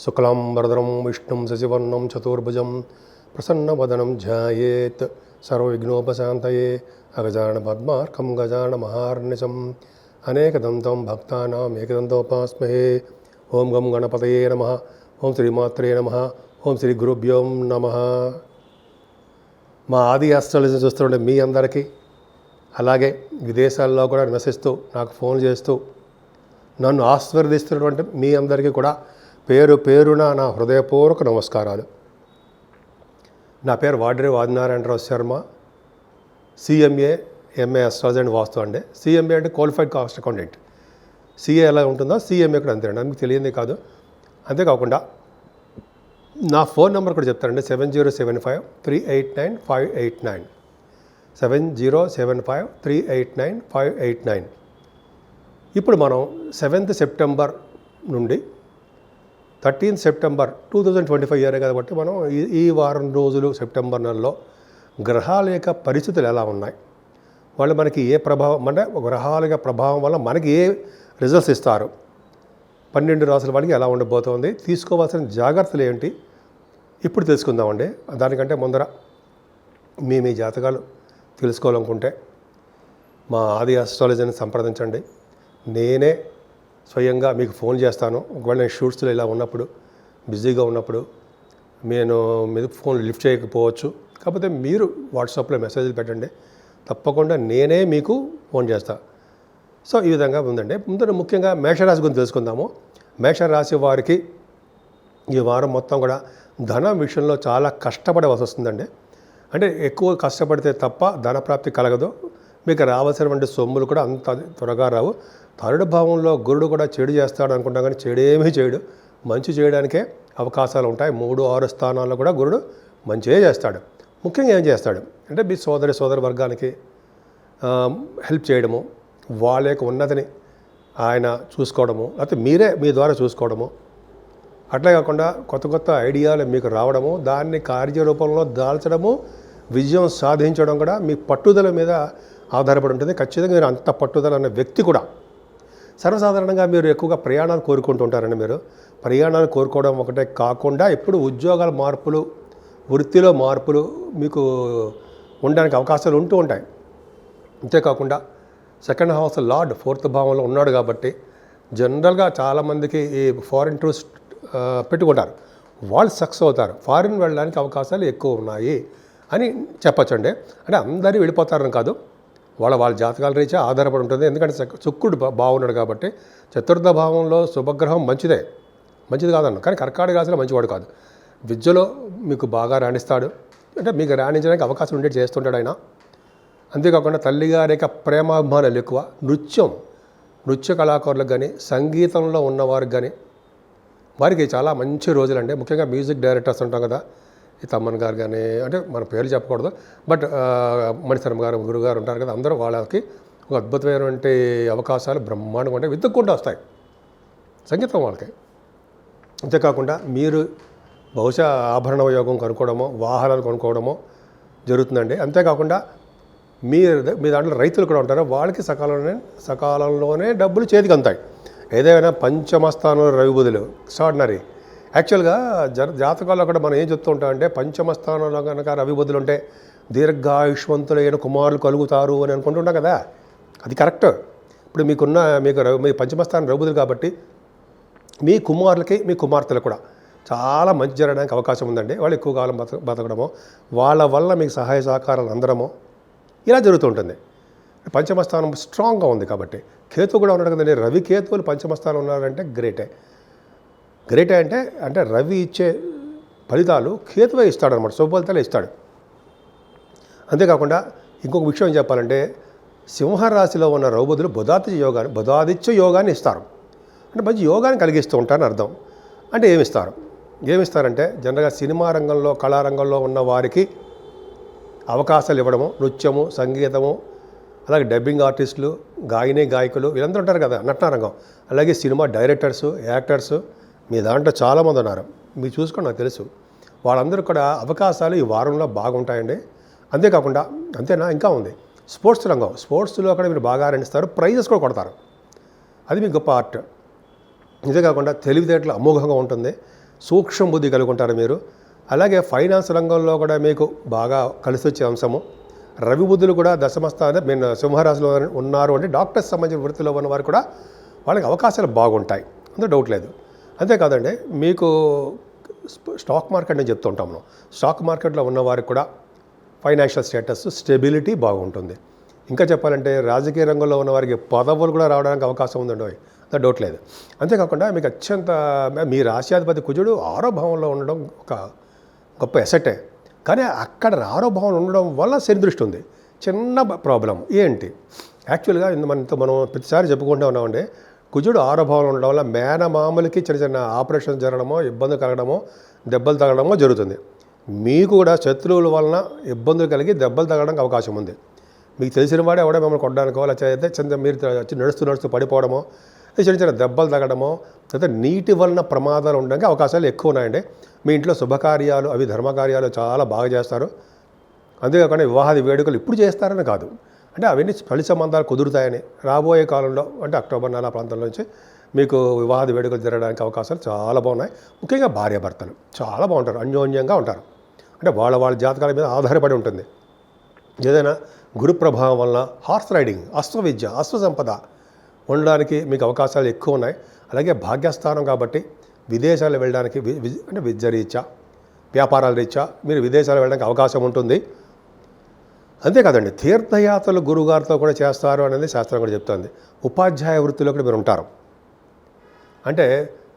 శుక్లాంబరధరం విష్ణుం శశివర్ణం చతుర్భుజం ప్రసన్నవదనం ధ్యాయేత్ సర్వవిఘ్నోపశాంతయే అగజాన పద్మార్కం గజాన మహార్నిశం అనేకదంతం భక్తానాం ఏకదంతోపాస్మహే. ఓం గం గణపతయే నమః. ఓం శ్రీమాత్రే నమః. ఓం శ్రీ గురుభ్యో నమః. మా ఆది ఆస్ట్రాలజీ చూస్తుంటే మీ అందరికీ, అలాగే విదేశాల్లో కూడా నివసిస్తూ నాకు ఫోన్ చేస్తూ నన్ను ఆశీర్వదిస్తున్నటువంటి మీ అందరికీ కూడా పేరు పేరున నా హృదయపూర్వక నమస్కారాలు. నా పేరు Vadre Adinarayanarao Sharma, CMA, MA astrology and vastu అండి. సిఎంఏ అంటే క్వాలిఫైడ్ కాస్ట్ అకౌంటెంట్. సిఏ ఎలా ఉంటుందో సిఎంఏ కూడా అంతేనండి, మీకు తెలియదే కాదు. అంతేకాకుండా నా ఫోన్ నెంబర్ కూడా చెప్తానండి, 7075389589, 7075389589. ఇప్పుడు మనం 7th సెప్టెంబర్ నుండి 13th సెప్టెంబర్ 2025 ఇయర్ కాబట్టి మనం ఈ వారం రోజులు సెప్టెంబర్ నెలలో గ్రహాల యొక్క పరిస్థితులు ఎలా ఉన్నాయి, వాళ్ళు మనకి ఏ ప్రభావం, అంటే గ్రహాల యొక్క ప్రభావం వల్ల మనకి ఏ రిజల్ట్స్ ఇస్తారు, 12 రాసుల వాళ్ళకి ఎలా ఉండబోతోంది, తీసుకోవాల్సిన జాగ్రత్తలు ఏంటి ఇప్పుడు తెలుసుకుందామండి. దానికంటే ముందర మీ జాతకాలు తెలుసుకోవాలనుకుంటే మా ఆది ఆస్ట్రాలజీని సంప్రదించండి. నేనే స్వయంగా మీకు ఫోన్ చేస్తాను. ఒకవేళ నేను షూట్స్లో ఇలా ఉన్నప్పుడు, బిజీగా ఉన్నప్పుడు నేను మీద ఫోన్ లిఫ్ట్ చేయకపోవచ్చు, కాకపోతే మీరు వాట్సాప్లో మెసేజ్లు పెట్టండి, తప్పకుండా నేనే మీకు ఫోన్ చేస్తాను. సో ఈ విధంగా ఉందండి. ముందు ముఖ్యంగా మేషరాశి గురించి తెలుసుకుందాము. మేషరాశి వారికి ఈ వారం మొత్తం కూడా ధనం విషయంలో చాలా కష్టపడవలసి వస్తుందండి. అంటే ఎక్కువ కష్టపడితే తప్ప ధనప్రాప్తి కలగదు. మీకు రావాల్సినటువంటి సొమ్ములు కూడా అంత త్వరగా రావు. థర్డ్ భావంలో గురుడు కూడా చెడు చేస్తాడు అనుకుంటాం, కానీ చెడేమీ చేయడు, మంచి చేయడానికే అవకాశాలు ఉంటాయి. 3, 6 స్థానాల్లో కూడా గురుడు మంచిగా చేస్తాడు. ముఖ్యంగా ఏం చేస్తాడు అంటే మీ సోదర వర్గానికి హెల్ప్ చేయడము, వాళ్ళ యొక్క ఉన్నతిని ఆయన చూసుకోవడము, లేకపోతే మీరే మీ ద్వారా చూసుకోవడము, అట్లే కాకుండా కొత్త ఐడియాలు మీకు రావడము, దాన్ని కార్యరూపంలో దాల్చడము, విజయం సాధించడం కూడా మీ పట్టుదల మీద ఆధారపడి ఉంటుంది. ఖచ్చితంగా మీరు అంత పట్టుదల అనే వ్యక్తి కూడా. సర్వసాధారణంగా మీరు ఎక్కువగా ప్రయాణాలు కోరుకుంటూ ఉంటారండి. మీరు ప్రయాణాలు కోరుకోవడం ఒకటే కాకుండా ఎప్పుడు ఉద్యోగాల మార్పులు, వృత్తిలో మార్పులు మీకు ఉండడానికి అవకాశాలు ఉంటూ ఉంటాయి. అంతేకాకుండా సెకండ్ హౌస్ లార్డ్ 4th భావంలో ఉన్నాడు కాబట్టి జనరల్గా చాలామందికి ఈ ఫారిన్ టూరిస్ట్ పెట్టుకుంటారు, వాళ్ళు సక్సెస్ అవుతారు, ఫారిన్ వెళ్ళడానికి అవకాశాలు ఎక్కువ ఉన్నాయి అని చెప్పచ్చండి. అంటే అందరూ వెళ్ళిపోతారని కాదు, వాళ్ళ జాతకాల రీత్యా ఆధారపడి ఉంటుంది. ఎందుకంటే శుక్రుడు బాగున్నాడు కాబట్టి. 4th భావంలో శుభగ్రహం మంచిది కాదన్న, కానీ కర్కాటక రాశిలో మంచివాడు కాదు. విద్యలో మీకు బాగా రాణిస్తాడు, అంటే మీకు రాణించడానికి అవకాశం ఉండేది చేస్తుంటాడు ఆయన. అంతేకాకుండా తల్లిగారి యొక్క ప్రేమాభిమానాలు ఎక్కువ. నృత్య కళాకారులకు కానీ, సంగీతంలో ఉన్నవారికి కానీ వారికి చాలా మంచి రోజులండి. ముఖ్యంగా మ్యూజిక్ డైరెక్టర్స్ ఉంటాం కదా, ఈ తమ్మన్ గారు కానీ, అంటే మన పేర్లు చెప్పకూడదు, బట్ మణిశర్మ గారు, గురుగారు ఉంటారు కదా, అందరూ వాళ్ళకి ఒక అద్భుతమైనటువంటి అవకాశాలు బ్రహ్మాండంగా ఉంటాయి, వెతుక్కుంటూ వస్తాయి సంగీతం వాళ్ళకి. అంతేకాకుండా మీరు బహుశా ఆభరణ యోగం కొనుక్కోవడమో, వాహనాలు కొనుక్కోవడమో జరుగుతుందండి. అంతేకాకుండా మీ దాంట్లో రైతులు కూడా ఉంటారు, వాళ్ళకి సకాలంలోనే డబ్బులు చేతికి అందుతాయి. ఏదైనా పంచమస్థానంలో రవి బుధులు ఎక్స్ట్రాడినరీ. యాక్చువల్గా జాతకాల్లో కూడా మనం ఏం చెప్తూ ఉంటామంటే, పంచమస్థానంలో కనుక రవి బుధులు ఉంటే దీర్ఘాయుష్వంతులైన కుమారులు కలుగుతారు అని అనుకుంటుంటాం కదా, అది కరెక్ట్. ఇప్పుడు మీ పంచమస్థానం రవి బుధులు కాబట్టి మీ కుమారులకి, మీ కుమార్తెలు కూడా చాలా మంచి జరగడానికి అవకాశం ఉందండి. వాళ్ళు ఎక్కువ కాలం బతకడమో, వాళ్ళ వల్ల మీకు సహాయ సహకారాలు అందడమో ఇలా జరుగుతుంటుంది. పంచమస్థానం స్ట్రాంగ్గా ఉంది కాబట్టి. కేతు కూడా ఉన్నాడు కదండి, రవి కేతువులు పంచమస్థానం ఉన్నారంటే గ్రేటే అంటే రవి ఇచ్చే ఫలితాలు కేతువే ఇస్తాడనమాట, శుభ ఫలితాలు ఇస్తాడు. అంతేకాకుండా ఇంకొక విషయం ఏం చెప్పాలంటే, సింహరాశిలో ఉన్న రౌబుధులు బుధాదిత్య యోగాన్ని ఇస్తారు. అంటే మంచి యోగాన్ని కలిగిస్తూ ఉంటారని అర్థం. అంటే ఏమిస్తారంటే జనరల్గా సినిమా రంగంలో, కళారంగంలో ఉన్న వారికి అవకాశాలు ఇవ్వడము, నృత్యము, సంగీతము, అలాగే డబ్బింగ్ ఆర్టిస్టులు, గాయకులు వీళ్ళందరూ ఉంటారు కదా, నటనారంగం, అలాగే సినిమా డైరెక్టర్సు, యాక్టర్సు, మీ దాంట్లో చాలామంది ఉన్నారు, మీరు చూసుకొని నాకు తెలుసు. వాళ్ళందరూ కూడా అవకాశాలు ఈ వారంలో బాగుంటాయండి. అంతేకాకుండా ఇంకా ఉంది స్పోర్ట్స్ రంగం. స్పోర్ట్స్లో కూడా మీరు బాగా రాణిస్తారు, ప్రైజెస్ కూడా కొడతారు, అది మీ గొప్ప ఆర్ట్. ఇదే కాకుండా తెలివితేటలు అమోఘంగా ఉంటుంది. సూక్ష్మ బుద్ధి కలిగి ఉంటారు మీరు. అలాగే ఫైనాన్స్ రంగంలో కూడా మీకు బాగా కలిసి వచ్చే అంశము. రవి బుద్ధులు కూడా దశమస్థాన మీన్ సింహరాశిలో ఉన్నారు అంటే డాక్టర్స్ సంబంధించిన వృత్తిలో ఉన్నవారు కూడా వాళ్ళకి అవకాశాలు బాగుంటాయి, అందులో డౌట్ లేదు. అంతేకాదండి, మీకు స్టాక్ మార్కెట్ అని చెప్తూ ఉంటాం మనం. స్టాక్ మార్కెట్లో ఉన్నవారికి కూడా ఫైనాన్షియల్ స్టేటస్ స్టెబిలిటీ బాగుంటుంది. ఇంకా చెప్పాలంటే రాజకీయ రంగంలో ఉన్నవారికి పదవులు కూడా రావడానికి అవకాశం ఉందండి, అది డౌట్ లేదు. అంతేకాకుండా మీకు అత్యంత మీ రాశ్యాధిపతి కుజుడు 6వ భావంలో ఉండడం ఒక గొప్ప ఎసెటే. కానీ అక్కడ 6వ భావంలో ఉండడం వల్ల శని దృష్టి ఉంది. చిన్న ప్రాబ్లం ఏంటి, యాక్చువల్గా మనం ప్రతిసారి చెప్పుకుంటూ ఉన్నామండి, కుజుడు 6వ భావంలో ఉండడం వల్ల మేనమామలకి చిన్న చిన్న ఆపరేషన్ జరగడమో, ఇబ్బంది కలగడమో, దెబ్బలు తగలడమో జరుగుతుంది. మీకు కూడా శత్రువుల వలన ఇబ్బందులు కలిగి దెబ్బలు తగలడానికి అవకాశం ఉంది. మీకు తెలిసిన వాడే ఎవడో మిమ్మల్ని కొట్టడానికో, లేకపోతే చిన్న మీరు నడుస్తూ పడిపోవడమో, చిన్న చిన్న దెబ్బలు తగడమో, లేకపోతే నీటి వలన ప్రమాదాలు ఉండడానికి అవకాశాలు ఎక్కువ ఉన్నాయండి. మీ ఇంట్లో శుభకార్యాలు, అవి ధర్మకార్యాలు చాలా బాగా చేస్తారు. అంతేకాకుండా వివాహాది వేడుకలు ఇప్పుడు చేస్తారని కాదు, అంటే అవన్నీ పెళ్లి సంబంధాలు కుదురుతాయని. రాబోయే కాలంలో అంటే అక్టోబర్ నెల ప్రాంతంలో నుంచి మీకు వివాహాది వేడుకలు జరగడానికి అవకాశాలు చాలా బాగున్నాయి. ముఖ్యంగా భార్యాభర్తలు చాలా బాగుంటారు, అన్యోన్యంగా ఉంటారు. అంటే వాళ్ళ జాతకాల మీద ఆధారపడి ఉంటుంది. ఏదైనా గురు ప్రభావం వలన హార్స్ రైడింగ్, అశ్వవిద్య, అశ్వసంపద ఉండడానికి మీకు అవకాశాలు ఎక్కువ ఉన్నాయి. అలాగే భాగ్యస్థానం కాబట్టి విదేశాలు వెళ్ళడానికి అంటే విద్య రీత్యా, వ్యాపారాల రీత్యా మీరు విదేశాలు వెళ్ళడానికి అవకాశం ఉంటుంది. అంతేకాదండి, తీర్థయాత్రలు గురుగారితో కూడా చేస్తారు అనేది శాస్త్రం కూడా చెప్తుంది. ఉపాధ్యాయ వృత్తిలో కూడా మీరు ఉంటారు. అంటే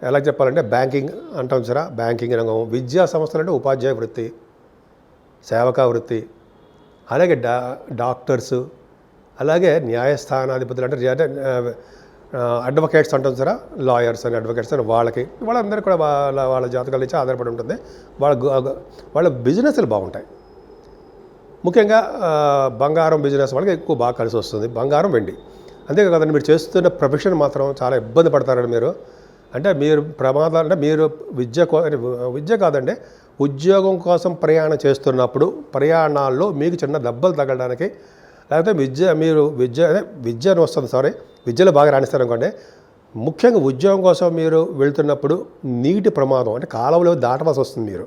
ఎలా చెప్పాలంటే బ్యాంకింగ్ అంటాం సరే, బ్యాంకింగ్ రంగం, విద్యా సంస్థలు అంటే ఉపాధ్యాయ వృత్తి, సేవకా వృత్తి, అలాగే డాక్టర్స్, అలాగే న్యాయస్థానాధిపతులు అంటే అడ్వకేట్స్ అంటాం సరే, లాయర్స్ అని, అడ్వకేట్స్ అని వాళ్ళందరూ కూడా వాళ్ళ జాతకాల నుంచి ఆధారపడి ఉంటుంది. వాళ్ళ బిజినెస్లు బాగుంటాయి. ముఖ్యంగా బంగారం బిజినెస్ వాళ్ళకి ఎక్కువ బాగా కలిసి వస్తుంది, బంగారం వెండి. అంతేకాదండి, మీరు చేస్తున్న ప్రొఫెషన్ మాత్రం చాలా ఇబ్బంది పడతారండి మీరు. అంటే మీరు ప్రమాదాలు అంటే మీరు విద్య కాదండి, ఉద్యోగం కోసం ప్రయాణం చేస్తున్నప్పుడు ప్రయాణాల్లో మీకు చిన్న దెబ్బలు తగలడానికి, లేకపోతే విద్యను వస్తుంది విద్యలో బాగా రాణిస్తారు అనుకోండి. ముఖ్యంగా ఉద్యోగం కోసం మీరు వెళ్తున్నప్పుడు నీటి ప్రమాదం అంటే కాలువలో దాటవలసి వస్తుంది మీరు,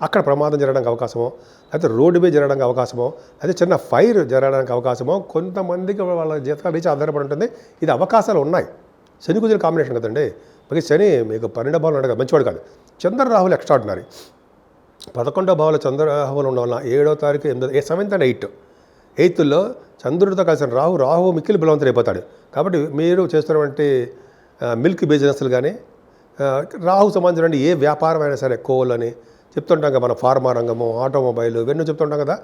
అక్కడ ప్రమాదం జరగడానికి అవకాశమో, లేకపోతే రోడ్డు మీద జరగడానికి అవకాశమో, అయితే చిన్న ఫైర్ జరగడానికి అవకాశమో, కొంతమందికి వాళ్ళ జీతాలు రీచి ఆధారపడి ఉంటుంది. ఇది అవకాశాలు ఉన్నాయి. శని కుజుల కాంబినేషన్ కదండి. మరి శని మీకు 12వ భావంలో ఉండదు, మంచివాడు కాదు. చంద్రరాహులు ఎక్స్ట్రాడినరీ. 11వ భావంలో చంద్రరాహులు ఉండడం వల్ల 7వ తారీఖు 7th and 8th చంద్రుడితో కలిసిన రాహు మిక్కిలి బలవంతుడు అయిపోతాడు. కాబట్టి మీరు చేస్తున్నటువంటి మిల్క్ బిజినెస్లు కానీ, రాహు సంబంధించిన ఏ వ్యాపారం అయినా సరే, కోల్ అని చెప్తుంటాం కదా, మన ఫార్మా రంగము, ఆటోమొబైల్, ఇవన్నీ చెప్తుంటాం కదా,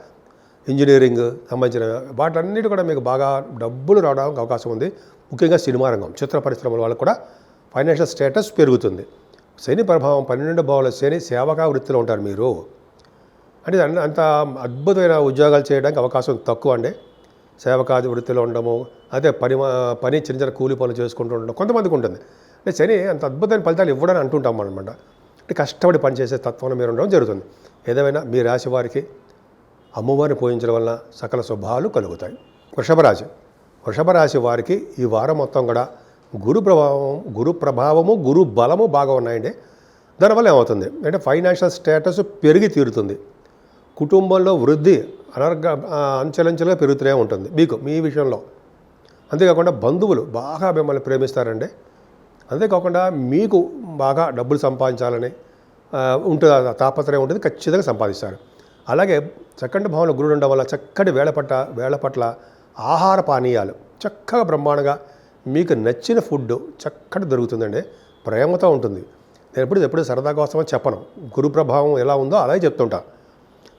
ఇంజనీరింగ్ సంబంధించిన వాటన్నిటి కూడా మీకు బాగా డబ్బులు రావడానికి అవకాశం ఉంది. ముఖ్యంగా సినిమా రంగం, చిత్ర పరిశ్రమల వాళ్ళకు కూడా ఫైనాన్షియల్ స్టేటస్ పెరుగుతుంది. శని ప్రభావం 12వ భావంలో శని సేవకా వృత్తిలో ఉంటారు మీరు. అంటే అంత అద్భుతమైన ఉద్యోగాలు చేయడానికి అవకాశం తక్కువ అండి. సేవకాది వృత్తిలో ఉండడము, అదే పని చిన్న చిన్న కూలి పనులు చేసుకుంటూ ఉండడం కొంతమందికి ఉంటుంది. అంటే శని అంత అద్భుతమైన ఫలితాలు ఇవ్వడని అంటుంటాం అనమాట. అంటే కష్టపడి పనిచేసే తత్వంలో మీరు ఉండడం జరుగుతుంది. ఏదేమైనా మీ రాశి వారికి అమ్మవారిని పూజించడం వల్ల సకల శుభాలు కలుగుతాయి. వృషభ రాశి వారికి ఈ వారం మొత్తం కూడా గురు ప్రభావము గురు బలము బాగా ఉన్నాయండి. దానివల్ల ఏమవుతుంది అంటే ఫైనాన్షియల్ స్టేటస్ పెరిగి తీరుతుంది. కుటుంబంలో వృద్ధి అంచెలంచెలుగా పెరుగుతూనే ఉంటుంది మీ విషయంలో. అంతేకాకుండా బంధువులు బాగా మిమ్మల్ని ప్రేమిస్తారండి. అంతేకాకుండా మీకు బాగా డబ్బులు సంపాదించాలని ఉంటుంది, తాపత్రయం ఉంటుంది, ఖచ్చితంగా సంపాదిస్తారు. అలాగే 2వ భావంలో గురుడు ఉండడం వల్ల చక్కటి వేళ పట్ల ఆహార పానీయాలు చక్కగా బ్రహ్మాండంగా మీకు నచ్చిన ఫుడ్ చక్కటి దొరుకుతుందండి. ప్రేమతో ఉంటుంది. నేను ఎప్పుడు సరదా కోసమని చెప్పను, గురు ప్రభావం ఎలా ఉందో అలాగే చెప్తుంటా.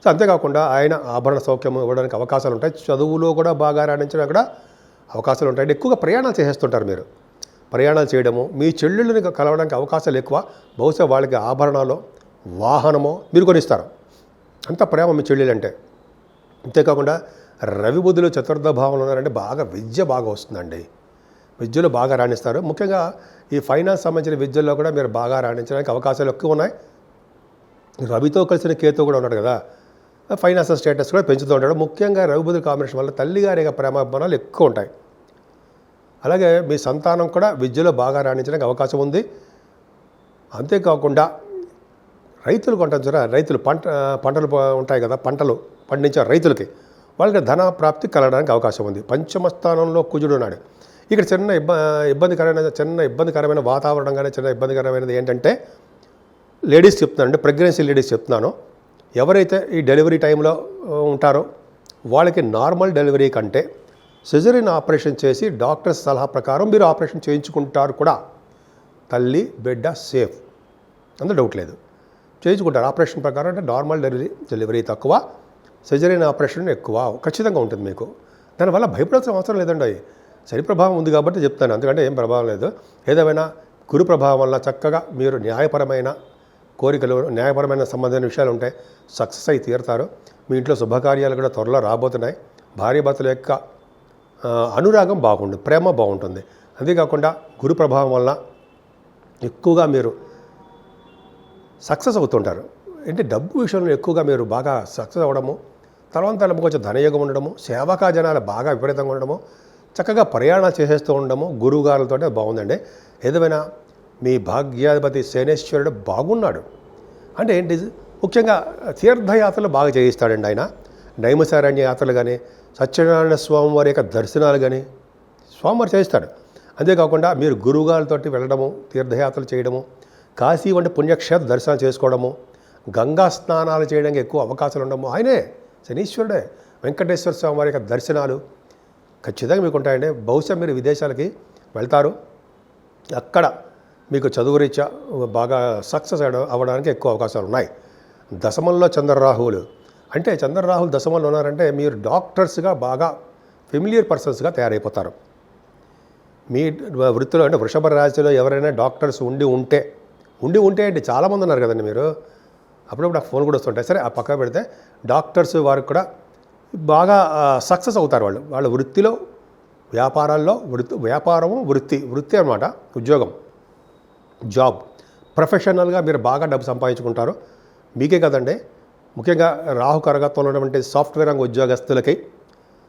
సో అంతేకాకుండా ఆయన ఆభరణ సౌఖ్యం ఇవ్వడానికి అవకాశాలు ఉంటాయి. చదువులో కూడా బాగా రాణించడానికి కూడా అవకాశాలు ఉంటాయి. ఎక్కువగా ప్రయాణాలు చేసేస్తుంటారు మీరు. ప్రయాణాలు చేయడము, మీ చెల్లెళ్ళని కలవడానికి అవకాశాలు ఎక్కువ. బహుశా వాళ్ళకి ఆభరణాలు, వాహనమో మీరు కొనిస్తారు. అంత ప్రేమ మీ చెల్లెలంటే. అంతేకాకుండా రవి బుధులు 4వ భావంలో ఉన్నారంటే విద్య బాగా వస్తుందండి. విద్యలో బాగా రాణిస్తారు. ముఖ్యంగా ఈ ఫైనాన్స్ సంబంధించిన విద్యల్లో కూడా మీరు బాగా రాణించడానికి అవకాశాలు ఎక్కువ ఉన్నాయి. రవితో కలిసిన కేతు కూడా ఉన్నాడు కదా, ఫైనాన్షియల్ స్టేటస్ కూడా పెంచుతూ ఉంటాడు. ముఖ్యంగా రవి బుధుల కాంబినేషన్ వల్ల తల్లిగారి ప్రేమాభిమానాలు ఎక్కువ ఉంటాయి. అలాగే మీ సంతానం కూడా విద్యలో బాగా రాణించడానికి అవకాశం ఉంది. అంతేకాకుండా రైతులు కొంటారు చూరా, రైతులు పంటలు ఉంటాయి కదా, పంటలు పండించే రైతులకి వాళ్ళకి ధన ప్రాప్తి కలగడానికి అవకాశం ఉంది. పంచమ స్థానంలో కుజుడు ఉన్నాడు. ఇక్కడ ఇబ్బందికరమైన వాతావరణం కానీ చిన్న ఇబ్బందికరమైనది ఏంటంటే లేడీస్ చెప్తున్నాను అంటే ప్రెగ్నెన్సీ లేడీస్ చెప్తున్నాను, ఎవరైతే ఈ డెలివరీ టైంలో ఉంటారో వాళ్ళకి నార్మల్ డెలివరీ కంటే సిజరీన్ ఆపరేషన్ చేసి డాక్టర్స్ సలహా ప్రకారం మీరు ఆపరేషన్ చేయించుకుంటారు కూడా. తల్లి బిడ్డ సేఫ్, అందులో డౌట్ లేదు, చేయించుకుంటారు. ఆపరేషన్ ప్రకారం అంటే నార్మల్ డెలివరీ తక్కువ, సిజరీన్ ఆపరేషన్ ఎక్కువ ఖచ్చితంగా ఉంటుంది మీకు. దానివల్ల భయపడాల్సిన అవసరం లేదండి. శని ప్రభావం ఉంది కాబట్టి చెప్తాను, అందుకంటే ఏం ప్రభావం లేదు. ఏదేమైనా గురు ప్రభావం వల్ల చక్కగా మీరు న్యాయపరమైన కోరికలు, న్యాయపరమైన సంబంధమైన విషయాలు ఉంటాయి, సక్సెస్ అయి తీరుతారు. మీ ఇంట్లో శుభకార్యాలు కూడా త్వరలో రాబోతున్నాయి. భార్యాభర్తల యొక్క అనురాగం బాగుంటుంది, ప్రేమ బాగుంటుంది. అంతేకాకుండా గురు ప్రభావం వల్ల ఎక్కువగా మీరు సక్సెస్ అవుతుంటారు. అంటే డబ్బు విషయంలో ఎక్కువగా మీరు బాగా సక్సెస్ అవ్వడము, తర్వాత కొంచెం ధనయోగం ఉండడము, సేవకా జనాలు బాగా విపరీతంగా ఉండడము, చక్కగా ప్రయాణాలు చేసేస్తూ ఉండడము గురువుగారులతో బాగుందండి. ఏదేమైనా మీ భాగ్యాధిపతి శనేశ్వరుడు బాగున్నాడు. అంటే ఏంటి, ముఖ్యంగా తీర్థయాత్రలు బాగా చేయిస్తాడండి ఆయన. నైమిసారణ్య యాత్రలు కానీ, సత్యనారాయణ స్వామివారి యొక్క దర్శనాలు కానీ స్వామివారు చేయిస్తాడు. అంతేకాకుండా మీరు గురువుగారులతోటి వెళ్ళడము, తీర్థయాత్రలు చేయడము, కాశీ వంటి పుణ్యక్షేత్ర దర్శనం చేసుకోవడము, గంగా స్నానాలు చేయడానికి ఎక్కువ అవకాశాలు ఉండడము ఆయనే శనీశ్వరుడే. వెంకటేశ్వర స్వామి వారి యొక్క దర్శనాలు ఖచ్చితంగా మీకు ఉంటాయండి. బహుశా మీరు విదేశాలకి వెళ్తారు, అక్కడ మీకు చదువు రీత్యా బాగా సక్సెస్ అవ్వడానికి ఎక్కువ అవకాశాలు ఉన్నాయి. దశమంలో చంద్రరాహువులు అంటే చంద్రరాహులు దశమంలో ఉన్నారంటే మీరు డాక్టర్స్గా బాగా ఫెమిలియర్ పర్సన్స్గా తయారైపోతారు. మీ వృత్తిలో అంటే వృషభ రాశిలో ఎవరైనా డాక్టర్స్ ఉండి ఉంటే అంటే చాలామంది ఉన్నారు కదండి. మీరు అప్పుడప్పుడు నాకు ఫోన్ కూడా వస్తుంటాయి. సరే ఆ పక్క పెడితే డాక్టర్స్ వారికి కూడా బాగా సక్సెస్ అవుతారు. వాళ్ళ వృత్తిలో, వ్యాపారాల్లో, వృత్తి అన్నమాట, ఉద్యోగం, జాబ్, ప్రొఫెషనల్గా మీరు బాగా డబ్బు సంపాదించుకుంటారు. మీకే కదండి, ముఖ్యంగా రాహు కరగత్వంలో ఉన్నటువంటి సాఫ్ట్వేర్ రంగ ఉద్యోగస్తులకి,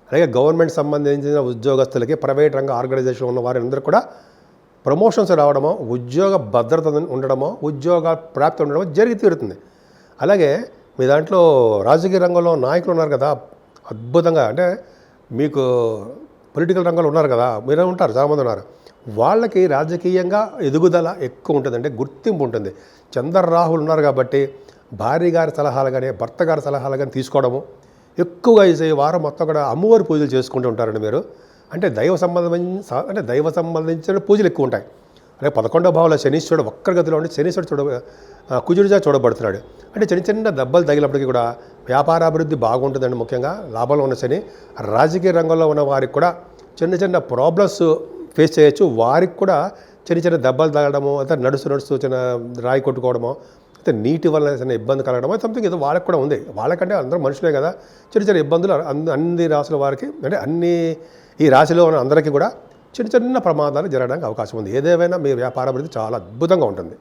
అలాగే గవర్నమెంట్ సంబంధించిన ఉద్యోగస్తులకి, ప్రైవేట్ రంగ ఆర్గనైజేషన్ ఉన్న వారందరూ కూడా ప్రమోషన్స్ రావడమో, ఉద్యోగ భద్రత ఉండడమో, ఉద్యోగ ప్రాప్తి ఉండడమో జరిగి తీరుతుంది. అలాగే మీ దాంట్లో రాజకీయ రంగంలో నాయకులు ఉన్నారు కదా, అద్భుతంగా అంటే మీకు పొలిటికల్ రంగంలో ఉన్నారు కదా, మీరే ఉంటారు, చాలామంది ఉన్నారు, వాళ్ళకి రాజకీయంగా ఎదుగుదల ఎక్కువ ఉంటుంది, అంటే గుర్తింపు ఉంటుంది. చంద్రరాహులు ఉన్నారు కాబట్టి భార్య గారి సలహాలు కానీ, భర్త గారి సలహాలు కానీ తీసుకోవడము ఎక్కువగా ఈ వారం మొత్తం కూడా అమ్మవారి పూజలు చేసుకుంటూ ఉంటారండి మీరు. అంటే దైవ సంబంధించిన పూజలు ఎక్కువ ఉంటాయి. అలాగే 11వ భావంలో శనీశ్వరుడు వక్రగతిలో ఉండి శనీశ్వరుడు కుజుడిగా చూడబడుతున్నాడు. అంటే చిన్న దెబ్బలు తగిలినప్పటికీ కూడా వ్యాపారాభివృద్ధి బాగుంటుందండి. ముఖ్యంగా లాభంలో ఉన్న శని రాజకీయ రంగంలో ఉన్న వారికి కూడా చిన్న ప్రాబ్లమ్స్ ఫేస్ చేయొచ్చు. వారికి కూడా చిన్న దెబ్బలు తగలడము, అంటే నడుస్తూ చిన్న రాయి కొట్టుకోవడమో, అయితే నీటి వల్ల చిన్న ఇబ్బంది కలగడమో సంథింగ్ ఏదో వాళ్ళకి కూడా ఉంది. వాళ్ళకంటే అందరూ మనుషులే కదా, చిన్న ఇబ్బందులు అన్ని రాసుల వారికి, అంటే ఈ రాశిలో ఉన్న అందరికీ కూడా చిన్న ప్రమాదాలు జరగడానికి అవకాశం ఉంది. ఏదేమైనా మీ వ్యాపారాభివృద్ధి చాలా అద్భుతంగా ఉంటుంది.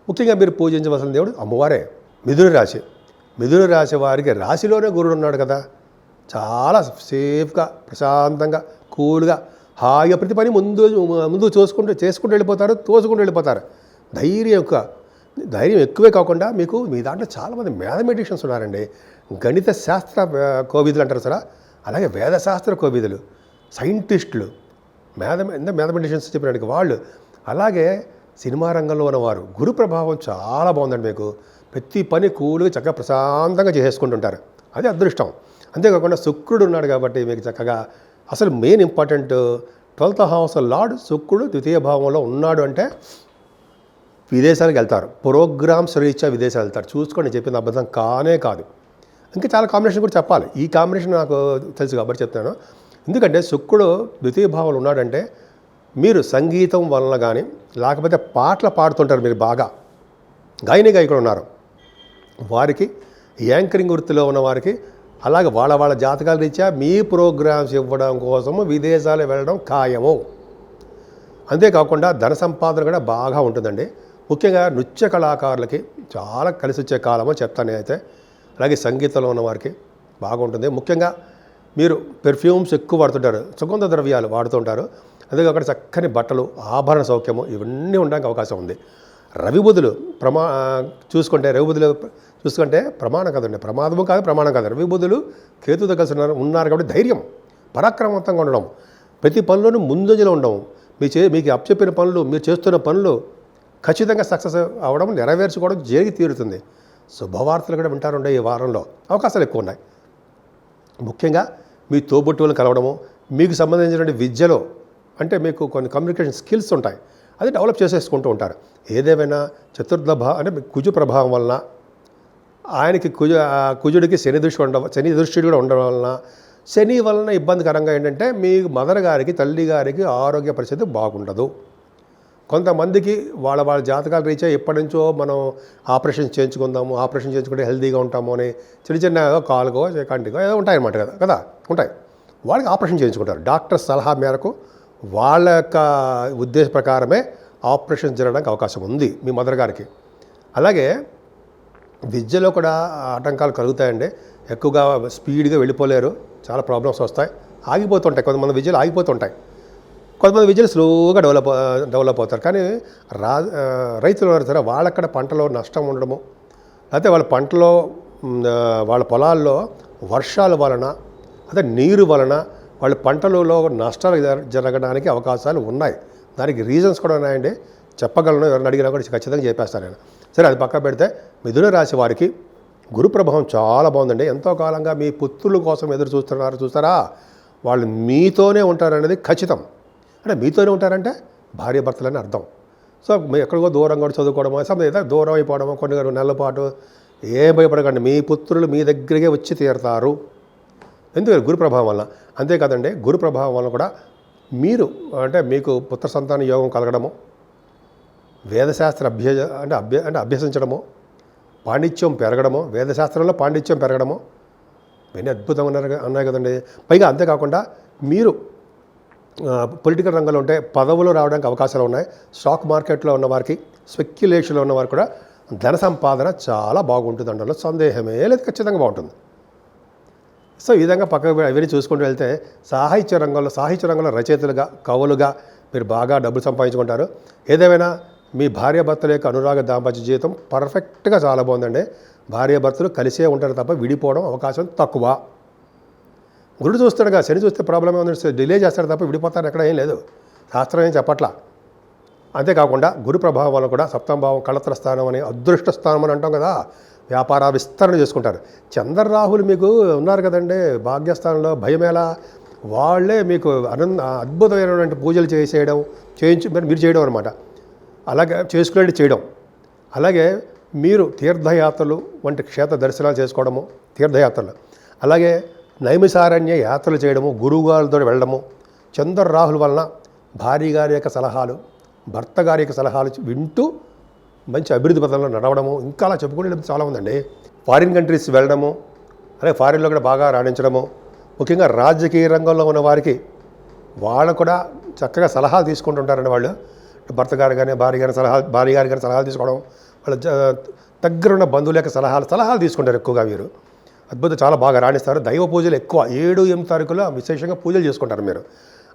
ముఖ్యంగా మీరు పూజించవలసిన దేవుడు అమ్మవారే. మిథున రాశి వారికి రాశిలోనే గురుడు ఉన్నాడు కదా, చాలా సేఫ్గా, ప్రశాంతంగా, కూల్గా, హాయిగా ప్రతి పని ముందు చేసుకుంటూ వెళ్ళిపోతారు, తోసుకుంటూ వెళ్ళిపోతారు. ధైర్యం ఎక్కువే కాకుండా మీకు మీ దాంట్లో చాలామంది మ్యాథమెటిషియన్స్ ఉన్నారండి. గణిత శాస్త్ర కోవిదులు అంటారు సరే, అలాగే వేదశాస్త్ర కోవిదులు, సైంటిస్టులు, మ్యాథమెటిషియన్స్ చెప్పినట్టుగా వాళ్ళు, అలాగే సినిమా రంగంలో ఉన్నవారు. గురు ప్రభావం చాలా బాగుందండి మీకు. ప్రతి పని కూలుగా చక్కగా ప్రశాంతంగా చేసేసుకుంటుంటారు, అది అదృష్టం. అంతేకాకుండా శుక్రుడు ఉన్నాడు కాబట్టి మీకు చక్కగా, అసలు main important 12th house lord శుక్రుడు 2వ భావంలో ఉన్నాడు అంటే విదేశాలకు వెళ్తారు, ప్రోగ్రామ్స్ రీత్యా విదేశాలు వెళ్తారు. చూసుకోండి, చెప్పింది అబద్ధం కానే కాదు. ఇంకా చాలా కాంబినేషన్ కూడా చెప్పాలి, ఈ కాంబినేషన్ నాకు తెలుసు కాబట్టి చెప్తాను. ఎందుకంటే శుక్రుడు 2వ భావంలో ఉన్నాడంటే మీరు సంగీతం వలన కానీ, లేకపోతే పాటలు పాడుతుంటారు, మీరు బాగా గాయకులు ఉన్నారు వారికి, యాంకరింగ్ వృత్తిలో ఉన్న వారికి, అలాగే వాళ్ళ జాతకాల రీత్యా మీ ప్రోగ్రామ్స్ ఇవ్వడం కోసము విదేశాలు వెళ్ళడం ఖాయము. అంతేకాకుండా ధన సంపాదన కూడా బాగా ఉంటుందండి. ముఖ్యంగా నృత్య కళాకారులకి చాలా కలిసి వచ్చే కాలమో చెప్తాను అయితే. అలాగే సంగీతంలో ఉన్న వారికి బాగుంటుంది. ముఖ్యంగా మీరు పెర్ఫ్యూమ్స్ ఎక్కువ వాడుతుంటారు, సుగంధ ద్రవ్యాలు వాడుతుంటారు. అంతేకాకుండా చక్కని బట్టలు, ఆభరణ సౌఖ్యము, ఇవన్నీ ఉండడానికి అవకాశం ఉంది. రవి బుధులు చూసుకుంటే రవి బుధులు చూసుకుంటే ప్రమాణం కాదండి, ప్రమాదము కాదు, ప్రమాణం కాదు. రవి బుధులు కేతుతో కలిసి ఉన్నారు కాబట్టి ధైర్యం, పరాక్రమవంతంగా ఉండడం, ప్రతి పనిలోనూ ముందంజలో ఉండడం, మీకు అప్పచెప్పిన పనులు, మీరు చేస్తున్న పనులు ఖచ్చితంగా సక్సెస్ అవ్వడం, నెరవేర్చుకోవడం జరిగి తీరుతుంది. శుభవార్తలు కూడా వింటారుండే ఈ వారంలో అవకాశాలు ఎక్కువ ఉన్నాయి. ముఖ్యంగా మీ తోబుట్టువులను కలవడము, మీకు సంబంధించినటువంటి విద్యలో అంటే మీకు కొన్ని కమ్యూనికేషన్ స్కిల్స్ ఉంటాయి, అది డెవలప్ చేసేసుకుంటూ ఉంటారు. ఏదేమైనా చతుర్థ అంటే కుజు ప్రభావం వలన, ఆయనకి కుజుడికి శని దృష్టి కూడా ఉండడం వలన, శని వలన ఇబ్బందికరంగా ఏంటంటే మీ మదర్ గారికి, తల్లి గారికి ఆరోగ్య పరిస్థితి బాగుండదు. కొంతమందికి వాళ్ళ జాతకాలు రీత్యా ఎప్పటి నుంచో మనం ఆపరేషన్ చేయించుకుంటే హెల్తీగా ఉంటాము అని చిన్న కాలుకో కంటికో ఏదో ఉంటాయన్నమాట కదా ఉంటాయి. వాళ్ళకి ఆపరేషన్ చేయించుకుంటారు. డాక్టర్ సలహా మేరకు వాళ్ళ యొక్క ఉద్దేశ ప్రకారమే ఆపరేషన్ జరగడానికి అవకాశం ఉంది మీ మదర్ గారికి. అలాగే విద్యలో కూడా ఆటంకాలు కలుగుతాయండి. ఎక్కువగా స్పీడ్గా వెళ్ళిపోలేరు, చాలా ప్రాబ్లమ్స్ వస్తాయి, ఆగిపోతుంటాయి. కొంతమంది విద్యలు ఆగిపోతుంటాయి, కొంతమంది విద్యలు స్లోగా డెవలప్ అవుతారు. కానీ రైతులు సరే వాళ్ళక్కడ పంటలో నష్టం ఉండడము, లేకపోతే వాళ్ళ పొలాల్లో వర్షాల వలన అదే నీరు వలన వాళ్ళ పంటలలో నష్టాలు జరగడానికి అవకాశాలు ఉన్నాయి. దానికి రీజన్స్ కూడా ఉన్నాయండి, చెప్పగలను. ఎవరిని అడిగినా కూడా ఖచ్చితంగా చెప్పేస్తాను నేను. సరే, అది పక్క పెడితే మిథున రాశి వారికి గురు ప్రభావం చాలా బాగుందండి. ఎంతో కాలంగా మీ పుత్రుల కోసం ఎదురు చూస్తారా, వాళ్ళు మీతోనే ఉంటారనేది ఖచ్చితం. అంటే మీతోనే ఉంటారంటే భార్యాభర్తలని అర్థం. సో ఎక్కడికో దూరంగా చదువుకోవడమో, ఏదో దూరం అయిపోవడమో, కొన్ని నెలల పాటు ఏం భయపడకండి, మీ పుత్రులు మీ దగ్గరికే వచ్చి తీరుతారు. ఎందుకంటే గురు ప్రభావం వల్ల. అంతేకాదండి, గురు ప్రభావం వల్ల కూడా మీరు అంటే మీకు పుత్ర సంతాన యోగం కలగడము, వేదశాస్త్ర అభ్యసించడము, పాండిత్యం పెరగడము, వేదశాస్త్రంలో పాండిత్యం పెరగడము, ఇవన్నీ అద్భుతంగా ఉన్నాయి కదండి. పైగా అంతేకాకుండా మీరు పొలిటికల్ రంగంలో ఉంటే పదవులు రావడానికి అవకాశాలు ఉన్నాయి. స్టాక్ మార్కెట్లో ఉన్నవారికి, స్పెక్యులేషన్లో ఉన్నవారికి కూడా ధన సంపాదన చాలా బాగుంటుంది అనడంలో సందేహమే లేదు, ఖచ్చితంగా బాగుంటుంది. సో ఈ విధంగా పక్కకు అవన్నీ చూసుకుంటూ వెళ్తే సాహిత్య రంగంలో రచయితలుగా, కవులుగా మీరు బాగా డబ్బులు సంపాదించుకుంటారు. ఏదేమైనా మీ భార్యాభర్తల యొక్క అనురాగ దాంపత్య జీవితం పర్ఫెక్ట్గా చాలా బాగుందండి. భార్యాభర్తలు కలిసే ఉంటారు తప్ప విడిపోవడం అవకాశం తక్కువ. గురుడు చూస్తాడుగా, శని చూస్తే ప్రాబ్లం ఏముంది, డిలే చేస్తాడు తప్ప విడిపోతారు ఎక్కడ ఏం లేదు, శాస్త్రం ఏం చెప్పట్లా. అంతేకాకుండా గురు ప్రభావం వల్ల కూడా సప్తమ భావం కళత్ర స్థానం అని, అదృష్ట స్థానం అని అంటాం కదా, వ్యాపార విస్తరణ చేసుకుంటారు. చంద్రరాహులు మీకు ఉన్నారు కదండి భాగ్యస్థానంలో, భయమేలా, వాళ్ళే మీకు అద్భుతమైనటువంటి పూజలు మీరు చేయడం అనమాట. అలాగే చేసుకునేది చేయడం. అలాగే మీరు తీర్థయాత్రలు వంటి క్షేత్ర దర్శనాలు చేసుకోవడము, తీర్థయాత్రలు, అలాగే నైమిసారణ్య యాత్రలు చేయడము, గురువుగారితో వెళ్ళడము, చంద్రరాహుల వలన భార్య గారి యొక్క సలహాలు, భర్త గారి యొక్క సలహాలు వింటూ మంచి అభివృద్ధి పథంలో నడవడము, ఇంకా అలా చెప్పుకునేది చాలా ఉందండి. ఫారిన్ కంట్రీస్ వెళ్ళడము, అలాగే ఫారిన్లో కూడా బాగా రాణించడము, ముఖ్యంగా రాజకీయ రంగంలో ఉన్న వారికి వాళ్ళు కూడా చక్కగా సలహాలు తీసుకుంటుంటారండి. వాళ్ళు భర్త గారు కానీ భార్య గారి కానీ సలహాలు తీసుకోవడం, వాళ్ళ దగ్గరున్న బంధువుల యొక్క సలహాలు తీసుకుంటారు ఎక్కువగా. మీరు చాలా బాగా రాణిస్తారు. దైవ పూజలు ఎక్కువ 7-8 తారీఖులో విశేషంగా పూజలు చేసుకుంటారు మీరు.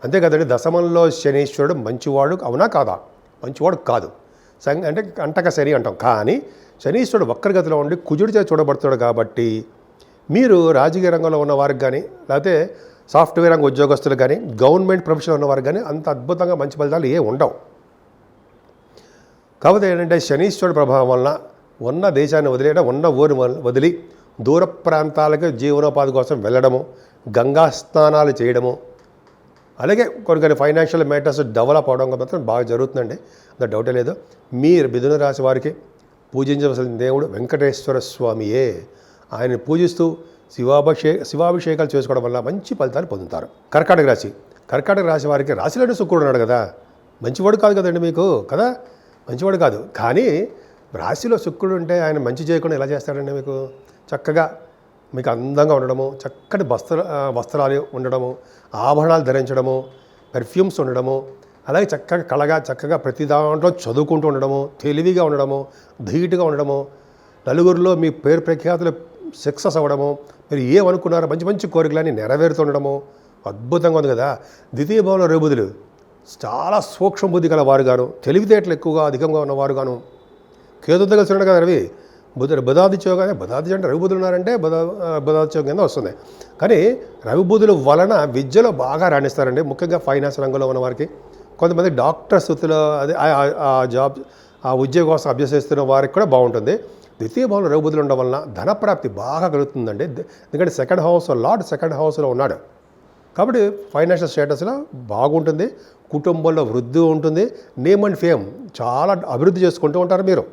అంతేకాదండి, దశమంలో శనీశ్వరుడు మంచివాడు అవునా కాదా? మంచివాడు కాదు, అంటే అంటక శని అంటాం. కానీ శనీశ్వరుడు వక్రగతిలో ఉండి కుజుడి చేత చూడబడుతాడు కాబట్టి మీరు రాజకీయ రంగంలో ఉన్న వారికి కానీ, లేకపోతే సాఫ్ట్వేర్ రంగ ఉద్యోగస్తులు కానీ, గవర్నమెంట్ ప్రొఫెషన్లో ఉన్న వారికి కానీ అంత అద్భుతంగా మంచి ఫలితాలు ఉండవు. కాకపోతే ఏంటంటే శనీశ్వరుడు ప్రభావం వలన ఉన్న దేశాన్ని ఉన్న ఊరు వదిలి దూర ప్రాంతాలకు జీవనోపాధి కోసం వెళ్ళడము, గంగా స్నానాలు చేయడము, అలాగే కొన్ని ఫైనాన్షియల్ మ్యాటర్స్ డెవలప్ అవడం మాత్రం బాగా జరుగుతుందండి, అంత డౌటే లేదు. మీరు మిథున రాశి వారికి పూజించవలసిన దేవుడు వెంకటేశ్వర స్వామియే. ఆయన్ని పూజిస్తూ శివాభిషేకాలు చేసుకోవడం వల్ల మంచి ఫలితాలు పొందుతారు. కర్కాటక రాశి వారికి రాశిలోనే శుక్రుడు ఉన్నాడు కదా, మంచివాడు కాదు కదండి మీకు కదా, మంచివాడు కాదు. కానీ రాశిలో శుక్రుడు ఉంటే ఆయన మంచి చేయకుండా ఎలా చేస్తాడండి? మీకు చక్కగా మీకు అందంగా ఉండడము, చక్కటి వస్త్రాలు ఉండడము, ఆభరణాలు ధరించడము, పెర్ఫ్యూమ్స్ ఉండడము, అలాగే చక్కగా ప్రతి దాంట్లో చదువుకుంటూ ఉండడము, తెలివిగా ఉండడము, ధీటుగా ఉండడము, నలుగురిలో మీ పేరు ప్రఖ్యాతులు సక్సెస్ అవ్వడము, మీరు ఏమనుకున్నారో మంచి కోరికలన్నీ నెరవేరుతుండడము అద్భుతంగా ఉంది కదా. ద్వితీయ భావంలో రేబుదులు చాలా సూక్ష్మ బుద్ధి గల వారుగాను, తెలివితేటలు ఎక్కువగా అధికంగా ఉన్నవారుగాను, కేతుతో కలిసి ఉన్నాడు కదా రవి, బుధాదిత్యం కానీ బుధాదిత్యం అంటే రవి బుధులు ఉన్నారంటే బుధాదిత్యం కింద వస్తుంది. కానీ రవి బుధుల వలన విద్యలో బాగా రాణిస్తారండి, ముఖ్యంగా ఫైనాన్స్ రంగంలో ఉన్న వారికి. కొంతమంది డాక్టర్ స్థితిలో అదే ఆ జాబ్ ఆ ఉద్యోగం కోసం అభ్యసిస్తున్న వారికి కూడా బాగుంటుంది. ద్వితీయ భావంలో రవి బుధులు ఉండడం వలన ధనప్రాప్తి బాగా కలుగుతుందండి. ఎందుకంటే లార్డ్ సెకండ్ హౌస్లో ఉన్నాడు కాబట్టి ఫైనాన్షియల్ స్టేటస్లో బాగుంటుంది, కుటుంబంలో వృద్ధి ఉంటుంది, నేమ్ అండ్ ఫేమ్ చాలా అభివృద్ధి చేసుకుంటూ ఉంటారు మీరు.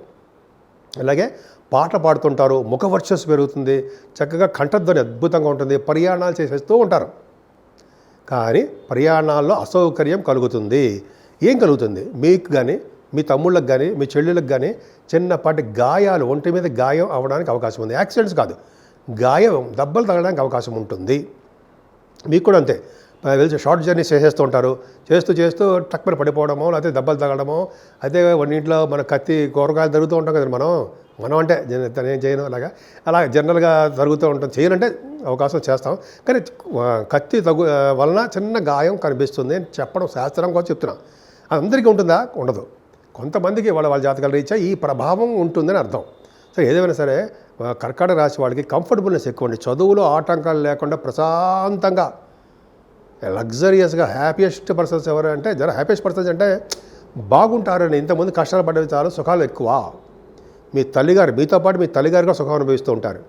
అలాగే పాటలు పాడుతుంటారు, ముఖ వర్చస్సు పెరుగుతుంది, చక్కగా కంఠధ్వని అద్భుతంగా ఉంటుంది, ప్రయాణాలు చేసేస్తూ ఉంటారు. కానీ ప్రయాణాల్లో అసౌకర్యం కలుగుతుంది. ఏం కలుగుతుంది? మీకు కానీ మీ తమ్ముళ్ళకి కానీ మీ చెల్లెళ్ళకి కానీ చిన్నపాటి గాయాలు, ఒంటి మీద గాయం అవ్వడానికి అవకాశం ఉంది. యాక్సిడెంట్స్ కాదు, గాయం దెబ్బలు తగలడానికి అవకాశం ఉంటుంది. మీకు కూడా అంతే, వెళ్తే షార్ట్ జర్నీ చేసేస్తూ ఉంటారు, చేస్తూ టక్మని పడిపోవడమో లేకపోతే దెబ్బలు తగలడమో. అయితే ఇంట్లో మన కత్తి కూరగాయలు జరుగుతూ ఉంటాం కదా, మనం అంటే నేను చేయను అలా జనరల్గా జరుగుతూ ఉంటాం. చేయనంటే అవకాశం చేస్తాం, కానీ కత్తి వలన చిన్న గాయం కనిపిస్తుంది అని చెప్పడం శాస్త్రం కోసం చెప్తున్నా. అది అందరికీ ఉంటుందా? ఉండదు. కొంతమందికి వాళ్ళ జాతకాల రీత్యా ఈ ప్రభావం ఉంటుందని అర్థం. సో ఏదేమైనా సరే కర్కాటక రాశి వాళ్ళకి కంఫర్టబుల్నెస్ ఎక్కువ అండి. చదువులో ఆటంకాలు లేకుండా ప్రశాంతంగా లగ్జరియస్గా హ్యాపీయెస్ట్ పర్సన్స్ ఎవరు అంటే హ్యాపీయెస్ట్ పర్సన్స్ అంటే బాగుంటారని. ఇంతమంది కష్టాలు పడేవి చాలు, సుఖాలు ఎక్కువ. మీ తల్లిగారు మీతో పాటు మీ తల్లిగారు కూడా సుఖం అనుభవిస్తూ ఉంటారు,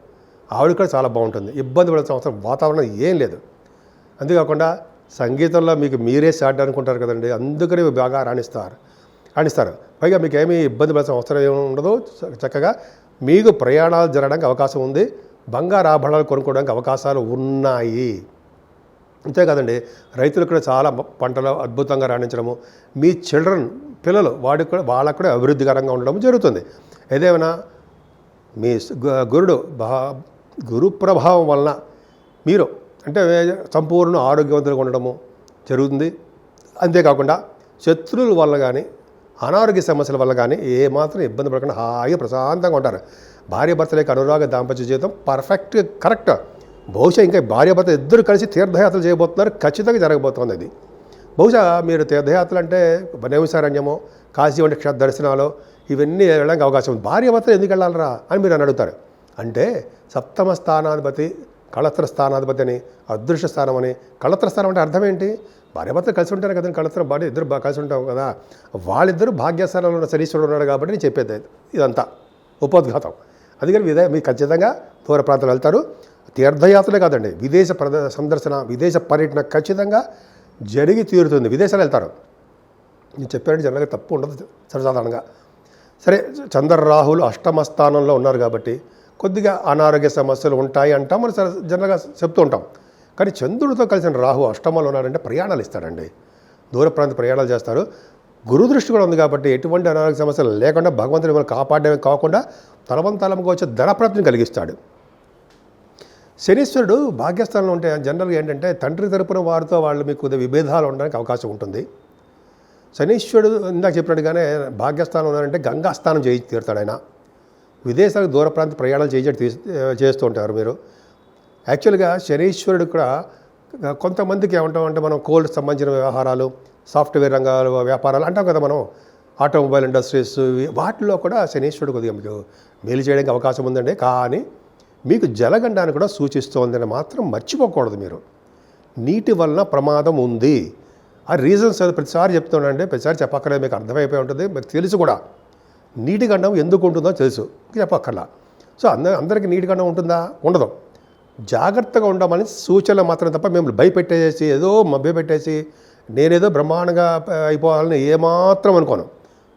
ఆవిడ కూడా చాలా బాగుంటుంది. ఇబ్బంది పడాల్సిన అవసరం వాతావరణం ఏం లేదు. అంతేకాకుండా సంగీతంలో మీకు మీరే సాటి అనుకుంటారు కదండి, అందుకని బాగా రాణిస్తారు. పైగా మీకు ఏమీ ఇబ్బంది పడాల్సిన అవసరం ఏమి ఉండదు. చక్కగా మీకు ప్రయాణాలు జరగడానికి అవకాశం ఉంది, బంగారు ఆభరణాలు కొనుక్కోవడానికి అవకాశాలు ఉన్నాయి. అంతే కదండి, రైతులు కూడా చాలా పంటలు అద్భుతంగా రాణించడము, మీ పిల్లలు వాళ్ళకు కూడా అభివృద్ధికరంగా ఉండడం జరుగుతుంది. ఏదేమైనా మీ గురు ప్రభావం వలన మీరు అంటే సంపూర్ణ ఆరోగ్యవంతులుగా ఉండడము జరుగుతుంది. అంతేకాకుండా శత్రువుల వల్ల కానీ అనారోగ్య సమస్యల వల్ల కానీ ఏమాత్రం ఇబ్బంది పడకుండా హాయిగా ప్రశాంతంగా ఉంటారు. భార్యాభర్తల యొక్క అనురాగ దాంపత్య జీవితం పర్ఫెక్ట్, కరెక్ట్. బహుశా ఇంకా భార్యాభర్త ఇద్దరు కలిసి తీర్థయాత్రలు చేయబోతున్నారు, ఖచ్చితంగా జరగబోతుంది అది. బహుశా మీరు తీర్థయాత్రలు అంటే నైమిషారణ్యమో కాశీ వంటి క్షేత్ర దర్శనాలు ఇవన్నీ వెళ్ళడానికి అవకాశం ఉంది. భార్యాభర్తలు ఎందుకు వెళ్ళాలరా అని మీరు అని అడుగుతారు. అంటే సప్తమ స్థానాధిపతి కళత్ర స్థానాధిపతి అని, అదృష్ట స్థానం అని. కళత్ర స్థానం అంటే అర్థం ఏంటి? భార్యాభర్తలు కలిసి ఉంటారు కదండి, కళత్ర భార్య ఇద్దరు కలిసి ఉంటాం కదా, వాళ్ళిద్దరూ భాగ్యస్థానంలో ఉన్న శనీశ్వరుడు ఉన్నాడు కాబట్టి నేను చెప్పేది ఇదంతా ఉపోద్ఘాతం. అందుకని మీరు ఖచ్చితంగా దూర ప్రాంతాలు వెళ్తారు. తీర్థయాత్రలే కాదండి, విదేశ సందర్శన, విదేశ పర్యటన ఖచ్చితంగా జరిగి తీరుతుంది. విదేశాలు వెళ్తారు. నేను చెప్పానంటే జనరల్గా తప్పు ఉండదు సర్వసాధారణంగా. సరే, చంద్ర రాహులు అష్టమ స్థానంలో ఉన్నారు కాబట్టి కొద్దిగా అనారోగ్య సమస్యలు ఉంటాయి అంటాం, మనం జనరల్గా చెప్తూ ఉంటాం. కానీ చంద్రుడితో కలిసిన రాహు అష్టమంలో ఉన్నారంటే ప్రయాణాలు ఇస్తాడండి, దూర ప్రాంత ప్రయాణాలు చేస్తారు. గురు దృష్టి కూడా ఉంది కాబట్టి ఎటువంటి అనారోగ్య సమస్యలు లేకుండా భగవంతుడు మిమ్మల్ని కాపాడమే కాకుండా తలవంతలంగా వచ్చే ధనప్రాప్తిని కలిగిస్తాడు. శనీశ్వరుడు భాగ్యస్థానంలో ఉంటే జనరల్గా ఏంటంటే తండ్రి తరపున వారితో వాళ్ళు మీకు విభేదాలు ఉండడానికి అవకాశం ఉంటుంది. శనీశ్వరుడు ఇందాక చెప్పినట్టుగానే భాగ్యస్థానం ఉన్నారంటే గంగా స్నానం చేయి తీరుతాడు ఆయన. విదేశాలకు దూర ప్రాంత ప్రయాణాలు చేస్తూ ఉంటారు మీరు. యాక్చువల్గా శనీశ్వరుడు కూడా కొంతమందికి ఏమంటామంటే మనం కోల్డ్ సంబంధించిన వ్యవహారాలు, సాఫ్ట్వేర్ రంగాల వ్యాపారాలు అంటాం కదా మనం, ఆటోమొబైల్ ఇండస్ట్రీస్, వాటిలో కూడా శనీశ్వరుడు కొద్దిగా మీకు మేలు చేయడానికి అవకాశం ఉందండి. కానీ మీకు జలగండాన్ని కూడా సూచిస్తోందని మాత్రం మర్చిపోకూడదు మీరు. నీటి వలన ప్రమాదం ఉంది. ఆ రీజన్స్ ప్రతిసారి చెప్తున్నానండి, ప్రతిసారి చెప్పక్కర్లేదు, మీకు అర్థమైపోయి ఉంటుంది, మీకు తెలుసు కూడా. నీటి గండం ఎందుకు ఉంటుందో తెలుసు, చెప్పక్కర్లా. సో అందరికీ నీటి గండం ఉంటుందా? ఉండదు. జాగ్రత్తగా ఉండమని సూచనలు మాత్రం తప్ప మిమ్మల్ని భయపెట్టేసి ఏదో మభ్యపెట్టేసి నేనేదో బ్రహ్మాండంగా అయిపోవాలని ఏమాత్రం అనుకోను.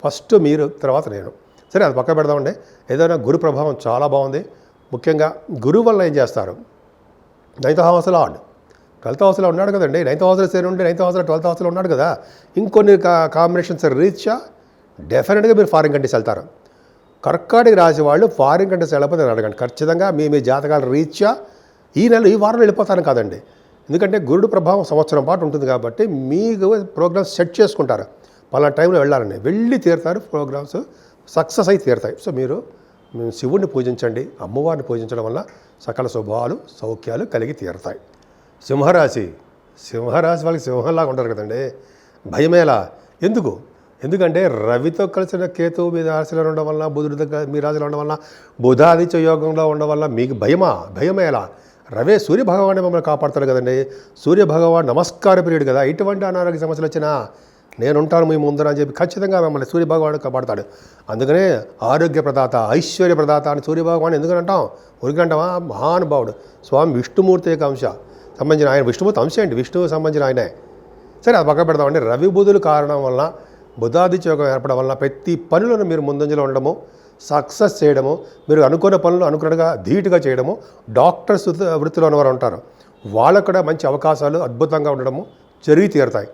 ఫస్ట్ మీరు, తర్వాత నేను. సరే, అది పక్క పెడదామండి. ఏదైనా గురు ప్రభావం చాలా బాగుంది. ముఖ్యంగా గురువు వల్ల ఏం చేస్తారు? 9th హౌస్లో 12th హౌస్లో ఉన్నాడు కదండి. 9th హౌస్లో సరే ఉండి 9th హౌస్లో 12th హౌస్లో ఉన్నాడు కదా. ఇంకొన్ని కాంబినేషన్స్ రీత్యా డెఫినెట్గా మీరు ఫారిన్ కంట్రీస్ వెళ్తారు. కర్కాటక రాశి వాళ్ళు ఫారిన్ కంట్రీస్ వెళ్ళకపోతే నేను అడగండి. ఖచ్చితంగా మీ జాతకాల రీత్యా ఈ వారంలో వెళ్ళిపోతాను కాదండి. ఎందుకంటే గురుడు ప్రభావం సంవత్సరం పాటు ఉంటుంది కాబట్టి మీకు ప్రోగ్రామ్స్ సెట్ చేసుకుంటారు. పలానా టైంలో వెళ్ళాలని వెళ్ళి తీరుతారు, ప్రోగ్రామ్స్ సక్సెస్ అయి తీరుతాయి. సో మీరు శివుడిని పూజించండి, అమ్మవారిని పూజించడం వల్ల సకల శుభాలు సౌఖ్యాలు కలిగి తీరుతాయి. సింహరాశి వాళ్ళకి సింహంలాగా ఉంటారు కదండి. భయమేలా? ఎందుకు? ఎందుకంటే రవితో కలిసిన కేతువు మీ రాశిలో ఉండడం వల్ల, బుధుడితో మీ రాశిలో ఉండడం వల్ల, బుధాదిత్య యోగంలో ఉండడం వల్ల మీకు భయమే ఎలా? రవే సూర్యభగవాన్ని మమ్మల్ని కాపాడతాడు కదండి. సూర్యభగవాన్ నమస్కార ప్రియుడు కదా. ఎటువంటి అనారోగ్య సమస్యలు వచ్చినా నేనుంటాను మీ ముందర అని చెప్పి ఖచ్చితంగా మిమ్మల్ని సూర్యభగవాను కాపాడతాడు. అందుకనే ఆరోగ్య ప్రదాత, ఐశ్వర్య ప్రదాత అని సూర్యభగవాన్ ఎందుకని అంటాం? ఉరికంటామా? మహానుభావుడు స్వామి విష్ణుమూర్తి యొక్క అంశ సంబంధించిన ఆయన. విష్ణుమూర్తి అంశ ఏంటి? విష్ణువుకి సంబంధించిన ఆయనే. సరే అది పక్క పెడదామండి. రవి బుధులు కారణం వల్ల, బుధాదిత్య యోగం ఏర్పడడం వల్ల ప్రతి పనులను మీరు ముందంజలో ఉండడము, సక్సెస్ చేయడము, మీరు అనుకున్న పనులు అనుకున్నట్టుగా ధీటుగా చేయడము, డాక్టర్స్ వృత్తిలో ఉన్నవారు ఉంటారు, వాళ్ళకు కూడా మంచి అవకాశాలు అద్భుతంగా ఉండడము జరిగి తీరుతాయి.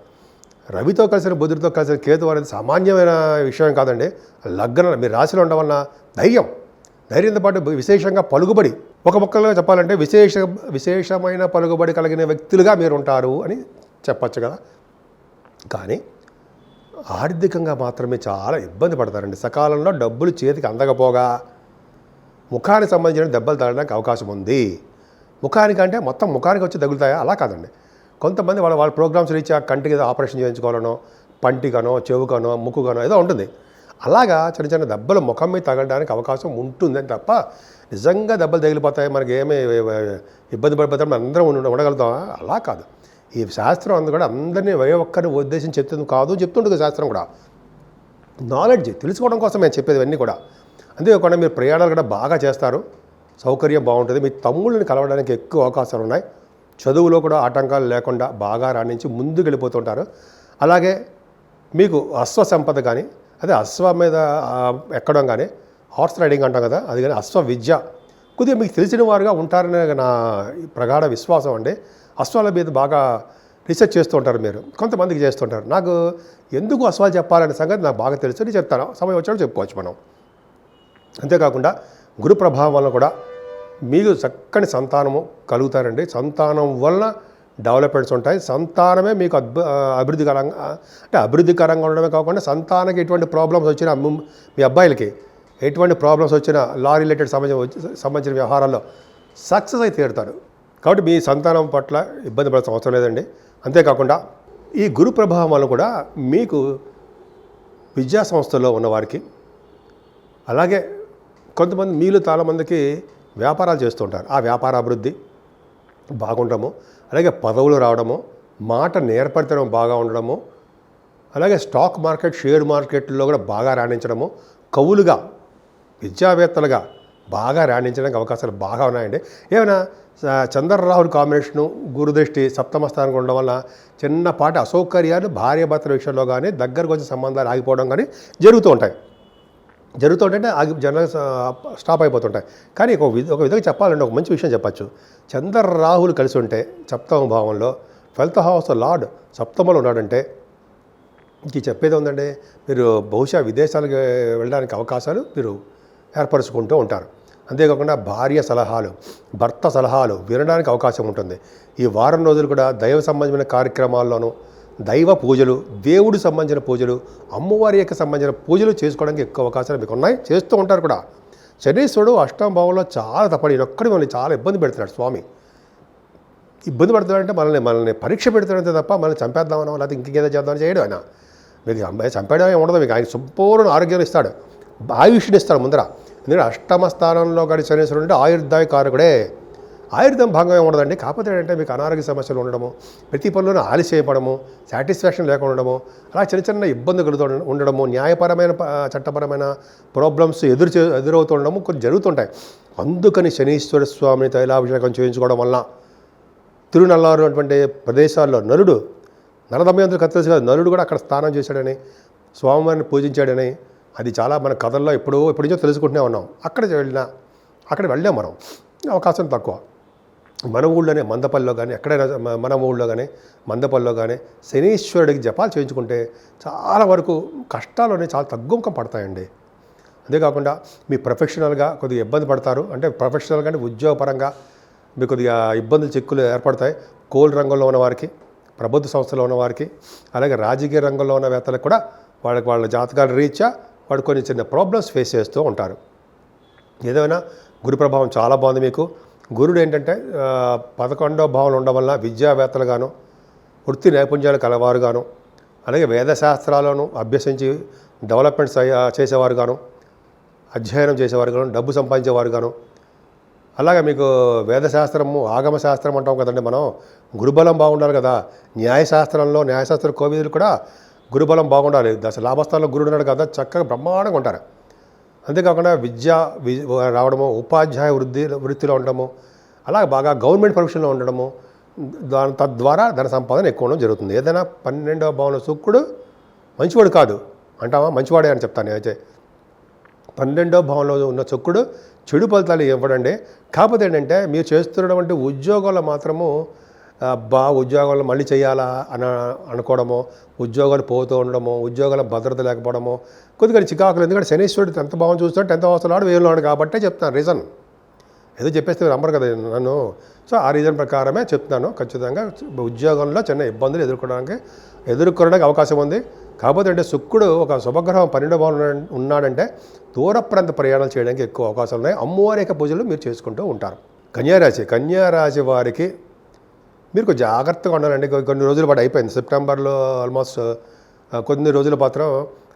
రవితో కలిసిన బుధుడితో కలిసిన కేతు అనేది సామాన్యమైన విషయం కాదండి. లగ్నం మీ రాశిలో ఉండడం వలన ధైర్యంతో పాటు విశేషంగా పలుకుబడి, ఒక మొక్కలుగా చెప్పాలంటే విశేషమైన పలుకుబడి కలిగిన వ్యక్తులుగా మీరు ఉంటారు అని చెప్పచ్చు కదా. కానీ ఆర్థికంగా మాత్రమే చాలా ఇబ్బంది పడతారండి. సకాలంలో డబ్బులు చేతికి అందకపోగా ముఖానికి సంబంధించిన దెబ్బలు తగలడానికి అవకాశం ఉంది. ముఖానికంటే మొత్తం ముఖానికి వచ్చి తగులుతాయా? అలా కాదండి. కొంతమంది వాళ్ళ ప్రోగ్రామ్స్ రీచ్ కంటికి ఏదో ఆపరేషన్ చేయించుకోవాలనో, పంటికనో, చెవుకనో, ముక్కుకనో ఏదో ఉంటుంది. అలాగా చిన్న చిన్న దెబ్బలు ముఖం మీద తగలడానికి అవకాశం ఉంటుందని తప్ప నిజంగా దెబ్బలు తగిలిపోతాయి, మనకి ఏమీ ఇబ్బంది పడిపోతాం, మనం అందరం ఉండగలుగుతామా? అలా కాదు. ఈ శాస్త్రం అందు కూడా అందరినీ ఒక్కరిని ఉద్దేశం చెప్తుంది కాదు, చెప్తుంటుంది శాస్త్రం కూడా. నాలెడ్జ్ తెలుసుకోవడం కోసం నేను చెప్పేది ఇవన్నీ కూడా. అంతేకాకుండా మీరు ప్రయాణాలు కూడా బాగా చేస్తారు, సౌకర్యం బాగుంటుంది, మీ తమ్ముళ్ళని కలవడానికి ఎక్కువ అవకాశాలు ఉన్నాయి, చదువులో కూడా ఆటంకాలు లేకుండా బాగా రాణించి ముందుకు వెళ్ళిపోతుంటారు. అలాగే మీకు అశ్వ సంపద కానీ, అదే అశ్వ మీద ఎక్కడం కానీ, హార్స్ రైడింగ్ అంటాం కదా, అది కానీ అశ్వ విద్య కొద్దిగా మీకు తెలిసిన వారుగా ఉంటారనే నా ప్రగాఢ విశ్వాసం అండి. అశ్వాల మీద బాగా రీసెర్చ్ చేస్తూ ఉంటారు మీరు, కొంతమందికి చేస్తుంటారు. నాకు ఎందుకు అశ్వాలు చెప్పాలనే సంగతి నాకు బాగా తెలుసు, నేను చెప్తాను, సమయం వచ్చాడు చెప్పుకోవచ్చు మనం. అంతేకాకుండా గురు ప్రభావం వల్ల కూడా మీకు చక్కని సంతానము కలుగుతారండి. సంతానం వలన డెవలప్మెంట్స్ ఉంటాయి. సంతానమే మీకు అభివృద్ధికరంగా ఉండడమే కాకుండా సంతానానికి ఎటువంటి ప్రాబ్లమ్స్ వచ్చినా, మీ అబ్బాయిలకి ఎటువంటి ప్రాబ్లమ్స్ వచ్చినా లా రిలేటెడ్ సంబంధించిన వ్యవహారాల్లో సక్సెస్ అయితే తీరుతారు. కాబట్టి మీ సంతానం పట్ల ఇబ్బంది పడాల్సిన అవసరం లేదండి. అంతేకాకుండా ఈ గురు ప్రభావం వల్ల కూడా మీకు విద్యా సంస్థల్లో ఉన్నవారికి, అలాగే కొంతమంది మీలో చాలామందికి వ్యాపారాలు చేస్తుంటారు, ఆ వ్యాపార అభివృద్ధి బాగుండడము, అలాగే పదవులు రావడము, మాట నేర్పరితనం బాగా ఉండడము, అలాగే స్టాక్ మార్కెట్, షేర్ మార్కెట్లో కూడా బాగా రాణించడము, కవులుగా విద్యావేత్తలుగా బాగా రాణించడానికి అవకాశాలు బాగా ఉన్నాయండి. ఏమైనా చంద్రరాహుల్ కాంబినేషను, గురుదృష్టి సప్తమ స్థానంగా ఉండడం వల్ల చిన్నపాటి అసౌకర్యాలు భార్యాభర్తల విషయంలో కానీ, దగ్గరకు వచ్చే సంబంధాలు ఆగిపోవడం కానీ జరుగుతూ ఉంటాయి. జనరల్ స్టాప్ అయిపోతుంటాయి. కానీ ఒక విధంగా చెప్పాలంటే ఒక మంచి విషయం చెప్పచ్చు. చంద్రరాహులు కలిసి ఉంటే సప్తమ భావంలో, 12th హౌస్ లార్డ్ సప్తమలో ఉన్నాడంటే ఇంక చెప్పేది ఉందండి, మీరు బహుశా విదేశాలకు వెళ్ళడానికి అవకాశాలు మీరు ఏర్పరచుకుంటూ ఉంటారు. అంతేకాకుండా భార్య సలహాలు, భర్త సలహాలు వినడానికి అవకాశం ఉంటుంది. ఈ వారం రోజులు కూడా దైవ సంబంధమైన కార్యక్రమాల్లోనూ, దైవ పూజలు, దేవుడు సంబంధించిన పూజలు, అమ్మవారి యొక్క సంబంధించిన పూజలు చేసుకోవడానికి ఎక్కువ అవకాశాలు మీకు ఉన్నాయి, చేస్తూ ఉంటారు కూడా. శనీశ్వరుడు అష్టమ భావంలో చాలా తప్పడు, ఈయనొక్కడి మనల్ని చాలా ఇబ్బంది పెడుతున్నాడు స్వామి. ఇబ్బంది పెడుతున్నాడంటే మనల్ని పరీక్ష పెడుతున్నాడంతే తప్ప మనల్ని చంపేద్దామనో లేకపోతే ఇంకేదో చేద్దామని చేయడం. ఆయన మీకు అమ్మాయి చంపేయడం ఉండదు, మీకు ఆయన సంపూర్ణ ఆరోగ్యాన్ని ఇస్తాడు, ఆయుష్ని ఇస్తాడు ముందర. ఎందుకంటే అష్టమ స్థానంలో గడి శనీశ్వరుడు అంటే ఆయుర్దాయ కారకుడే. ఆయుర్దం భాగం ఏముండదండి. కాకపోతే ఏంటంటే మీకు అనారోగ్య సమస్యలు ఉండడము, ప్రతి పనులను ఆలస్యపడము, సాటిస్ఫాక్షన్ లేకుండా ఉండడము, అలా చిన్న చిన్న ఇబ్బంది కలుగుతూ ఉండడము, న్యాయపరమైన చట్టపరమైన ప్రాబ్లమ్స్ ఎదురవుతూ ఉండడము కొన్ని జరుగుతుంటాయి. అందుకని శనీశ్వర స్వామిని తైలాభిషేకం చేయించుకోవడం వల్ల తిరునల్లారు అటువంటి ప్రదేశాల్లో నరదమయంతులు కథ తెలుసు కదా, నలుడు కూడా అక్కడ స్నానం చేశాడని, స్వామివారిని పూజించాడని, అది చాలా మన కథల్లో ఎప్పటి నుంచో తెలుసుకుంటూనే ఉన్నాం. అక్కడ వెళ్ళాం మనం, అవకాశం తక్కువ. మన ఊళ్ళోనే మందపల్లిలో కానీ, ఎక్కడైనా మన ఊళ్ళో కానీ మందపల్లిలో కానీ శనీశ్వరుడికి జపాలు చేయించుకుంటే చాలా వరకు కష్టాలు చాలా తగ్గుముఖం పడతాయండి. అంతేకాకుండా మీ ప్రొఫెషనల్గా కొద్దిగా ఇబ్బంది పడతారు, అంటే ప్రొఫెషనల్ కానీ ఉద్యోగపరంగా మీకు కొద్దిగా ఇబ్బందులు చిక్కులు ఏర్పడతాయి. కోల్ రంగంలో ఉన్నవారికి, ప్రభుత్వ సంస్థలో ఉన్నవారికి, అలాగే రాజకీయ రంగంలో ఉన్న వేత్తలకు కూడా వాళ్ళ జాతకాల రీత్యా వాడు కొన్ని చిన్న ప్రాబ్లమ్స్ ఫేస్ చేస్తూ ఉంటారు. ఏదైనా గురు ప్రభావం చాలా బాగుంది మీకు. గురుడు ఏంటంటే 11వ భావంలో ఉండడం వల్ల విద్యావేత్తలుగాను, వృత్తి నైపుణ్యాలు కలవారుగాను, అలాగే వేదశాస్త్రాలను అభ్యసించి డెవలప్మెంట్స్ చేసేవారు గాను, అధ్యయనం చేసేవారు గాను, డబ్బు సంపాదించేవారు గాను, అలాగే మీకు వేదశాస్త్రము ఆగమశాస్త్రం అంటాం కదండి మనం, గురుబలం బాగుండాలి కదా. న్యాయశాస్త్ర కోవిదులు కూడా గురుబలం బాగుండాలి. లాభస్థానంలో గురుడు ఉన్నాడు కదా, చక్కగా బ్రహ్మాండంగా ఉంటారు. అంతేకాకుండా విద్య రావడము, ఉపాధ్యాయ వృత్తిలో ఉండడము, అలాగే బాగా గవర్నమెంట్ ప్రొఫెషన్లో ఉండడము, తద్వారా ధన సంపాదన ఎక్కువ ఉండడం జరుగుతుంది. ఏదైనా 12వ భావంలో శుక్రుడు మంచివాడు కాదు అంటావా, మంచివాడే అని చెప్తాను నేనైతే. 12వ భావంలో ఉన్న శుక్రుడు చెడు ఫలితాలు ఇవ్వడండి. కాకపోతే ఏంటంటే మీరు చేస్తున్నటువంటి ఉద్యోగాల్లో మాత్రము ఉద్యోగాలు మళ్ళీ చేయాలా అనుకోవడము, ఉద్యోగాలు పోతూ ఉండడము, ఉద్యోగాల భద్రత లేకపోవడము, కొద్దిగా చికాకులు. ఎందుకంటే శనీశ్వరుడు 10వ భావం చూస్తాడు, 10వ అవస్థలో 1000 కాబట్టే చెప్తాను రీజన్. ఏదో చెప్పేస్తే మీరు నమ్మరు కదా నన్ను. సో ఆ రీజన్ ప్రకారమే చెప్తున్నాను. ఖచ్చితంగా ఉద్యోగంలో చిన్న ఇబ్బందులు ఎదుర్కొనడానికి అవకాశం ఉంది. కాకపోతే అంటే శుక్రుడు ఒక శుభగ్రహం 12వ భావంలో ఉన్నాడంటే దూర ప్రాంత ప్రయాణాలు చేయడానికి ఎక్కువ అవకాశాలు ఉన్నాయి. అమ్మవారి యొక్క పూజలు మీరు చేసుకుంటూ ఉంటారు. కన్యారాశి వారికి మీరు కొంచెం జాగ్రత్తగా ఉండాలండి. కొన్ని రోజుల పాటు అయిపోయింది సెప్టెంబర్లో, ఆల్మోస్ట్ కొన్ని రోజుల మాత్రం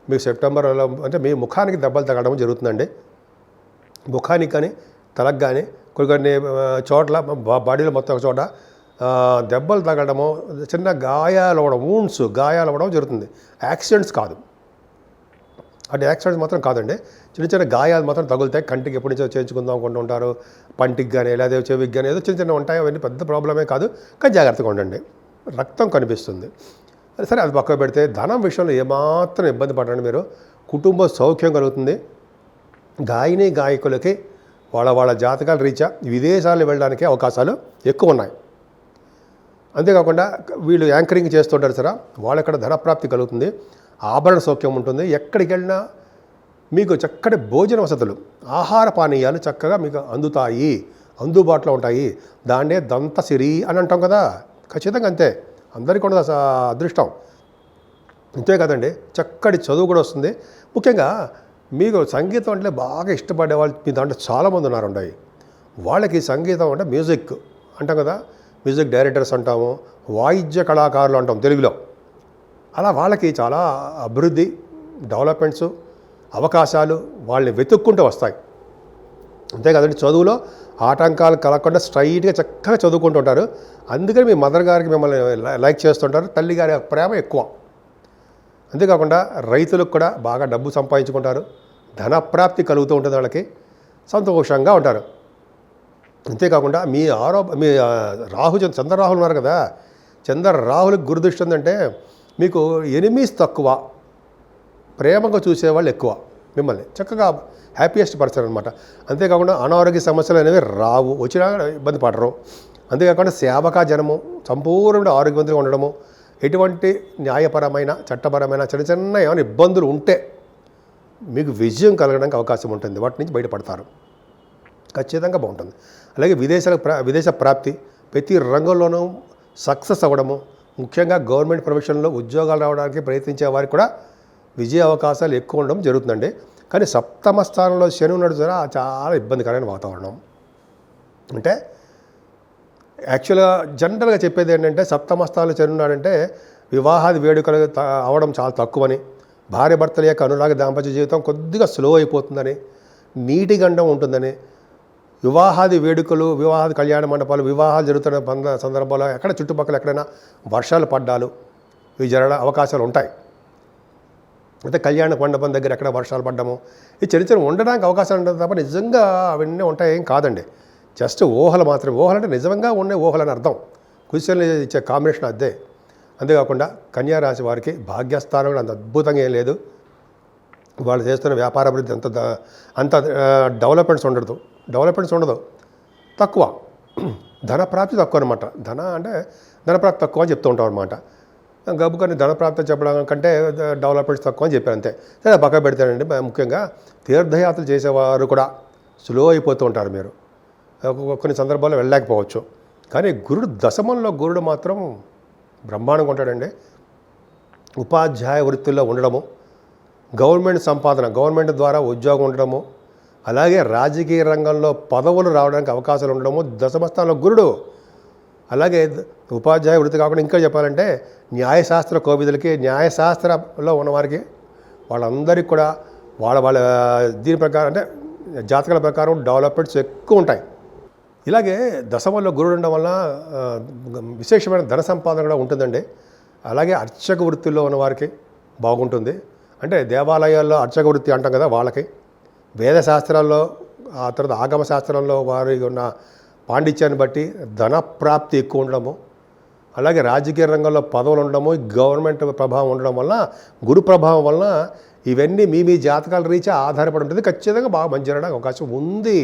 మీకు సెప్టెంబర్లో అంటే మీ ముఖానికి దెబ్బలు తగలడం జరుగుతుందండి. ముఖానికి కానీ తలకు కానీ కొన్ని చోట్ల బాడీలో మొత్తం ఒక చోట దెబ్బలు తగలడము, చిన్న గాయాలు అవ్వడం జరుగుతుంది. యాక్సిడెంట్స్ కాదు, అంటే యాక్సిడెంట్స్ మాత్రం కాదండి, చిన్న చిన్న గాయాలు మాత్రం తగులుతాయి. కంటికి ఎప్పటి నుంచో చేయించుకుందాం అనుకుంటూ ఉంటారు, పంటికి కానీ లేదా చెవికి కానీ ఏదో చిన్న ఉంటాయి. అవన్నీ పెద్ద ప్రాబ్లమే కాదు, కానీ జాగ్రత్తగా ఉండండి. రక్తం కనిపిస్తుంది సరే, అది పక్కన పెడితే ధనం విషయంలో ఏమాత్రం ఇబ్బంది పడండి మీరు. కుటుంబ సౌఖ్యం కలుగుతుంది. గాయకులకి వాళ్ళ జాతకాల రీత్యా విదేశాలు వెళ్ళడానికి అవకాశాలు ఎక్కువ ఉన్నాయి. అంతేకాకుండా వీళ్ళు యాంకరింగ్ చేస్తుంటారు సరే, వాళ్ళక్కడ ధనప్రాప్తి కలుగుతుంది, ఆభరణ సౌఖ్యం ఉంటుంది. ఎక్కడికి వెళ్ళినా మీకు చక్కటి భోజన వసతులు, ఆహార పానీయాలు చక్కగా మీకు అందుబాటులో ఉంటాయి. దాన్నే దంతసిరి అని అంటాం కదా, ఖచ్చితంగా అంతే. అందరికీ ఉండదు అదృష్టం. అంతే కదండి, చక్కటి చదువు కూడా వస్తుంది. ముఖ్యంగా మీకు సంగీతం అంటే బాగా ఇష్టపడే వాళ్ళు మీ దాంట్లో చాలామంది ఉన్నారండి. వాళ్ళకి సంగీతం అంటే మ్యూజిక్ అంటాం కదా, మ్యూజిక్ డైరెక్టర్స్ అంటాము, వాయిద్య కళాకారులు అంటాం తెలుగులో. అలా వాళ్ళకి చాలా అభివృద్ధి, డెవలప్మెంట్స్, అవకాశాలు వాళ్ళని వెతుక్కుంటూ వస్తాయి. అంతే కదండి, చదువులో ఆటంకాలు కలగకుండా స్ట్రైట్గా చక్కగా చదువుకుంటూ ఉంటారు. అందుకని మీ మదర్ గారికి మిమ్మల్ని లైక్ చేస్తుంటారు, తల్లి గారి ప్రేమ ఎక్కువ. అంతేకాకుండా రైతులకు కూడా బాగా డబ్బు సంపాదించుకుంటారు, ధనప్రాప్తి కలుగుతూ ఉంటుంది, వాళ్ళకి సంతోషంగా ఉంటారు. అంతేకాకుండా మీ చంద్రరాహులు ఉన్నారు కదా, చంద్రరాహులకు గురుదృష్టి ఉందంటే మీకు ఎనిమీస్ తక్కువ, ప్రేమగా చూసేవాళ్ళు ఎక్కువ, మిమ్మల్ని చక్కగా హ్యాపీయెస్ట్ పర్సన్ అనమాట. అంతేకాకుండా అనారోగ్య సమస్యలు అనేవి రావు, వచ్చినా ఇబ్బంది పడరు. అంతేకాకుండా సేవకా జనము, సంపూర్ణ ఆరోగ్యవంతంగా ఉండడము, ఎటువంటి న్యాయపరమైన చట్టపరమైన చిన్న ఏమైనా ఇబ్బందులు ఉంటే మీకు విజయం కలగడానికి అవకాశం ఉంటుంది, వాటి నుంచి బయటపడతారు, ఖచ్చితంగా బాగుంటుంది. అలాగే విదేశ ప్రాప్తి, ప్రతి రంగంలోనూ సక్సెస్ అవ్వడము, ముఖ్యంగా గవర్నమెంట్ ప్రొఫెషన్లో ఉద్యోగాలు రావడానికి ప్రయత్నించే వారికి కూడా విజయ అవకాశాలు ఎక్కువ ఉండడం జరుగుతుందండి. కానీ 7వ స్థానంలో శని ఉన్నాడు సరే, చాలా ఇబ్బందికరమైన వాతావరణం. అంటే యాక్చువల్గా జనరల్గా చెప్పేది ఏంటంటే 7వ స్థానంలో శని ఉన్నాడంటే వివాహాది వేడుకలు అవడం చాలా తక్కువని, భార్య భర్తల యొక్క అనురాగ దాంపత్య జీవితం కొద్దిగా స్లో అయిపోతుందని, నీటి గండం ఉంటుందని, వివాహాది వేడుకలు, వివాహాది కళ్యాణ మండపాలు, వివాహాలు జరుగుతున్న సందర్భాల్లో ఎక్కడ చుట్టుపక్కల ఎక్కడైనా వర్షాలు పడ్డాలు ఇవి జరగడం అవకాశాలు ఉంటాయి. అయితే కళ్యాణ మండపం దగ్గర ఎక్కడ వర్షాలు పడ్డము, ఈ చరిత్ర ఉండడానికి అవకాశాలు ఉంటుంది తప్ప నిజంగా అవన్నీ ఉంటాయి ఏం కాదండి. జస్ట్ ఊహలు మాత్రమే. ఊహలు అంటే నిజంగా ఉండే ఊహలని అర్థం. కుశలు ఇచ్చే కాంబినేషన్ అదే. అంతేకాకుండా కన్యారాశి వారికి భాగ్యస్థానం కూడా అంత అద్భుతంగా ఏం లేదు. వాళ్ళు చేస్తున్న వ్యాపార అభివృద్ధి అంత డెవలప్మెంట్స్ ఉండదు, తక్కువ. ధనప్రాప్తి తక్కువ అనమాట. ధనప్రాప్తి తక్కువ అని చెప్తూ ఉంటాం అనమాట. గబ్బుకొని ధనప్రాప్తి చెప్పడం కంటే డెవలప్మెంట్స్ తక్కువ అని చెప్పాను అంతే. సరే పక్క పెడతానండి. ముఖ్యంగా తీర్థయాత్రలు చేసేవారు కూడా స్లో అయిపోతూ ఉంటారు. మీరు కొన్ని సందర్భాల్లో వెళ్ళలేకపోవచ్చు. కానీ దశమంలో గురుడు మాత్రం బ్రహ్మాండంగా ఉంటాడండి. ఉపాధ్యాయ వృత్తుల్లో ఉండడము, గవర్నమెంట్ సంపాదన, గవర్నమెంట్ ద్వారా ఉద్యోగం ఉండడము, అలాగే రాజకీయ రంగంలో పదవులు రావడానికి అవకాశాలు ఉండడము, దశమస్థానంలో గురుడు. అలాగే ఉపాధ్యాయ వృత్తి కాకుండా ఇంకా చెప్పాలంటే న్యాయశాస్త్ర కోవిదులకి, న్యాయశాస్త్రంలో ఉన్నవారికి వాళ్ళందరికీ కూడా వాళ్ళ దీని ప్రకారం అంటే జాతకాల ప్రకారం డెవలప్మెంట్స్ ఎక్కువ ఉంటాయి. ఇలాగే దశమంలో గురుడు ఉండడం వల్ల విశేషమైన ధన సంపాదన కూడా ఉంటుందండి. అలాగే అర్చక వృత్తిలో ఉన్న వారికి బాగుంటుంది. అంటే దేవాలయాల్లో అర్చక వృత్తి అంటాం కదా, వాళ్ళకి వేదశాస్త్రాల్లో, ఆ తర్వాత ఆగమ శాస్త్రంలో వారి ఉన్న పాండిత్యాన్ని బట్టి ధన ప్రాప్తి ఎక్కువ ఉండడము, అలాగే రాజకీయ రంగంలో పదవులు ఉండడము, గవర్నమెంట్ ప్రభావం ఉండడం వల్ల, గురు ప్రభావం వలన ఇవన్నీ మీ జాతకాల రీత్యా ఆధారపడి ఉంటుంది. ఖచ్చితంగా బాగా మంచి జరగడానికి అవకాశం ఉంది.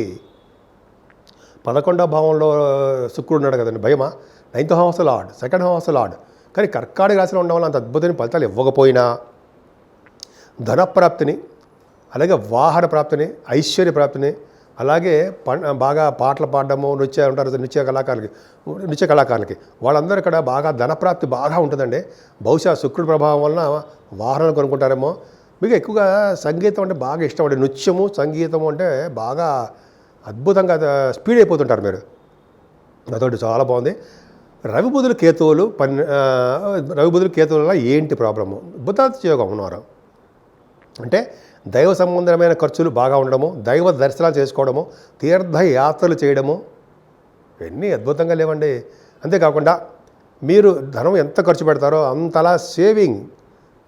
11వ భావంలో శుక్రుడు ఉన్నాడు కదండి, భయమా? 9th house lord, 2nd house lord. కానీ కర్కాటక రాశిలో ఉండడం వల్ల అంత అద్భుతమైన ఫలితాలు ఇవ్వకపోయినా ధనప్రాప్తిని, అలాగే వాహన ప్రాప్తిని, ఐశ్వర్య ప్రాప్తిని, అలాగే బాగా పాటలు పాడడము, నృత్య కళాకారులకి వాళ్ళందరూ ఇక్కడ బాగా ధనప్రాప్తి బాగా ఉంటుందండి. బహుశా శుక్రుడి ప్రభావం వలన వాహనాలు కొనుక్కుంటారేమో. మీకు ఎక్కువగా సంగీతం అంటే బాగా ఇష్టం అండి. నృత్యము, సంగీతము అంటే బాగా అద్భుతంగా స్పీడ్ అయిపోతుంటారు మీరు. అదొకటి చాలా బాగుంది. రవి బుధులు కేతువుల వల్ల ఏంటి ప్రాబ్లము? బుధాత్యోగం ఉన్నారు అంటే దైవ సంబంధమైన ఖర్చులు బాగా ఉండడము, దైవ దర్శనాలు చేసుకోవడము, తీర్థయాత్రలు చేయడము, ఇవన్నీ అద్భుతంగా లేవండి. అంతేకాకుండా మీరు ధనం ఎంత ఖర్చు పెడతారో అంతలా సేవింగ్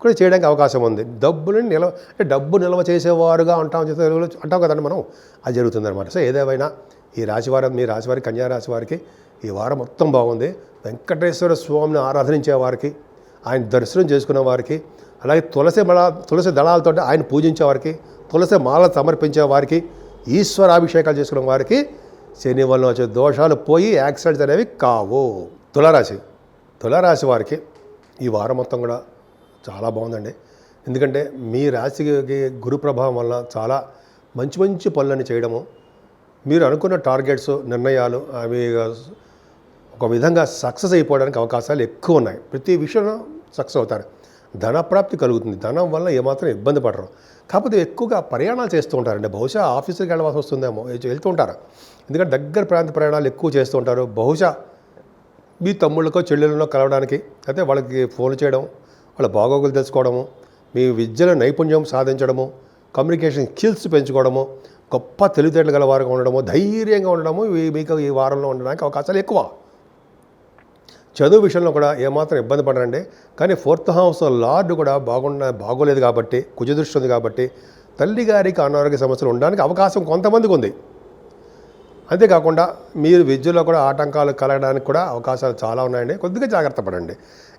కూడా చేయడానికి అవకాశం ఉంది. డబ్బు నిల్వ చేసేవారుగా అంటాం కదండి మనం, అది జరుగుతుందన్నమాట. సో ఏదేమైనా ఈ రాశివారం, మీ రాశివారి, కన్యా రాశి వారికి ఈ వారం మొత్తం బాగుంది. వెంకటేశ్వర స్వామిని ఆరాధించే వారికి, ఆయన దర్శనం చేసుకునే వారికి, అలాగే తులసి దళాలతో ఆయన పూజించే వారికి, తులసి మాల సమర్పించే వారికి, ఈశ్వరాభిషేకాలు చేసుకునే వారికి శని వల్ల వచ్చే దోషాలు పోయి యాక్సిడెంట్స్ అనేవి కావు. తులారాశి వారికి ఈ వారం మొత్తం కూడా చాలా బాగుందండి. ఎందుకంటే మీ రాశికి గురు ప్రభావం వల్ల చాలా మంచి పనులని చేయడము, మీరు అనుకున్న టార్గెట్స్, నిర్ణయాలు అవి ఒక విధంగా సక్సెస్ అయిపోవడానికి అవకాశాలు ఎక్కువ ఉన్నాయి. ప్రతి విషయంలో సక్సెస్ అవుతారు. ధనప్రాప్తి కలుగుతుంది. ధనం వల్ల ఏమాత్రం ఇబ్బంది పడరు. కాకపోతే ఎక్కువగా ప్రయాణాలు చేస్తూ ఉంటారండి. బహుశా ఆఫీసుకి వెళ్ళవలసి వస్తుందేమో, వెళ్తూ ఉంటారు. ఎందుకంటే దగ్గర ప్రాంత ప్రయాణాలు ఎక్కువ చేస్తూ ఉంటారు. బహుశా మీ తమ్ముళ్ళకో చెల్లెళ్ళనో కలవడానికి, అయితే వాళ్ళకి ఫోన్ చేయడం, వాళ్ళ బాగోగులు తెలుసుకోవడము, మీ విద్యలో నైపుణ్యం సాధించడము, కమ్యూనికేషన్ స్కిల్స్ పెంచుకోవడము, గొప్ప తెలివితేటలు గలవారుగా ఉండడము, ధైర్యంగా ఉండడము మీకు ఈ వారంలో ఉండడానికి అవకాశాలు ఎక్కువ. చదువు విషయంలో కూడా ఏమాత్రం ఇబ్బంది పడరండి. కానీ 4th హౌస్ లార్డ్ కూడా బాగోలేదు కాబట్టి, కుజదృష్టి ఉంది కాబట్టి తల్లిగారికి అనారోగ్య సమస్యలు ఉండడానికి అవకాశం కొంతమందికి ఉంది. అంతేకాకుండా మీరు విద్యలో కూడా ఆటంకాలు కలగడానికి కూడా అవకాశాలు చాలా ఉన్నాయండి. కొద్దిగా జాగ్రత్త పడండి.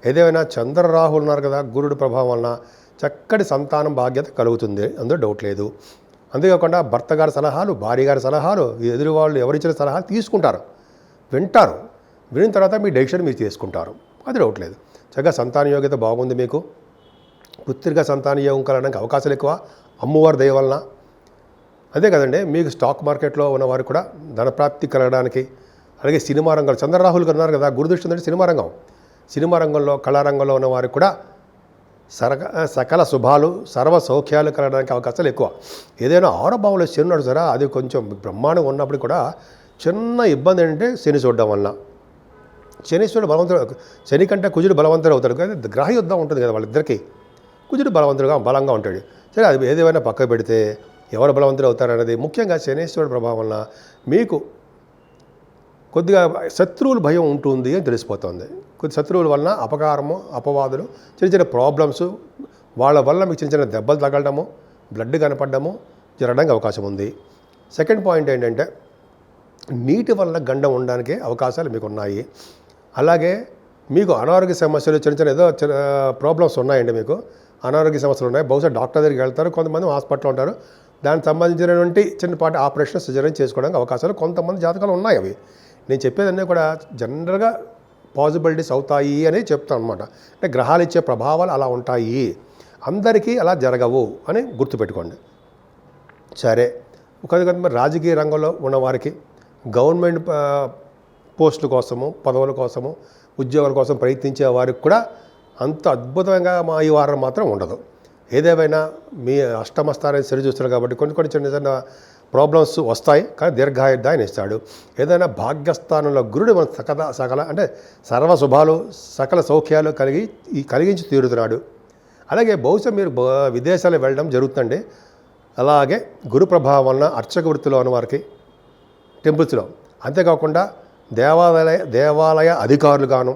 ఏదేమైనా చంద్రరాహులు ఉన్నారు కదా, గురుడు ప్రభావం వలన చక్కటి సంతానం భాగ్యత కలుగుతుంది, అందులో డౌట్ లేదు. అంతేకాకుండా భర్త గారి సలహాలు, భార్య గారి సలహాలు, ఎదురు వాళ్ళు ఎవరిచ్చిన సలహాలు తీసుకుంటారు, వింటారు. వినిన తర్వాత మీ డెసిషన్ మీరు చేసుకుంటారు, అది డౌట్ లేదు. చక్కగా సంతాన యోగ్యత బాగుంది. మీకు పుత్రిక సంతాన యోగం కలగడానికి అవకాశాలు ఎక్కువ అమ్మవారి దయ వలన. అదే కదండి, మీకు స్టాక్ మార్కెట్లో ఉన్నవారు కూడా ధనప్రాప్తి కలగడానికి, అలాగే సినిమా రంగంలో చంద్రరాహులు ఉన్నారు కదా, గురుదృష్టి ఉందంటే సినిమా రంగంలో, కళారంగంలో ఉన్నవారికి కూడా సకల శుభాలు, సర్వ సౌఖ్యాలు కలగడానికి అవకాశాలు ఎక్కువ. ఏదైనా ఆరోభావంలో శని ఉన్నాడు సరే, అది కొంచెం బ్రహ్మాండంగా ఉన్నప్పుడు కూడా చిన్న ఇబ్బంది ఏంటంటే శని చూడడం వలన. శనీశ్వరుడు బలవంతుడు, శని కంటే కుజుడు బలవంతుడు అవుతాడు. కానీ గ్రహ యుద్ధం ఉంటుంది కదా వాళ్ళిద్దరికీ, కుజుడు బలంగా ఉంటాడు. సరే, అది ఏదేమైనా పక్క పెడితే ఎవరు బలవంతులు అవుతారనేది ముఖ్యంగా శనీశ్వరుడు ప్రభావం వలన మీకు కొద్దిగా శత్రువుల భయం ఉంటుంది అని తెలిసిపోతుంది. కొద్ది శత్రువుల వలన అపకారము, అపవాదులు, చిన్న ప్రాబ్లమ్స్, వాళ్ళ వల్ల మీకు చిన్న దెబ్బలు తగలడము, బ్లడ్ కనపడము జరగడానికి అవకాశం ఉంది. సెకండ్ పాయింట్ ఏంటంటే నీటి వల్ల గండం ఉండడానికి అవకాశాలు మీకు ఉన్నాయి. అలాగే మీకు అనారోగ్య సమస్యలు ఏదో ప్రాబ్లమ్స్ ఉన్నాయండి. మీకు అనారోగ్య సమస్యలు ఉన్నాయి. బహుశా డాక్టర్ దగ్గరికి వెళ్తారు, కొంతమంది హాస్పిటల్లో ఉంటారు. దానికి సంబంధించినటువంటి చిన్నపాటి ఆపరేషన్, సర్జరీ చేసుకోవడానికి అవకాశాలు కొంతమంది జాతకాలు ఉన్నాయి. అవి నేను చెప్పేదన్నీ కూడా జనరల్గా పాసిబిలిటీస్ అవుతాయి అని చెప్తాను అనమాట. అంటే గ్రహాలు ఇచ్చే ప్రభావాలు అలా ఉంటాయి, అందరికీ అలా జరగవు అని గుర్తుపెట్టుకోండి. సరే, కొంతమంది రాజకీయ రంగంలో ఉన్నవారికి గవర్నమెంట్ పోస్టుల కోసము, పదవుల కోసము, ఉద్యోగాల కోసం ప్రయత్నించే వారికి కూడా అంత అద్భుతంగా ఈ వారం మాత్రం ఉండదు. ఏదేమైనా మీ అష్టమ స్థానాన్ని సరి చూస్తారు కాబట్టి కొన్ని చిన్న ప్రాబ్లమ్స్ వస్తాయి, కానీ దీర్ఘాయుర్దాన్ని ఇస్తాడు. ఏదైనా భాగ్యస్థానంలో గురుడు మన సకల అంటే సర్వ శుభాలు సకల సౌఖ్యాలు కలిగించి తీరుతున్నాడు. అలాగే బహుశా మీరు విదేశాలు వెళ్ళడం జరుగుతుందండి. అలాగే గురు ప్రభావం వలన అర్చక వృత్తిలో ఉన్న వారికి టెంపుల్స్లో, అంతేకాకుండా దేవాలయ అధికారులు గాను,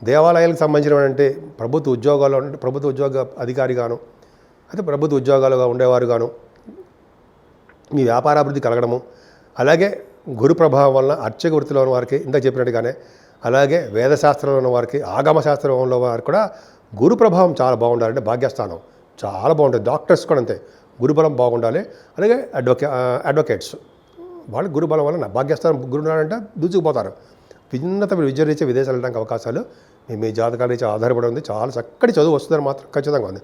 దేవాలయాలకు సంబంధించినటువంటి ప్రభుత్వ ఉద్యోగ అధికారి గాను, అయితే ప్రభుత్వ ఉద్యోగాలుగా ఉండేవారు గాను మీ వ్యాపారాభివృద్ధి కలగడము, అలాగే గురు ప్రభావం వలన అర్చక వృత్తిలో ఉన్న వారికి ఇంత చెప్పినట్టుగానే, అలాగే వేదశాస్త్రంలో ఉన్న వారికి ఆగమ శాస్త్రంలో వారికి కూడా గురు ప్రభావం చాలా బాగుండాలి. అంటే భాగ్యస్థానం చాలా బాగుంటుంది. డాక్టర్స్ కూడా అంతే, గురుబలం బాగుండాలి. అలాగే అడ్వకేట్స్ వాళ్ళు గురుబలం వలన భాగ్యస్థానం గురున్నాడంటే దూచుకుపోతారు. విన్నత విద్య రీత్యా విదేశాలు వెళ్ళడానికి అవకాశాలు మీ జాతకాల రీత్యా ఆధారపడి ఉంది. చాలా చక్కటి చదువు వస్తుందని మాత్రం ఖచ్చితంగా ఉంది.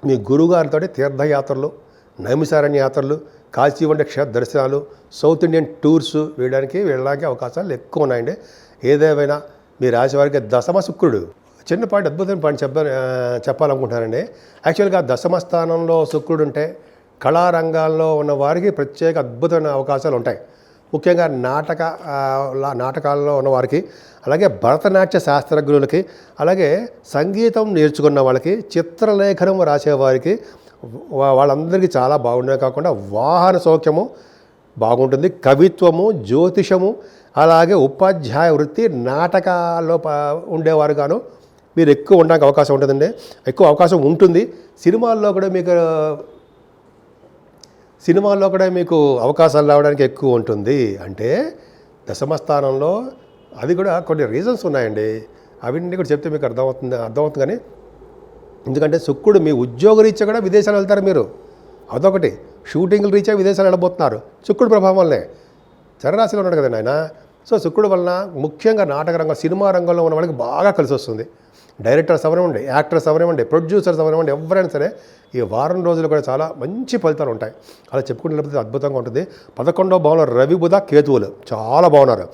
మీ గురుగారితో తీర్థయాత్రలు, నైమిసారణ్య యాత్రలు, కాశీ వంటి క్షేత్ర దర్శనాలు, సౌత్ ఇండియన్ టూర్స్ వెళ్ళడానికి అవకాశాలు ఎక్కువ ఉన్నాయండి. ఏదేమైనా మీ రాశి వారికి దశమ శుక్రుడు చిన్న పాయింట్, అద్భుతమైన పాయింట్ చెప్పాలనుకుంటున్నానండి. యాక్చువల్గా దశమ స్థానంలో శుక్రుడు ఉంటే కళారంగాల్లో ఉన్న వారికి ప్రత్యేక అద్భుతమైన అవకాశాలు ఉంటాయి. ముఖ్యంగా నాటకాల్లో ఉన్న వారికి, అలాగే భరతనాట్య శాస్త్రజ్ఞులకి, అలాగే సంగీతం నేర్చుకున్న వాళ్ళకి, చిత్రలేఖనం రాసేవారికి వాళ్ళందరికీ చాలా బాగుండే కాకుండా వాహన సౌఖ్యము బాగుంటుంది. కవిత్వము, జ్యోతిషము, అలాగే ఉపాధ్యాయ వృత్తి, నాటకాల్లో ఉండేవారు గాను మీరు ఎక్కువ ఉండడానికి అవకాశం ఉంటుందండి. ఎక్కువ అవకాశం ఉంటుంది. సినిమాల్లో కూడా మీకు అవకాశాలు రావడానికి ఎక్కువ ఉంటుంది. అంటే దశమ స్థానంలో అది కూడా కొన్ని రీజన్స్ ఉన్నాయండి. అవన్నీ కూడా చెప్తే మీకు అర్థమవుతుంది. కానీ ఎందుకంటే శుక్రుడు మీ ఉద్యోగ రీత్యా కూడా విదేశాలు వెళ్తారు మీరు. అదొకటి. షూటింగ్ల రీత్యా విదేశాలు వెళ్ళబోతున్నారు శుక్రుడు ప్రభావం వల్లనే. చరరాశిలో ఉన్నాడు కదండి ఆయన. సో శుక్రుడు వలన ముఖ్యంగా నాటక రంగం, సినిమా రంగంలో ఉన్న వాళ్ళకి బాగా కలిసి వస్తుంది. డైరెక్టర్స్ అవనివ్వండి, యాక్టర్స్ అవనివ్వండి, ప్రొడ్యూసర్స్ అవనివ్వండి, ఎవరైనా సరే ఈ వారం రోజులు కూడా చాలా మంచి ఫలితాలు ఉంటాయి. అలా చెప్పుకుంటే అద్భుతంగా ఉంటుంది. 11వ భావంలో రవి, బుధ, కేతువులు చాలా బాగున్నారు.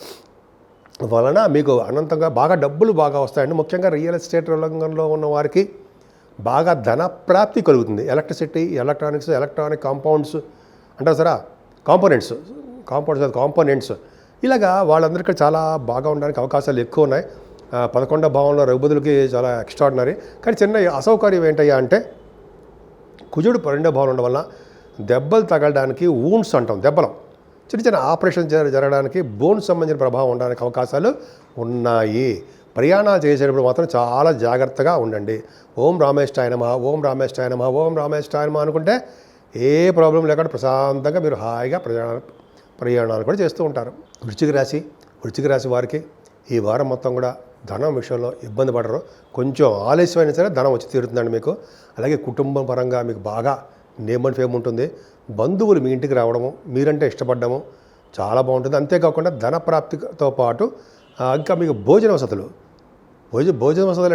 వలన మీకు అనంతంగా బాగా డబ్బులు బాగా వస్తాయండి. ముఖ్యంగా రియల్ ఎస్టేట్ రంగంలో ఉన్న వారికి బాగా ధన ప్రాప్తి కలుగుతుంది. ఎలక్ట్రిసిటీ, ఎలక్ట్రానిక్ కాంపౌండ్స్ అంటారు సరే, కాంపోనెంట్స్ ఇలాగా వాళ్ళందరికీ చాలా బాగా ఉండడానికి అవకాశాలు ఎక్కువ ఉన్నాయి. 11వ భావంలో రఘుబుధులకి చాలా ఎక్స్ట్రాడినరీ. కానీ చిన్న అసౌకర్యం ఏంటయ్యా అంటే కుజుడు 12వ భావంలో ఉండడం వల్ల దెబ్బలు తగలడానికి, వూండ్స్ అంటాం, దెబ్బలు చిన్న ఆపరేషన్ జరగడానికి, బోన్స్ సంబంధించిన ప్రభావం ఉండడానికి అవకాశాలు ఉన్నాయి. ప్రయాణాలు చేసేటప్పుడు మాత్రం చాలా జాగ్రత్తగా ఉండండి. ఓం రామేష్ఠాయ నమః, ఓం రామేష్ఠాయ నమః, ఓం రామేష్ఠాయ నమః అనుకుంటే ఏ ప్రాబ్లం లేకుండా ప్రశాంతంగా మీరు హాయిగా ప్రయాణాలు కూడా చేస్తూ ఉంటారు. వృశ్చిక రాశి వారికి ఈ వారం మొత్తం కూడా ధనం విషయంలో ఇబ్బంది పడరు. కొంచెం ఆలస్యమైనా సరే ధనం వచ్చి తీరుతుందండి మీకు. అలాగే కుటుంబం పరంగా మీకు బాగా నేమ్ అండ్ ఫేమ్ ఉంటుంది. బంధువులు మీ ఇంటికి రావడము, మీరంటే ఇష్టపడము చాలా బాగుంటుంది. అంతేకాకుండా ధన ప్రాప్తితో పాటు ఇంకా మీకు భోజన వసతులు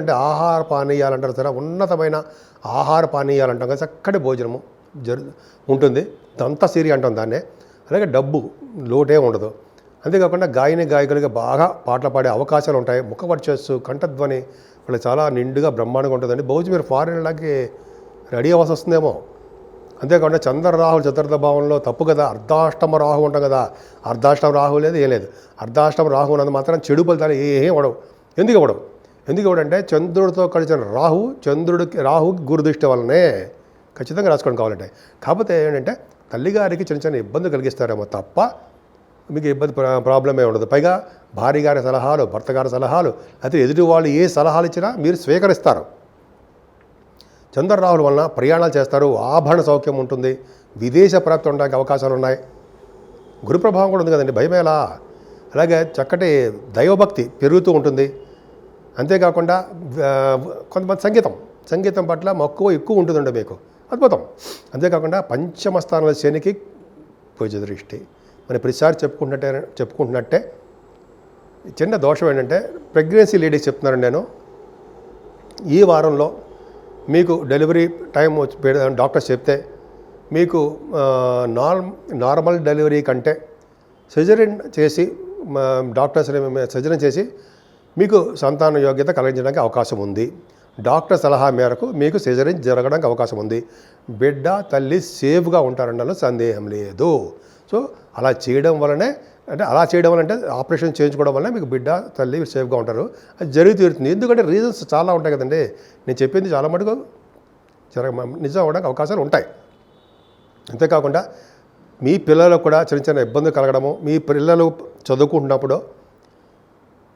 అంటే ఆహార పానీయాలు అంటారు సరే, ఉన్నతమైన ఆహార పానీయాలు అంటాం కదా, చక్కటి భోజనము ఉంటుంది. దంతసిరి అంటాం దాన్నే. అలాగే డబ్బు లోటే ఉండదు. అంతేకాకుండా గాయకులుగా బాగా పాటలు పాడే అవకాశాలు ఉంటాయి. ముఖ వర్చస్సు, కంఠధ్వని వాళ్ళకి చాలా నిండుగా బ్రహ్మాండంగా ఉంటుందండి. బహుశా మీరు ఫారిన్ వెళ్ళడానికి రెడీ అవ్వాల్సి వస్తుందేమో. అంతేకాకుండా చంద్రరాహులు చతుర్థ భావంలో తప్పు కదా, అర్ధాష్టమ రాహు ఉంటాం కదా. అర్ధాష్టమ రాహు లేదు, ఏం లేదు. అర్ధాష్టమ రాహు ఉన్నది మాత్రం చెడు ఫలితాలు ఏం ఇవ్వడం. ఎందుకు ఇవ్వడంటే చంద్రుడితో కలిసిన రాహుకి గురుదృష్టి వల్లనే. ఖచ్చితంగా రాసుకోవడం కావాలంటే. కాకపోతే ఏంటంటే తల్లిగారికి చిన్న ఇబ్బంది కలిగిస్తారేమో తప్ప మీకు ఇబ్బంది ప్రాబ్లమే ఉండదు. పైగా భార్య గారి సలహాలు, భర్త గారి సలహాలు, అయితే ఎదుటి వాళ్ళు ఏ సలహాలు ఇచ్చినా మీరు స్వీకరిస్తారు. చంద్రరాహుల వలన ప్రయాణాలు చేస్తారు. ఆభరణ సౌఖ్యం ఉంటుంది. విదేశ ప్రాప్తి ఉండడానికి అవకాశాలు ఉన్నాయి. గురు ప్రభావం కూడా ఉంది కదండి, భయమేలా. అలాగే చక్కటి దైవభక్తి పెరుగుతూ ఉంటుంది. అంతేకాకుండా కొంతమంది సంగీతం పట్ల మక్కువ ఎక్కువ ఉంటుందండి మీకు. అద్భుతం. అంతేకాకుండా పంచమ స్థానంలో శనికి పూజ దృష్టి. మరి ప్రతిసారి చెప్పుకుంటున్నట్టే చిన్న దోషం ఏంటంటే ప్రెగ్నెన్సీ లేడీస్ చెప్తున్నాను నేను. ఈ వారంలో మీకు డెలివరీ టైం డాక్టర్స్ చెప్తే మీకు నార్మల్ డెలివరీ కంటే సర్జరీ చేసి మీకు సంతాన యోగ్యత కలిగించడానికి అవకాశం ఉంది. డాక్టర్ సలహా మేరకు మీకు సిజరీన్ జరగడానికి అవకాశం ఉంది. బిడ్డ తల్లి సేఫ్గా ఉంటారనలో సందేహం లేదు. సో అలా చేయడం వల్లనే అంటే ఆపరేషన్ చేయించుకోవడం వల్ల మీకు బిడ్డ తల్లి సేఫ్గా ఉంటారు. అది జరిగి తీరుతుంది. ఎందుకంటే రీజన్స్ చాలా ఉంటాయి కదండి. నేను చెప్పింది చాలా మటుకు నిజం అవ్వడానికి అవకాశాలు ఉంటాయి. అంతేకాకుండా మీ పిల్లలకు కూడా చిన్న చిన్న ఇబ్బందులు కలగడము, మీ పిల్లలు చదువుకుంటున్నప్పుడు,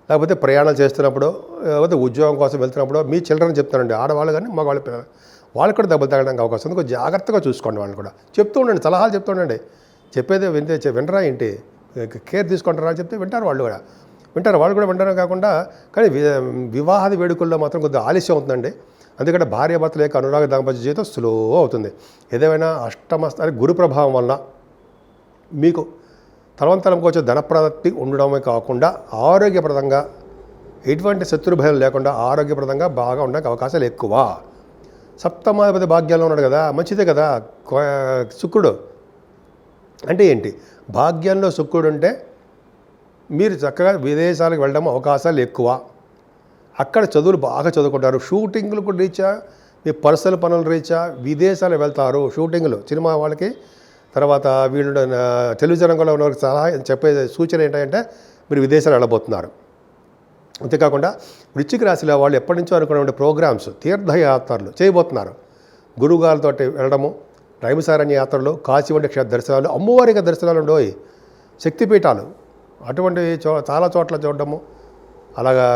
లేకపోతే ప్రయాణాలు చేస్తున్నప్పుడు, లేకపోతే ఉద్యోగం కోసం వెళ్తున్నప్పుడు మీ చిల్డ్రన్ చెప్తానండి, ఆడవాళ్ళు కానీ మగవాళ్ళ పిల్లలు, వాళ్ళకి కూడా దెబ్బలు తగ్గడానికి అవకాశం ఉంది. కొంచెం జాగ్రత్తగా చూసుకోండి. వాళ్ళు కూడా చెప్తూ ఉండండి, సలహాలు చెప్తూ ఉండండి. చెప్పేది వినరా ఏంటి, కేర్ తీసుకుంటారా అని చెప్తే వింటారు. వాళ్ళు కూడా వింటారు. కాకుండా కానీ వివాహాది వేడుకల్లో మాత్రం కొద్దిగా ఆలస్యం అవుతుందండి. అందుకంటే భార్యాభర్తల యొక్క అనురాగ దాంపత్య జీవితం స్లో అవుతుంది. ఏదేమైనా అష్టమస్థాని గురు ప్రభావం వలన మీకు తలవంతలంకి వచ్చే ధనప్రాప్తి ఉండడమే కాకుండా ఆరోగ్యప్రదంగా ఎటువంటి శత్రుభయం లేకుండా ఆరోగ్యప్రదంగా బాగా ఉండడానికి అవకాశాలు ఎక్కువ. సప్తమాధిపతి భాగ్యాల్లో ఉన్నాడు కదా, మంచిదే కదా. శుక్రుడు అంటే ఏంటి, భాగ్యంలో శుక్రుడు ఉంటే మీరు చక్కగా విదేశాలకు వెళ్ళడం అవకాశాలు ఎక్కువ. అక్కడ చదువులు బాగా చదువుకుంటారు. షూటింగ్లకు రీచా, మీ పర్సనల్ పనుల రీచా విదేశాలు వెళ్తారు. షూటింగ్లు సినిమా వాళ్ళకి, తర్వాత వీళ్ళు టెలివిజన్ రంగంలో ఉన్న సలహా చెప్పే సూచన ఏంటంటే మీరు విదేశాలు వెళ్ళబోతున్నారు. అంతేకాకుండా వృశ్చిక రాశిలో వాళ్ళు ఎప్పటి నుంచో అనుకునే ప్రోగ్రామ్స్, తీర్థయాత్రలు చేయబోతున్నారు. గురువుగారితో వెళ్ళడము, నైమిసారణ్య యాత్రలు, కాశీ వంటి క్షేత్ర దర్శనాలు, అమ్మవారి దర్శనాలు ఉండవు, శక్తిపీఠాలు అటువంటి చాలా చోట్ల చూడడము. అలాగా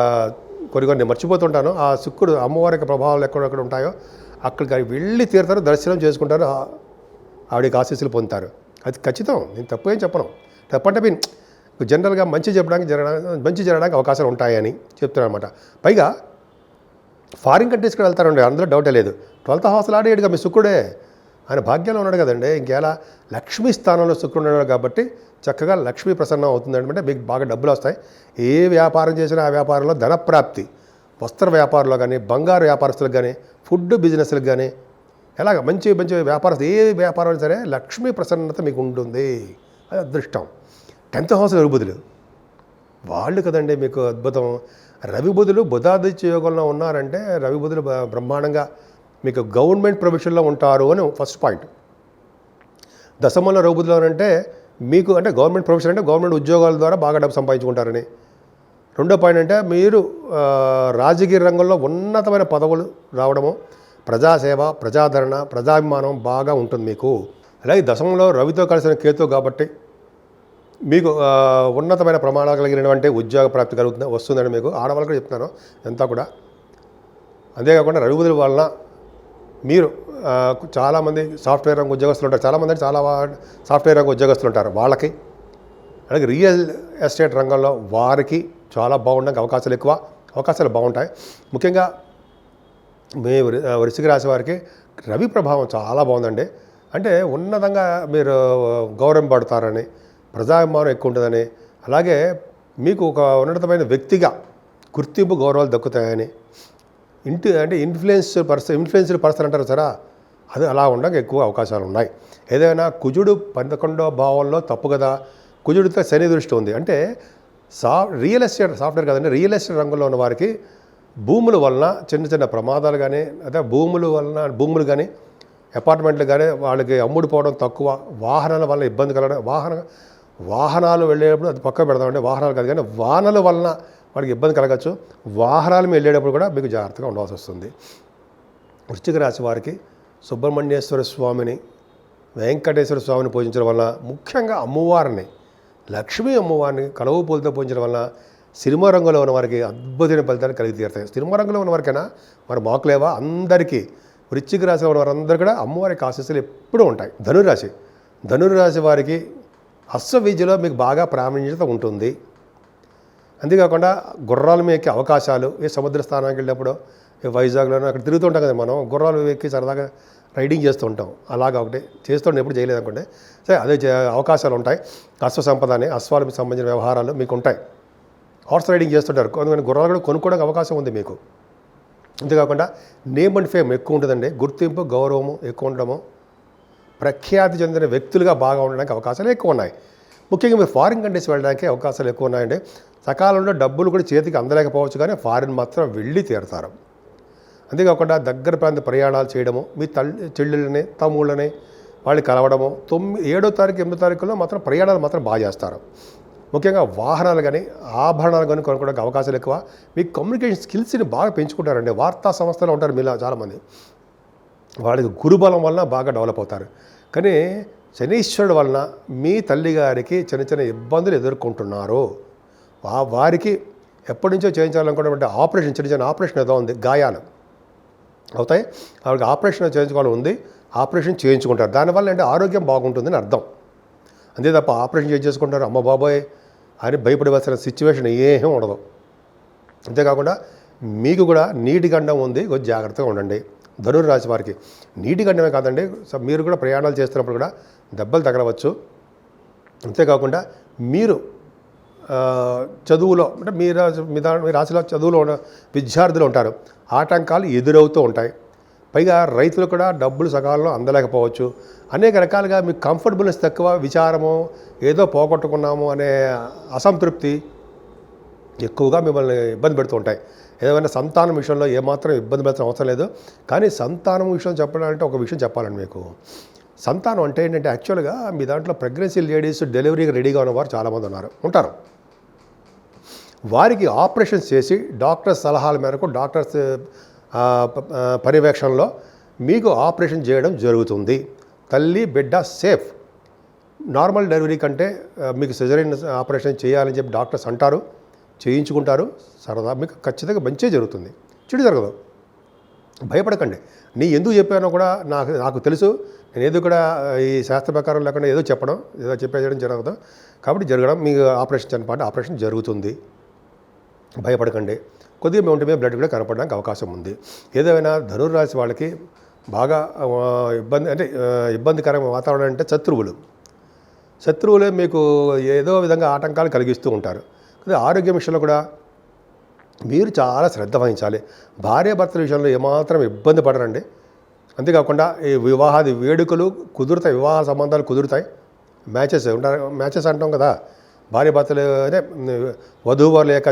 కొన్ని మర్చిపోతుంటాను. ఆ శుక్రుడు అమ్మవారికి ప్రభావాలు ఎక్కడెక్కడ ఉంటాయో అక్కడికి వెళ్ళి తీరుతారు, దర్శనం చేసుకుంటారు, ఆవిడకి ఆశీస్సులు పొందుతారు. అది ఖచ్చితం. నేను తప్పు ఏం చెప్పను. తప్పంటే మీరు జనరల్గా మంచి జరగడానికి అవకాశాలు ఉంటాయని చెప్తున్నాను అనమాట. పైగా ఫారిన్ కంట్రీస్కి వెళ్తారండి, అందులో డౌటే లేదు. 12th హౌస్ ఆడేడుగా మీ శుక్రుడే, ఆయన భాగ్యంలో ఉన్నాడు కదండి. ఇంకేలా లక్ష్మీ స్థానంలో శుక్రుడు ఉన్నాడు కాబట్టి చక్కగా లక్ష్మీ ప్రసన్నం అవుతుందంటే మీకు బాగా డబ్బులు వస్తాయి. ఏ వ్యాపారం చేసినా ఆ వ్యాపారంలో ధనప్రాప్తి, వస్త్ర వ్యాపారంలో కానీ, బంగారు వ్యాపారస్తులకు కానీ, ఫుడ్ బిజినెస్లకు కానీ, ఎలాగ మంచి వ్యాపారస్తులు ఏ వ్యాపారం సరే లక్ష్మీ ప్రసన్నత మీకు ఉంటుంది. అది అదృష్టం. 10th హౌస్ రవిబుధులు వాళ్ళు కదండి మీకు అద్భుతం. రవిబుధులు బుధాదిత్య యోగంలో ఉన్నారంటే రవిబుధులు బ్రహ్మాండంగా మీకు గవర్నమెంట్ ప్రొవిషన్లో ఉంటారు అని ఫస్ట్ పాయింట్. దశమంలో రవిబుధులు అంటే మీకు అంటే గవర్నమెంట్ ప్రొఫెషన్ అంటే గవర్నమెంట్ ఉద్యోగాల ద్వారా బాగా డబ్బు సంపాదించుకుంటారని. రెండో పాయింట్ అంటే మీరు రాజకీయ రంగంలో ఉన్నతమైన పదవులు రావడము, ప్రజాసేవ, ప్రజాదరణ, ప్రజాభిమానం బాగా ఉంటుంది మీకు. అలాగే దశమంలో రవితో కలిసిన కేతు కాబట్టి మీకు ఉన్నతమైన ప్రమాణాలు కలిగినటువంటి ఉద్యోగ ప్రాప్తి వస్తుందని మీకు ఆడవాళ్ళు కూడా చెప్తున్నాను ఎంత కూడా. అంతేకాకుండా రవిబుధుల వలన మీరు చాలామంది సాఫ్ట్వేర్ రంగ ఉద్యోగస్తులు ఉంటారు. చాలామంది చాలా సాఫ్ట్వేర్ రంగ ఉద్యోగస్తులు ఉంటారు. వాళ్ళకి అలాగే రియల్ ఎస్టేట్ రంగంలో వారికి చాలా బాగుండడానికి అవకాశాలు బాగుంటాయి. ముఖ్యంగా మీ వృశ్చిక రాశి వారికి రవి ప్రభావం చాలా బాగుందండి. అంటే ఉన్నతంగా మీరు గౌరవింపబడతారని, ప్రజాభిమానం ఎక్కువ ఉంటుందని, అలాగే మీకు ఒక ఉన్నతమైన వ్యక్తిగా గుర్తింపు గౌరవాలు దక్కుతాయని, ఇన్ఫ్లుయెన్స్డ్ పర్సన్ అంటారు సరే, అది అలా ఉండడానికి ఎక్కువ అవకాశాలు ఉన్నాయి. ఏదైనా కుజుడు 11వ భావంలో తప్పు కదా, కుజుడితో శని దృష్టి ఉంది అంటే రియల్ ఎస్టేట్ సాఫ్ట్వేర్ కదండి, రియల్ ఎస్టేట్ రంగంలో ఉన్న వారికి భూముల వలన చిన్న ప్రమాదాలు కానీ, అదే భూములు కానీ, అపార్ట్మెంట్లు కానీ వాళ్ళకి అమ్ముడుపోవడం తక్కువ, వాహనాల వల్ల ఇబ్బంది కలగడం, వాహనాలు వెళ్ళేటప్పుడు అది పక్క పెడదామంటే వాహనాలు కాదు కానీ వాహనాల వలన వాడికి ఇబ్బంది కలగచ్చు. వాహనాలు వెళ్ళేటప్పుడు కూడా మీకు జాగ్రత్తగా ఉండవలసి వస్తుంది. వృశ్చిక రాశి వారికి సుబ్రహ్మణ్యేశ్వర స్వామిని, వెంకటేశ్వర స్వామిని పూజించడం వల్ల, ముఖ్యంగా అమ్మవారిని, లక్ష్మీ అమ్మవారిని కలవు పూలతో పూజించడం వల్ల సినిమా రంగంలో ఉన్న వారికి అద్భుతమైన ఫలితాలు కలిగి తీరుతాయి. సినిమా రంగంలో ఉన్న వారికైనా మరి మాకులేవా అందరికీ వృశ్చిక రాశిలో ఉన్న వారందరూ కూడా అమ్మవారికి ఆశీస్సులు ఎప్పుడూ ఉంటాయి. ధనురాశి వారికి అశ్వవిద్యలో మీకు బాగా ప్రావీణ్యత ఉంటుంది. అంతేకాకుండా గుర్రాలు ఎక్కే అవకాశాలు, ఏ సముద్ర స్థానానికి వెళ్ళినప్పుడు వైజాగ్లోనూ అక్కడ తిరుగుతూ ఉంటాం కదా, మనం గుర్రాలు ఎక్కి సరదాగా రైడింగ్ చేస్తూ ఉంటాం. అలాగా ఒకటి చేస్తుంటే ఎప్పుడు చేయలేదు అనుకోండి, సరే అదే అవకాశాలు ఉంటాయి. అశ్వ సంపద అని అశ్వాలకు సంబంధించిన వ్యవహారాలు మీకు ఉంటాయి. హార్స్ రైడింగ్ చేస్తుంటారు, కొంతమంది గుర్రాలు కూడా కొనుక్కోవడానికి అవకాశం ఉంది మీకు. అంతేకాకుండా నేమ్ అండ్ ఫేమ్ ఎక్కువ ఉంటుందండి, గుర్తింపు గౌరవము ఎక్కువ ఉండడము, ప్రఖ్యాతి చెందిన వ్యక్తులుగా బాగా ఉండడానికి అవకాశాలు ఎక్కువ ఉన్నాయి. ముఖ్యంగా మీరు ఫారిన్ కంట్రీస్ వెళ్ళడానికి అవకాశాలు ఎక్కువ ఉన్నాయండి. సకాలంలో డబ్బులు కూడా చేతికి అందలేకపోవచ్చు కానీ ఫారిన్ మాత్రం వెళ్ళి తీరుతారు. అంతేకాకుండా దగ్గర ప్రాంత ప్రయాణాలు చేయడము, మీ చెల్లెళ్ళని తమ్ముళ్ళని వాళ్ళు కలవడము, 7వ తారీఖు 8వ తారీఖులో మాత్రం ప్రయాణాలు మాత్రం బాగా చేస్తారు. ముఖ్యంగా వాహనాలు కానీ ఆభరణాలు కానీ కొనుక్కోవడానికి అవకాశాలు ఎక్కువ. మీ కమ్యూనికేషన్ స్కిల్స్ని బాగా పెంచుకుంటారండి. వార్తా సంస్థలో ఉంటారు మీలో చాలామంది, వాళ్ళకి గురుబలం వలన బాగా డెవలప్ అవుతారు. కానీ శనీశ్వరుడు వలన మీ తల్లిగారికి చిన్న చిన్న ఇబ్బందులు ఎదుర్కొంటున్నారు. వారికి ఎప్పటి నుంచో చేయించాలనుకున్నటువంటి ఆపరేషన్, చిన్న చిన్న ఆపరేషన్ ఏదో ఉంది, గాయాలు అవుతాయి, వాళ్ళకి ఆపరేషన్ చేయించుకోవాలని ఉంది, ఆపరేషన్ చేయించుకుంటారు. దానివల్ల అంటే ఆరోగ్యం బాగుంటుందని అర్థం. అంతే తప్ప ఆపరేషన్ చేసుకుంటారు అమ్మ బాబోయ్ అని భయపడవలసిన సిచ్యువేషన్ ఏమీ ఉండదు. అంతేకాకుండా మీకు కూడా నీటి గండం ఉంది, కొంచెం జాగ్రత్తగా ఉండండి. ధనుర్ రాశి వారికి నీటి గండమే కాదండి, మీరు కూడా ప్రయాణాలు చేస్తున్నప్పుడు కూడా దెబ్బలు తగలవచ్చు. అంతేకాకుండా మీరు చదువులో అంటే మీ రాశిలో చదువులో ఉన్న విద్యార్థులు ఉంటారు, ఆటంకాలు ఎదురవుతూ ఉంటాయి. పైగా రైతులు కూడా డబ్బులు సకాలంలో అందలేకపోవచ్చు. అనేక రకాలుగా మీకు కంఫర్టబుల్నెస్ తక్కువ, విచారము, ఏదో పోగొట్టుకున్నాము అనే అసంతృప్తి ఎక్కువగా మిమ్మల్ని ఇబ్బంది పెడుతూ ఉంటాయి. ఏదైనా సంతానం విషయంలో ఏమాత్రం ఇబ్బంది పెట్టడం అవసరం లేదు. కానీ సంతానం విషయం చెప్పాలంటే ఒక విషయం చెప్పాలండి మీకు. సంతానం అంటే ఏంటంటే యాక్చువల్గా మీ దాంట్లో ప్రెగ్నెన్సీ లేడీస్ డెలివరీకి రెడీగా ఉన్నవారు చాలామంది ఉంటారు. వారికి ఆపరేషన్స్ చేసి డాక్టర్స్ సలహాల మేరకు, డాక్టర్స్ పర్యవేక్షణలో మీకు ఆపరేషన్ చేయడం జరుగుతుంది. తల్లి బిడ్డ సేఫ్. నార్మల్ డెలివరీ కంటే మీకు సిజరీన్ ఆపరేషన్ చేయాలని చెప్పి డాక్టర్స్ అంటారు, చేయించుకుంటారు. సరదా మీకు ఖచ్చితంగా మంచి జరుగుతుంది, చెడు జరగదు. భయపడకండి. నీ ఎందుకు చెప్పానో కూడా నాకు తెలుసు. నేను ఏదో కూడా ఈ శాస్త్ర ప్రకారం లేకుండా ఏదో చెప్పడం, ఏదో చెప్పేయడం జరగదు. కాబట్టి జరగడం, మీకు ఆపరేషన్ చనిపోతే ఆపరేషన్ జరుగుతుంది. భయపడకండి. కొద్దిగా మీ ఒంటి మీద బ్లడ్ కూడా కనపడడానికి అవకాశం ఉంది. ఏదైనా ధనుర్రాశి వాళ్ళకి బాగా ఇబ్బందికరమైన వాతావరణం అంటే శత్రువులే మీకు ఏదో విధంగా ఆటంకాలు కలిగిస్తూ ఉంటారు. ఆరోగ్యం విషయంలో కూడా మీరు చాలా శ్రద్ధ వహించాలి. భార్యాభర్తల విషయంలో ఏమాత్రం ఇబ్బంది పడరండి. అంతేకాకుండా ఈ వివాహాది వేడుకలు కుదురుతాయి, వివాహ సంబంధాలు కుదురుతాయి. మ్యాచెస్ అంటాం కదా, భార్యాభర్తలు అదే వధూవరుల యొక్క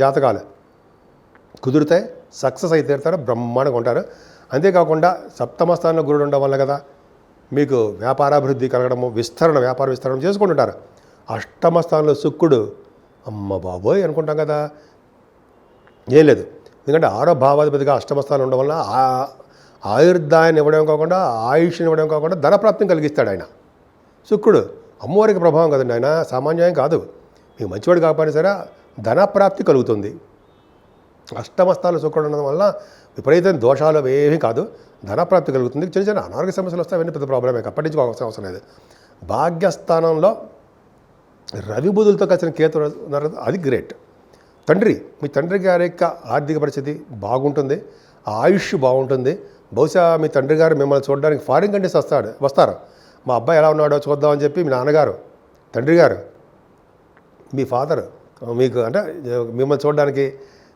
జాతకాలు కుదురుతాయి, సక్సెస్ అయితే తీరుతారు, బ్రహ్మాండంగా ఉంటారు. అంతేకాకుండా సప్తమ స్థానంలో గురుడు ఉండడం వల్ల కదా మీకు వ్యాపారాభివృద్ధి కలగడము, వ్యాపార విస్తరణ చేసుకుంటుంటారు. అష్టమ స్థానంలో శుక్రుడు, అమ్మ బాబోయ్ అనుకుంటాం కదా, ఏం లేదు. ఎందుకంటే 6వ భావాధిపతిగా అష్టమ స్థానం ఉండడం వల్ల ఆయుర్దాయాన్ని ఇవ్వడం కాకుండా, ఆయుష్ని ఇవ్వడం కాకుండా ధనప్రాప్తిని కలిగిస్తాడు ఆయన శుక్రుడు. అమ్మవారికి ప్రభావం కదండి, ఆయన సామాన్యం కాదు. మీకు మంచివాడు కాకపోయినా సరే ధనప్రాప్తి కలుగుతుంది. అష్టమ స్థానంలో శుక్రుడు ఉండడం వల్ల విపరీతమైన దోషాలు ఏమీ కాదు, ధనప్రాప్తి కలుగుతుంది. చిన్న చిన్న అనారోగ్య సమస్యలు వస్తే అవన్నీ పెద్ద ప్రాబ్లమే, పట్టించుకోవాల్సిన అవసరం లేదు. భాగ్యస్థానంలో రవి బుధులతో కలిసిన కేతు ఉన్నారు, అది గ్రేట్. మీ తండ్రి గారి యొక్క ఆర్థిక పరిస్థితి బాగుంటుంది, ఆయుష్ బాగుంటుంది. బహుశా మీ తండ్రి గారు మిమ్మల్ని చూడడానికి ఫారిన్ కంట్రీస్ వస్తారు. మా అబ్బాయి ఎలా ఉన్నాడో చూద్దామని చెప్పి మీ నాన్నగారు, తండ్రి గారు, మీ ఫాదర్ మీకు అంటే మిమ్మల్ని చూడడానికి,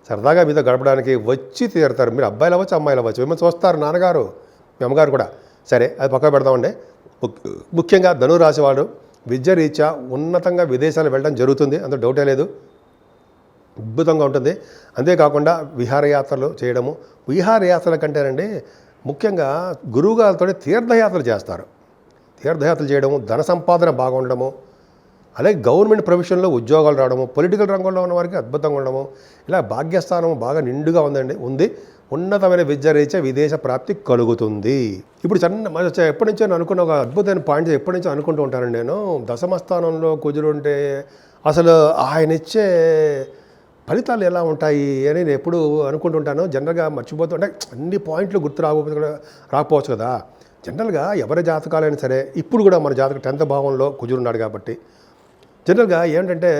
సరదాగా మీతో గడపడానికి వచ్చి తీరుతారు. మీరు అబ్బాయిలు అవ్వచ్చు, అమ్మాయిలు అవ్వచ్చు, మిమ్మల్ని చూస్తారు నాన్నగారు, మీ అమ్మగారు కూడా. సరే, అది పక్కన పెడదామండి. ముఖ్యంగా ధనురాశి వాడు విద్య రీత్యా ఉన్నతంగా విదేశాలు వెళ్ళడం జరుగుతుంది, అందులో డౌటే లేదు. అద్భుతంగా ఉంటుంది. అంతేకాకుండా విహారయాత్రలు చేయడము, విహారయాత్రల కంటేనండి ముఖ్యంగా గురువుగారితో తీర్థయాత్రలు చేస్తారు. తీర్థయాత్రలు చేయడము, ధన సంపాదన బాగా ఉండడము, అలాగే గవర్నమెంట్ ప్రొఫెషన్లో ఉద్యోగాలు రావడము, పొలిటికల్ రంగంలో ఉన్న వారికి అద్భుతంగా ఉండడము, ఇలా భాగ్యస్థానం బాగా నిండుగా ఉంది. ఉన్నతమైన విద్య రీత్యా విదేశ ప్రాప్తి కలుగుతుంది. ఇప్పుడు ఎప్పటి నుంచో అనుకున్న ఒక అద్భుతమైన పాయింట్ ఎప్పటి నుంచో అనుకుంటూ ఉంటానండి నేను. దశమస్థానంలో కుజుడు ఉంటే అసలు ఆయన ఇచ్చే ఫలితాలు ఎలా ఉంటాయి అని నేను ఎప్పుడు అనుకుంటుంటాను. జనరల్గా మర్చిపోతూ అంటే అన్ని పాయింట్లు గుర్తు రాకపోవచ్చు కదా. జనరల్గా ఎవరి జాతకాలైనా సరే, ఇప్పుడు కూడా మన జాతకం 10th భావంలో కుజుడు ఉన్నాడు కాబట్టి జనరల్గా ఏంటంటే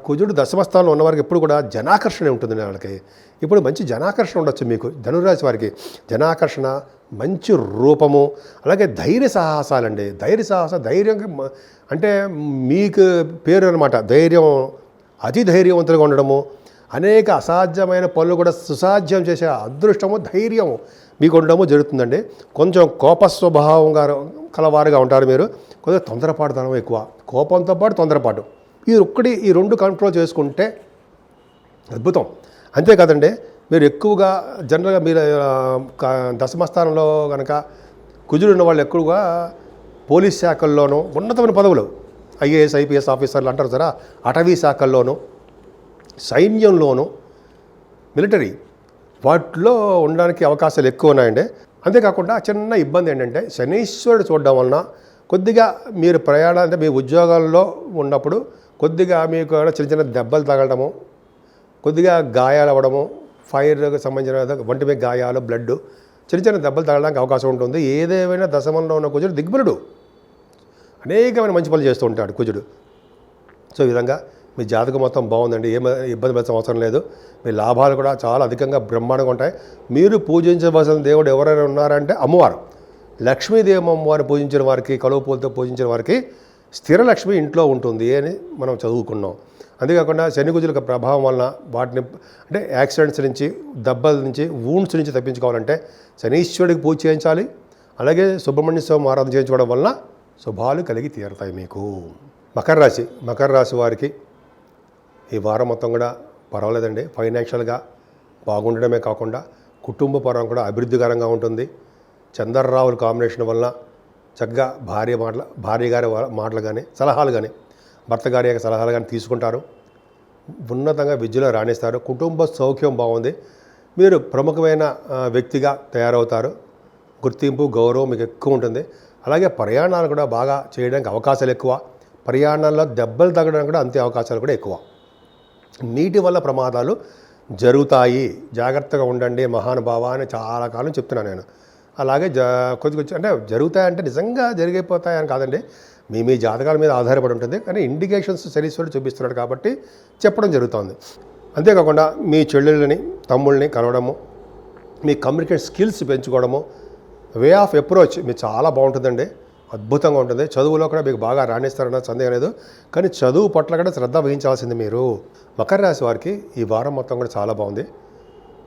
కుజుడు దశమస్థానంలో ఉన్నవారికి ఎప్పుడు కూడా జనాకర్షణ ఉంటుంది. వాళ్ళకి ఇప్పుడు మంచి జనాకర్షణ ఉండొచ్చు. మీకు ధనురాశి వారికి జనాకర్షణ, మంచి రూపము, అలాగే ధైర్య సాహసాలండి. ధైర్యం అంటే మీకు పేరు అనమాట. ధైర్యం, అతి ధైర్యవంతులుగా ఉండడము, అనేక అసాధ్యమైన పనులు కూడా సుసాధ్యం చేసే అదృష్టము, ధైర్యము మీకు ఉండడము జరుగుతుందండి. కొంచెం కోప స్వభావంగా కలవారుగా ఉంటారు మీరు. కొద్దిగా తొందరపాటుతనం ఎక్కువ, కోపంతో పాటు తొందరపాటు, ఈ రెండు కంట్రోల్ చేసుకుంటే అద్భుతం. అంతేకాదండి, మీరు ఎక్కువగా జనరల్గా మీరు దశమస్థానంలో కనుక కుజుడు ఉన్న వాళ్ళు ఎక్కువగా పోలీస్ శాఖల్లోనూ ఉన్నతమైన పదవులు ఐఏఎస్ ఐపీఎస్ ఆఫీసర్లు అంటారు సరే, అటవీ శాఖల్లోనూ సైన్యంలోనూ మిలిటరీ వాటిలో ఉండడానికి అవకాశాలు ఎక్కువ ఉన్నాయండి. అంతేకాకుండా చిన్న ఇబ్బంది ఏంటంటే శనీశ్వరుడు చూడడం వలన కొద్దిగా మీరు ప్రయాణం అంటే మీ ఉద్యోగాల్లో ఉన్నప్పుడు కొద్దిగా మీకు చిన్న చిన్న దెబ్బలు తగలడము, కొద్దిగా గాయాలు అవ్వడము, ఫైర్కి సంబంధించిన ఒంటి మీద గాయాలు, బ్లడ్, చిన్న చిన్న దెబ్బలు తగలడానికి అవకాశం ఉంటుంది. ఏదేమైనా దశమంలో ఉన్న కుజుడు దిగ్బలుడు, అనేకమైన మంచి పనులు చేస్తూ ఉంటాడు కుజుడు. సో ఈ విధంగా మీ జాతకం మొత్తం బాగుందండి, ఏమి ఇబ్బంది పడాల్సిన అవసరం లేదు. మీ లాభాలు కూడా చాలా అధికంగా బ్రహ్మాండంగా ఉంటాయి. మీరు పూజించవలసిన దేవుడు ఎవరైనా ఉన్నారంటే అమ్మవారు, లక్ష్మీదేవి అమ్మవారు పూజించిన వారికి, కలువ పూలతో పూజించిన వారికి స్థిర లక్ష్మి ఇంట్లో ఉంటుంది అని మనం చదువుకున్నాం. అంతేకాకుండా శని కుజుల ప్రభావం వలన వాటిని అంటే యాక్సిడెంట్స్ నుంచి, దెబ్బల నుంచి, వూండ్స్ నుంచి తప్పించుకోవాలంటే శనీశ్వరుడికి పూజ చేయించాలి. అలాగే సుబ్రహ్మణ్య స్వామి ఆరాధన చేయించుకోవడం వలన శుభాలు కలిగి తీరుతాయి మీకు. మకర రాశి వారికి ఈ వారం మొత్తం కూడా పర్వాలేదండి. ఫైనాన్షియల్గా బాగుండడమే కాకుండా కుటుంబ పరం కూడా అభివృద్ధికరంగా ఉంటుంది. చంద్రరావుల కాంబినేషన్ వలన చక్కగా భార్య గారి మాటలు కానీ, సలహాలు కానీ, భర్త గారి యొక్క సలహాలు కానీ తీసుకుంటారు. ఉన్నతంగా విద్యలో రాణిస్తారు. కుటుంబ సౌఖ్యం బాగుంది. మీరు ప్రముఖమైన వ్యక్తిగా తయారవుతారు. గుర్తింపు, గౌరవం మీకు ఎక్కువ ఉంటుంది. అలాగే ప్రయాణాలు కూడా బాగా చేయడానికి అవకాశాలు ఎక్కువ. ప్రయాణాల్లో దెబ్బలు తగ్గడానికి కూడా అంతే అవకాశాలు కూడా ఎక్కువ. నీటి వల్ల ప్రమాదాలు జరుగుతాయి, జాగ్రత్తగా ఉండండి మహానుభావ అని చాలా కాలం చెప్తున్నాను నేను. అలాగే కొద్ది అంటే జరుగుతాయంటే నిజంగా జరిగిపోతాయని కాదండి, మీ జాతకాల మీద ఆధారపడి ఉంటుంది. కానీ ఇండికేషన్స్ శనీశ్వరుడు చూపిస్తున్నాడు కాబట్టి చెప్పడం జరుగుతుంది. అంతేకాకుండా మీ చెల్లెళ్ళని, తమ్ముళ్ళని కలవడము, మీ కమ్యూనికేషన్ స్కిల్స్ పెంచుకోవడము, వే ఆఫ్ అప్రోచ్ మీకు చాలా బాగుంటుందండి, అద్భుతంగా ఉంటుంది. చదువులో కూడా మీకు బాగా రాణిస్తారన్న సందేహం లేదు. కానీ చదువు పట్ల కూడా శ్రద్ధ వహించాల్సింది మీరు. మకర రాశి వారికి ఈ వారం మొత్తం కూడా చాలా బాగుంది.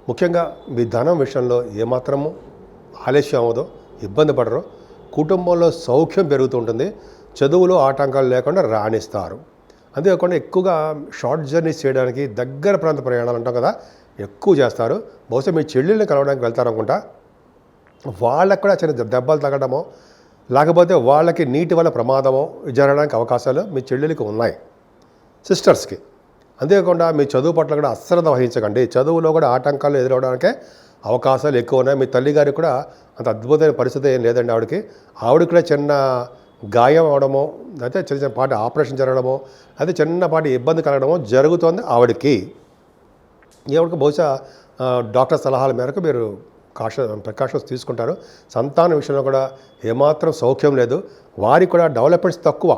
ముఖ్యంగా మీ ధనం విషయంలో ఏమాత్రము ఆలస్యం అవ్వదో, ఇబ్బంది పడరు. కుటుంబంలో సౌఖ్యం పెరుగుతూ ఉంటుంది. చదువులో ఆటంకాలు లేకుండా రాణిస్తారు. అంతేకాకుండా ఎక్కువగా షార్ట్ జర్నీస్ చేయడానికి, దగ్గర ప్రాంత ప్రయాణాలు అంటాం కదా, ఎక్కువ చేస్తారు. బహుశా మీ చెల్లెల్ని కలవడానికి వెళ్తారనుకుంటా. వాళ్ళకు కూడా చిన్న దెబ్బలు తగ్గడమో, లేకపోతే వాళ్ళకి నీటి వల్ల ప్రమాదమో జరగడానికి అవకాశాలు మీ చెల్లెలకి ఉన్నాయి, సిస్టర్స్కి. అంతేకాకుండా మీ చదువు పట్ల కూడా అశ్రద్ధ వహించకండి. చదువులో కూడా ఆటంకాలు ఎదురవడానికే అవకాశాలు ఎక్కువ ఉన్నాయి. మీ తల్లిగారికి కూడా అంత అద్భుతమైన పరిస్థితి ఏం లేదండి. ఆవిడకి కూడా చిన్న గాయం అవడమో, అయితే చిన్న చిన్నపాటి ఆపరేషన్ జరగడమో, అయితే చిన్నపాటి ఇబ్బంది కలగడమో జరుగుతోంది ఆవిడకి. బహుశా డాక్టర్ సలహాల మేరకు మీరు ప్రికాషన్స్ తీసుకుంటారు. సంతానం విషయంలో కూడా ఏమాత్రం సౌఖ్యం లేదు. వారికి కూడా డెవలప్మెంట్స్ తక్కువ.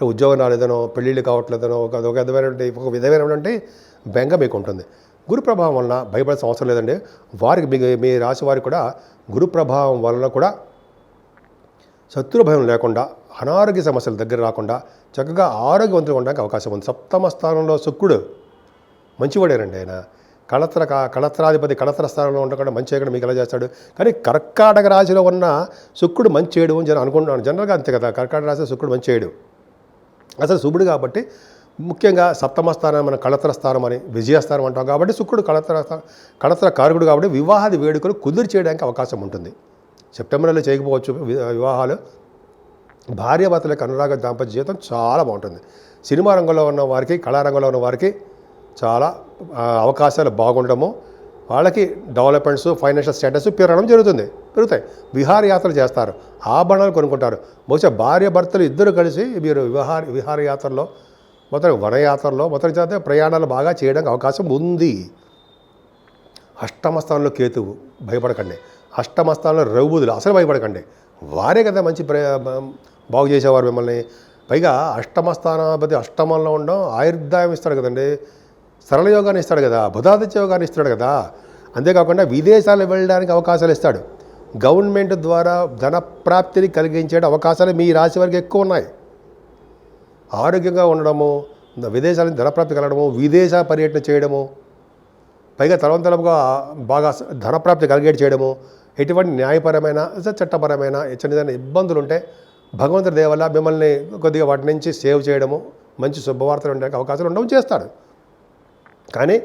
ఉద్యోగం రాలేదనో, పెళ్ళిళ్ళు కావట్లేదనో, ఒక విధమైనటువంటి బెంగ మీకు ఉంటుంది. గురు ప్రభావం వలన భయపడాల్సిన అవసరం లేదండి. వారికి మీ రాశి వారికి కూడా గురు ప్రభావం వలన కూడా శత్రు భయం లేకుండా, అనారోగ్య సమస్యల దగ్గర రాకుండా చక్కగా ఆరోగ్యవంతంగా ఉండడానికి అవకాశం ఉంది. సప్తమ స్థానంలో శుక్రుడు మంచివాడేనండి. ఆయన కళత్రాధిపతి కళత్ర స్థానంలో ఉండకుండా మంచి చేయకుండా మీకు ఎలా చేస్తాడు. కానీ కర్కాటక రాశిలో ఉన్న శుక్రుడు మంచి చేయడు అని అనుకుంటున్నాను. జనరల్గా అంతే కదా, కర్కాటక రాశిలో శుక్రుడు మంచి చేయడు, అసలు శుభుడు. కాబట్టి ముఖ్యంగా సప్తమ స్థానం మన కళత్ర స్థానం అని విజయస్థానం అంటాం. కాబట్టి శుక్రుడు కళత్ర కారకుడు. కాబట్టి వివాహాది వేడుకలు కుదిరి చేయడానికి అవకాశం ఉంటుంది. సెప్టెంబర్లో చేయకపోవచ్చు వివాహాలు. భార్యాభర్తలకు అనురాగ దాంపత్య జీవితం చాలా బాగుంటుంది. సినిమా రంగంలో ఉన్న వారికి, కళారంగంలో ఉన్న వారికి చాలా అవకాశాలు బాగుండడము, వాళ్ళకి డెవలప్మెంట్స్, ఫైనాన్షియల్ స్టేటస్ పెరుగుతాయి. విహారయాత్రలు చేస్తారు, ఆభరణాలు కొనుక్కుంటారు. బహుశా భార్య భర్తలు ఇద్దరు కలిసి మీరు విహారయాత్రలో, మొత్తం వనయాత్రలో, మొత్తం చేత ప్రయాణాలు బాగా చేయడానికి అవకాశం ఉంది. అష్టమ స్థానంలో కేతువు, భయపడకండి. అష్టమ స్థానంలో రఘుబుధులు, అసలు భయపడకండి. వారే కదా మంచి బాగు చేసేవారు మిమ్మల్ని. పైగా అష్టమ స్థానాధిపతి అష్టమంలో ఉండడం ఆయుర్దాయం ఇస్తాడు కదండి, సరళ యోగాన్ని ఇస్తాడు కదా, బుధాదిత్య యోగాన్ని ఇస్తాడు కదా. అంతేకాకుండా విదేశాలు వెళ్ళడానికి అవకాశాలు ఇస్తాడు. గవర్నమెంట్ ద్వారా ధన ప్రాప్తిని కలిగించే అవకాశాలు మీ రాశి వారికి ఎక్కువ ఉన్నాయి. ఆరోగ్యంగా ఉండడము, విదేశాలకు ధనప్రాప్తి కలగడము, విదేశ పర్యటన చేయడము, పైగా తలవంతలుగా బాగా ధనప్రాప్తి కలిగేట్ చేయడము, ఎటువంటి న్యాయపరమైన, చట్టపరమైన చిన్న ఇబ్బందులు ఉంటే భగవంతుడి దయ వల్ల మిమ్మల్ని కొద్దిగా వాటి నుంచి సేవ్ చేయడము, మంచి శుభవార్తలు ఉండడానికి అవకాశాలు ఉండడం చేస్తాడు. కానీ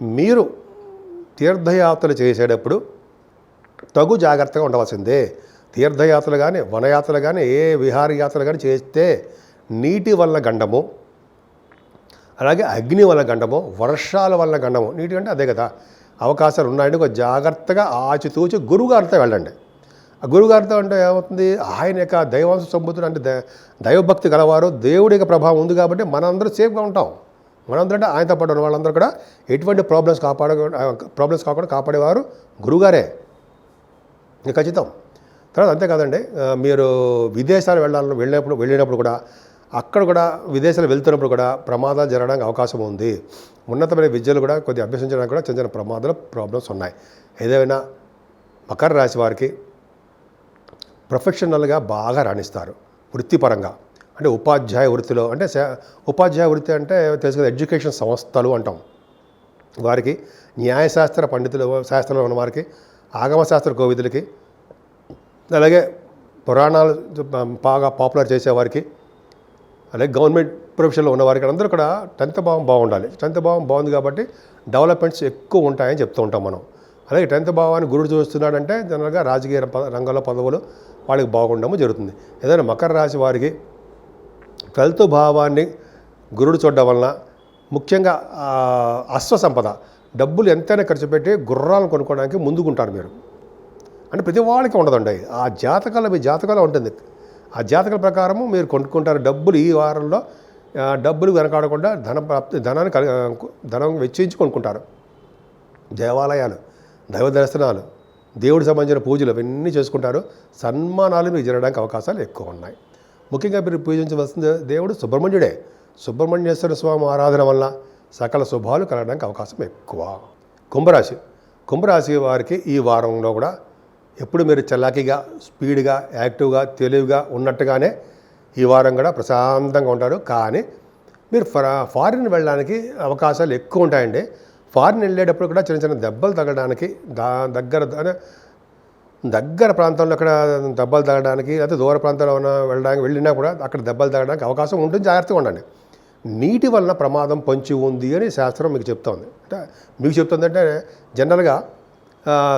మీరు తీర్థయాత్రలు చేసేటప్పుడు తగు జాగ్రత్తగా ఉండవలసిందే. తీర్థయాత్రలు కానీ వనయాత్రలు కానీ ఏ విహారయాత్రలు కానీ చేస్తే నీటి వల్ల గండము, అలాగే అగ్ని వల్ల గండము, వర్షాల వల్ల గండము. నీటి అంటే అదే కదా, అవకాశాలు ఉన్నాయంటే కొంచెం జాగ్రత్తగా ఆచితూచి గురువుగారితో వెళ్ళండి. ఆ గురువుగారితో అంటే ఏమవుతుంది, ఆయన యొక్క దైవాంశ సంబుద్ధుడు అంటే దైవభక్తి గలవారు, దేవుడి యొక్క ప్రభావం ఉంది కాబట్టి మనందరూ సేఫ్గా ఉంటాం. మనందరూ అంటే ఆయనతో పాటు ఉన్న వాళ్ళందరూ కూడా ఎటువంటి ప్రాబ్లమ్స్ కాకుండా కాపాడేవారు గురువుగారే, ఇది ఖచ్చితం. తర్వాత అంతేకాదండి, మీరు విదేశాలు వెళ్ళినప్పుడు కూడా అక్కడ కూడా విదేశాలు వెళ్తున్నప్పుడు కూడా ప్రమాదాలు జరగడానికి అవకాశం ఉంది. ఉన్నతమైన విద్యలు కూడా కొద్దిగా అభ్యసించడానికి కూడా చిన్న చిన్న ప్రాబ్లమ్స్ ఉన్నాయి. ఏదైనా మకర రాశి వారికి ప్రొఫెషనల్గా బాగా రాణిస్తారు. వృత్తిపరంగా అంటే ఉపాధ్యాయ వృత్తిలో, అంటే ఉపాధ్యాయ వృత్తి అంటే తెలుసు కదా, ఎడ్యుకేషన్ సంస్థలు అంటాం. వారికి న్యాయశాస్త్ర పండితులు, శాస్త్రంలో ఉన్న వారికి, ఆగమశాస్త్ర కోవిదులకి, అలాగే పురాణాలు బాగా పాపులర్ చేసేవారికి, అలాగే గవర్నమెంట్ ప్రొఫెషన్లో ఉన్నవారికి అందరూ కూడా 10th భావం బాగుండాలి. 10th భావం బాగుంది కాబట్టి డెవలప్మెంట్స్ ఎక్కువ ఉంటాయని చెప్తూ ఉంటాం మనం. అలాగే 10th భావాన్ని గురుడు చూస్తున్నాడంటే జనరల్గా రాజకీయ రంగంలో పదవులు వాళ్ళకి బాగుండము జరుగుతుంది. ఏదైనా మకర రాశి వారికి 12th భావాన్ని గురుడు చూడడం వలన ముఖ్యంగా అశ్వసంపద, డబ్బులు ఎంతైనా ఖర్చు పెట్టి గుర్రాలను కొనుక్కోవడానికి ముందుకుంటారు మీరు. అంటే ప్రతి వాళ్ళకి ఉండదండి, ఆ జాతకాల మీ జాతకాలు ఉంటుంది. ఆ జాతకాల ప్రకారము మీరు కొనుక్కుంటారు. డబ్బులు ఈ వారంలో డబ్బులు వెనకాడకుండా ధనం వెచ్చించి కొనుక్కుంటారు. దేవాలయాలు, దైవ దర్శనాలు, దేవుడికి సంబంధించిన పూజలు అవన్నీ చేసుకుంటారు. సన్మానాలు మీకు జరగడానికి అవకాశాలు ఎక్కువ ఉన్నాయి. ముఖ్యంగా మీరు పూజించవలసిన దేవుడు సుబ్రహ్మణ్యుడే. సుబ్రహ్మణ్యేశ్వర స్వామి ఆరాధన వల్ల సకల శుభాలు కలగడానికి అవకాశం ఎక్కువ. కుంభరాశి వారికి ఈ వారంలో కూడా ఎప్పుడు మీరు చలాకీగా, స్పీడ్గా, యాక్టివ్గా, తెలివిగా ఉన్నట్టుగానే ఈ వారం కూడా ప్రశాంతంగా ఉంటారు. కానీ మీరు ఫారిన్ వెళ్ళడానికి అవకాశాలు ఎక్కువ ఉంటాయండి. ఫారిన్ వెళ్ళేటప్పుడు కూడా చిన్న చిన్న దెబ్బలు తగ్గడానికి, దగ్గర ప్రాంతంలో అక్కడ దెబ్బలు తగ్గడానికి, లేకపోతే దూర ప్రాంతంలో వెళ్ళినా కూడా అక్కడ దెబ్బలు తగ్గడానికి అవకాశం ఉంటుంది. జాగ్రత్తగా ఉండండి. నీటి వలన ప్రమాదం పొంచి ఉంది అని శాస్త్రం మీకు చెప్తోంది. అంటే మీకు చెప్తుంది అంటే జనరల్గా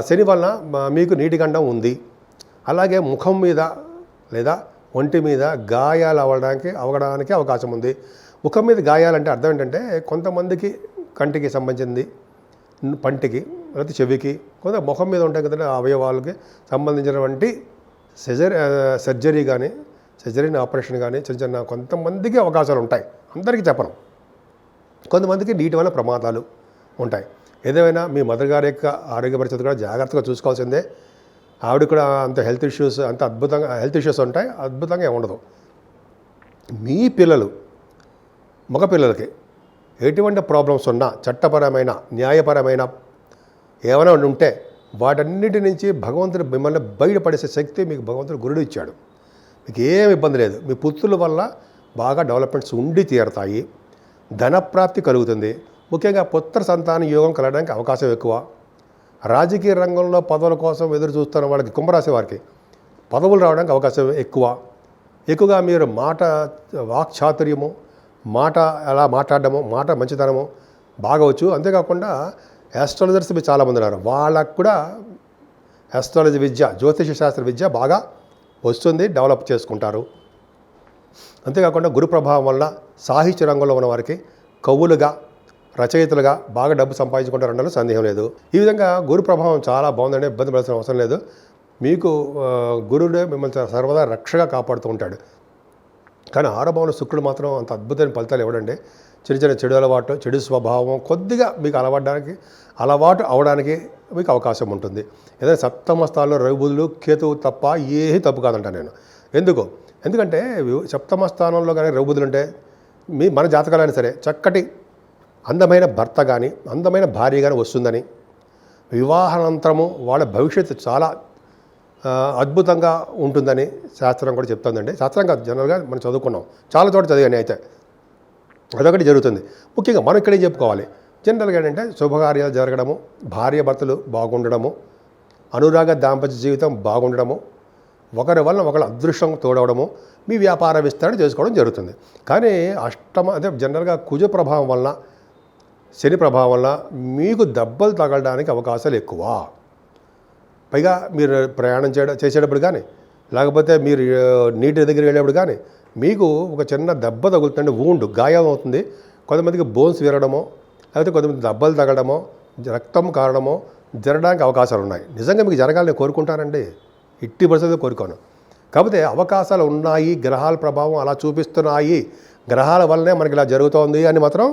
శని వలన మీకు నీటి గండం ఉంది. అలాగే ముఖం మీద లేదా ఒంటి మీద గాయాలు అవడానికి అవకాశం ఉంది. ముఖం మీద గాయాలంటే అర్థం ఏంటంటే కొంతమందికి కంటికి సంబంధించింది, పంటికి, లేకపోతే చెవికి, కొంత ముఖం మీద ఉంటాయి కదండి అవయవాలకి సంబంధించినటువంటి సర్జరీ ఆపరేషన్ కానీ చిన్న కొంతమందికి అవకాశాలు ఉంటాయి. అందరికీ చెప్పను. కొంతమందికి నీటి వల్ల ప్రమాదాలు ఉంటాయి. ఏదేమైనా మీ మదర్ గారి యొక్క ఆరోగ్య పరిస్థితి కూడా జాగ్రత్తగా చూసుకోవాల్సిందే. ఆవిడ కూడా అంత హెల్త్ ఇష్యూస్ ఉంటాయి, అద్భుతంగా ఉండదు. మీ పిల్లలు, మగ పిల్లలకి ఎటువంటి ప్రాబ్లమ్స్ ఉన్నా, చట్టపరమైన, న్యాయపరమైన ఏమైనా ఉంటే వాటన్నిటి నుంచి భగవంతుడు మిమ్మల్ని బయటపడేసే శక్తి మీకు భగవంతుడు గురుడు ఇచ్చాడు. మీకు ఏం ఇబ్బంది లేదు. మీ పుత్రుల వల్ల బాగా డెవలప్మెంట్స్ ఉండి తీరతాయి. ధనప్రాప్తి కలుగుతుంది. ముఖ్యంగా పుత్ర సంతాన యోగం కలగడానికి అవకాశం ఎక్కువ. రాజకీయ రంగంలో పదవుల కోసం ఎదురు చూస్తున్న వాళ్ళకి, కుంభరాశి వారికి పదవులు రావడానికి అవకాశం ఎక్కువగా మీరు వాక్చాతుర్యము, మాట ఎలా మాట్లాడడము, మాట మంచితనము బాగా వచ్చు. అంతేకాకుండా ఆస్ట్రాలజర్స్ మీరు చాలామంది ఉన్నారు. వాళ్ళకు కూడా ఆస్ట్రాలజీ విద్య, జ్యోతిష శాస్త్ర విద్య బాగా వస్తుంది, డెవలప్ చేసుకుంటారు. అంతేకాకుండా గురు ప్రభావం వల్ల సాహిత్య రంగంలో ఉన్న వారికి కవులుగా, రచయితలుగా బాగా డబ్బు సంపాదించుకుంటారనడంలో సందేహం లేదు. ఈ విధంగా గురు ప్రభావం చాలా బాగుందండి. ఇబ్బంది పడాల్సిన అవసరం లేదు. మీకు గురుడే మిమ్మల్ని సర్వదా రక్షగా కాపాడుతూ ఉంటాడు. కానీ 6వ భావంలో శుక్రుడు మాత్రం అంత అద్భుతమైన ఫలితాలు ఇవ్వడండి. చిన్న చెడు అలవాటు, చెడు స్వభావం కొద్దిగా మీకు అలవాటు అవడానికి మీకు అవకాశం ఉంటుంది. ఏదైనా 7వ స్థానంలో రవిబుధులు, కేతువు తప్ప ఏమీ తప్పు కాదంట నేను. ఎందుకంటే 7వ స్థానంలో కానీ రవిబుధులు ఉంటే మన జాతకాలైనా సరే చక్కటి అందమైన భర్త కానీ, అందమైన భార్య కానీ వస్తుందని, వివాహానంతరము వాళ్ళ భవిష్యత్తు చాలా అద్భుతంగా ఉంటుందని శాస్త్రం కూడా చెప్తుందండి. శాస్త్రం కాదు, జనరల్గా మనం చదువుకున్నాం, చాలా చోట చదివాను. అయితే అదొకటి జరుగుతుంది. ముఖ్యంగా మనం ఇక్కడే చెప్పుకోవాలి. జనరల్గా ఏంటంటే శుభకార్యాలు జరగడము, భార్యాభర్తలు బాగుండడము, అనురాగ దాంపత్య జీవితం బాగుండడము, ఒకరి వల్ల ఒకరు అదృష్టం తోడవడము, మీ వ్యాపార విస్తరణ చేసుకోవడం జరుగుతుంది. కానీ జనరల్గా కుజ ప్రభావం వలన శని ప్రభావం వల్ల మీకు దెబ్బలు తగలడానికి అవకాశాలు ఎక్కువ. పైగా మీరు ప్రయాణం చేసేటప్పుడు కానీ, లేకపోతే మీరు నీటి దగ్గరికి వెళ్ళేప్పుడు కానీ మీకు ఒక చిన్న దెబ్బ తగులుతుంది, గాయం అవుతుంది. కొంతమందికి బోన్స్ విరగడమో, లేకపోతే కొంతమంది దెబ్బలు తగలడమో, రక్తం కారడమో జరగడానికి అవకాశాలు ఉన్నాయి. నిజంగా మీకు జరగాలని కోరుకుంటానండి, 80% కోరుకోను. కాకపోతే అవకాశాలు ఉన్నాయి, గ్రహాల ప్రభావం అలా చూపిస్తున్నాయి, గ్రహాల వల్లనే మనకి ఇలా జరుగుతోంది అని మాత్రం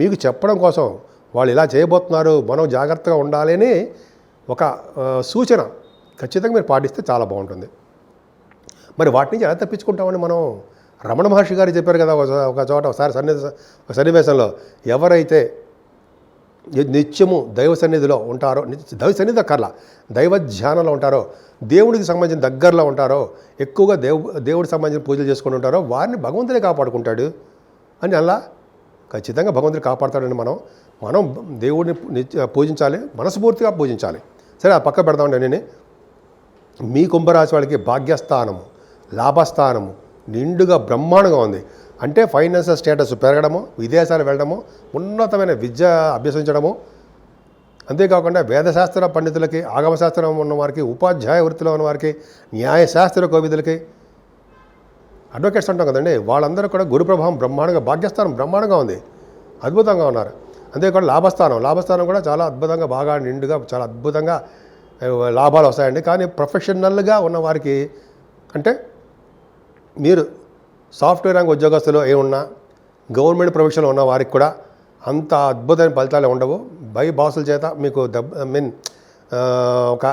మీకు చెప్పడం కోసం వాళ్ళు ఇలా చేయబోతున్నారు, మనం జాగ్రత్తగా ఉండాలి అని ఒక సూచన ఖచ్చితంగా మీరు పాటిస్తే చాలా బాగుంటుంది. మరి వాటి నుంచి ఎలా తప్పించుకుంటామని మనం రమణ మహర్షి గారు చెప్పారు కదా ఒక చోట ఒకసారి సన్నివేశంలో, ఎవరైతే నిత్యము దైవ సన్నిధిలో ఉంటారో, దైవ సన్నిధి కర్ల దైవ ధ్యానంలో ఉంటారో, దేవుడికి సంబంధించిన దగ్గరలో ఉంటారో, ఎక్కువగా దేవుడికి సంబంధించిన పూజలు చేసుకుని ఉంటారో వారిని భగవంతుడే కాపాడుకుంటాడు అని. అలా ఖచ్చితంగా భగవంతుడు కాపాడుతాడని మనం దేవుడిని పూజించాలి, మనస్ఫూర్తిగా పూజించాలి. సరే, ఆ పక్క పెడదామండి. నేను మీ కుంభరాశి వాళ్ళకి భాగ్యస్థానము, లాభస్థానము నిండుగా బ్రహ్మాండంగా ఉంది. అంటే ఫైనాన్షియల్ స్టేటస్ పెరగడము, విదేశాలు వెళ్ళడము, ఉన్నతమైన విద్య అభ్యసించడము, అంతేకాకుండా వేదశాస్త్ర పండితులకి, ఆగమశాస్త్రం ఉన్నవారికి, ఉపాధ్యాయ వృత్తిలో ఉన్నవారికి, న్యాయశాస్త్ర కోవిదులకి, అడ్వకేట్స్ అంటాం కదండి, వాళ్ళందరూ కూడా గురు ప్రభావం బ్రహ్మాండంగా, భాగ్యస్థానం బ్రహ్మాండంగా ఉంది, అద్భుతంగా ఉన్నారు. అంతేకాకుండా లాభస్థానం కూడా చాలా అద్భుతంగా, బాగా నిండుగా, చాలా అద్భుతంగా లాభాలు వస్తాయండి. కానీ ప్రొఫెషనల్గా ఉన్నవారికి, అంటే మీరు సాఫ్ట్వేర్ రంగ ఉద్యోగస్తులు ఏమున్నా, గవర్నమెంట్ ప్రొఫెషన్లో ఉన్న వారికి కూడా అంత అద్భుతమైన ఫలితాలు ఉండవు. బాసుల చేత మీకు ఒక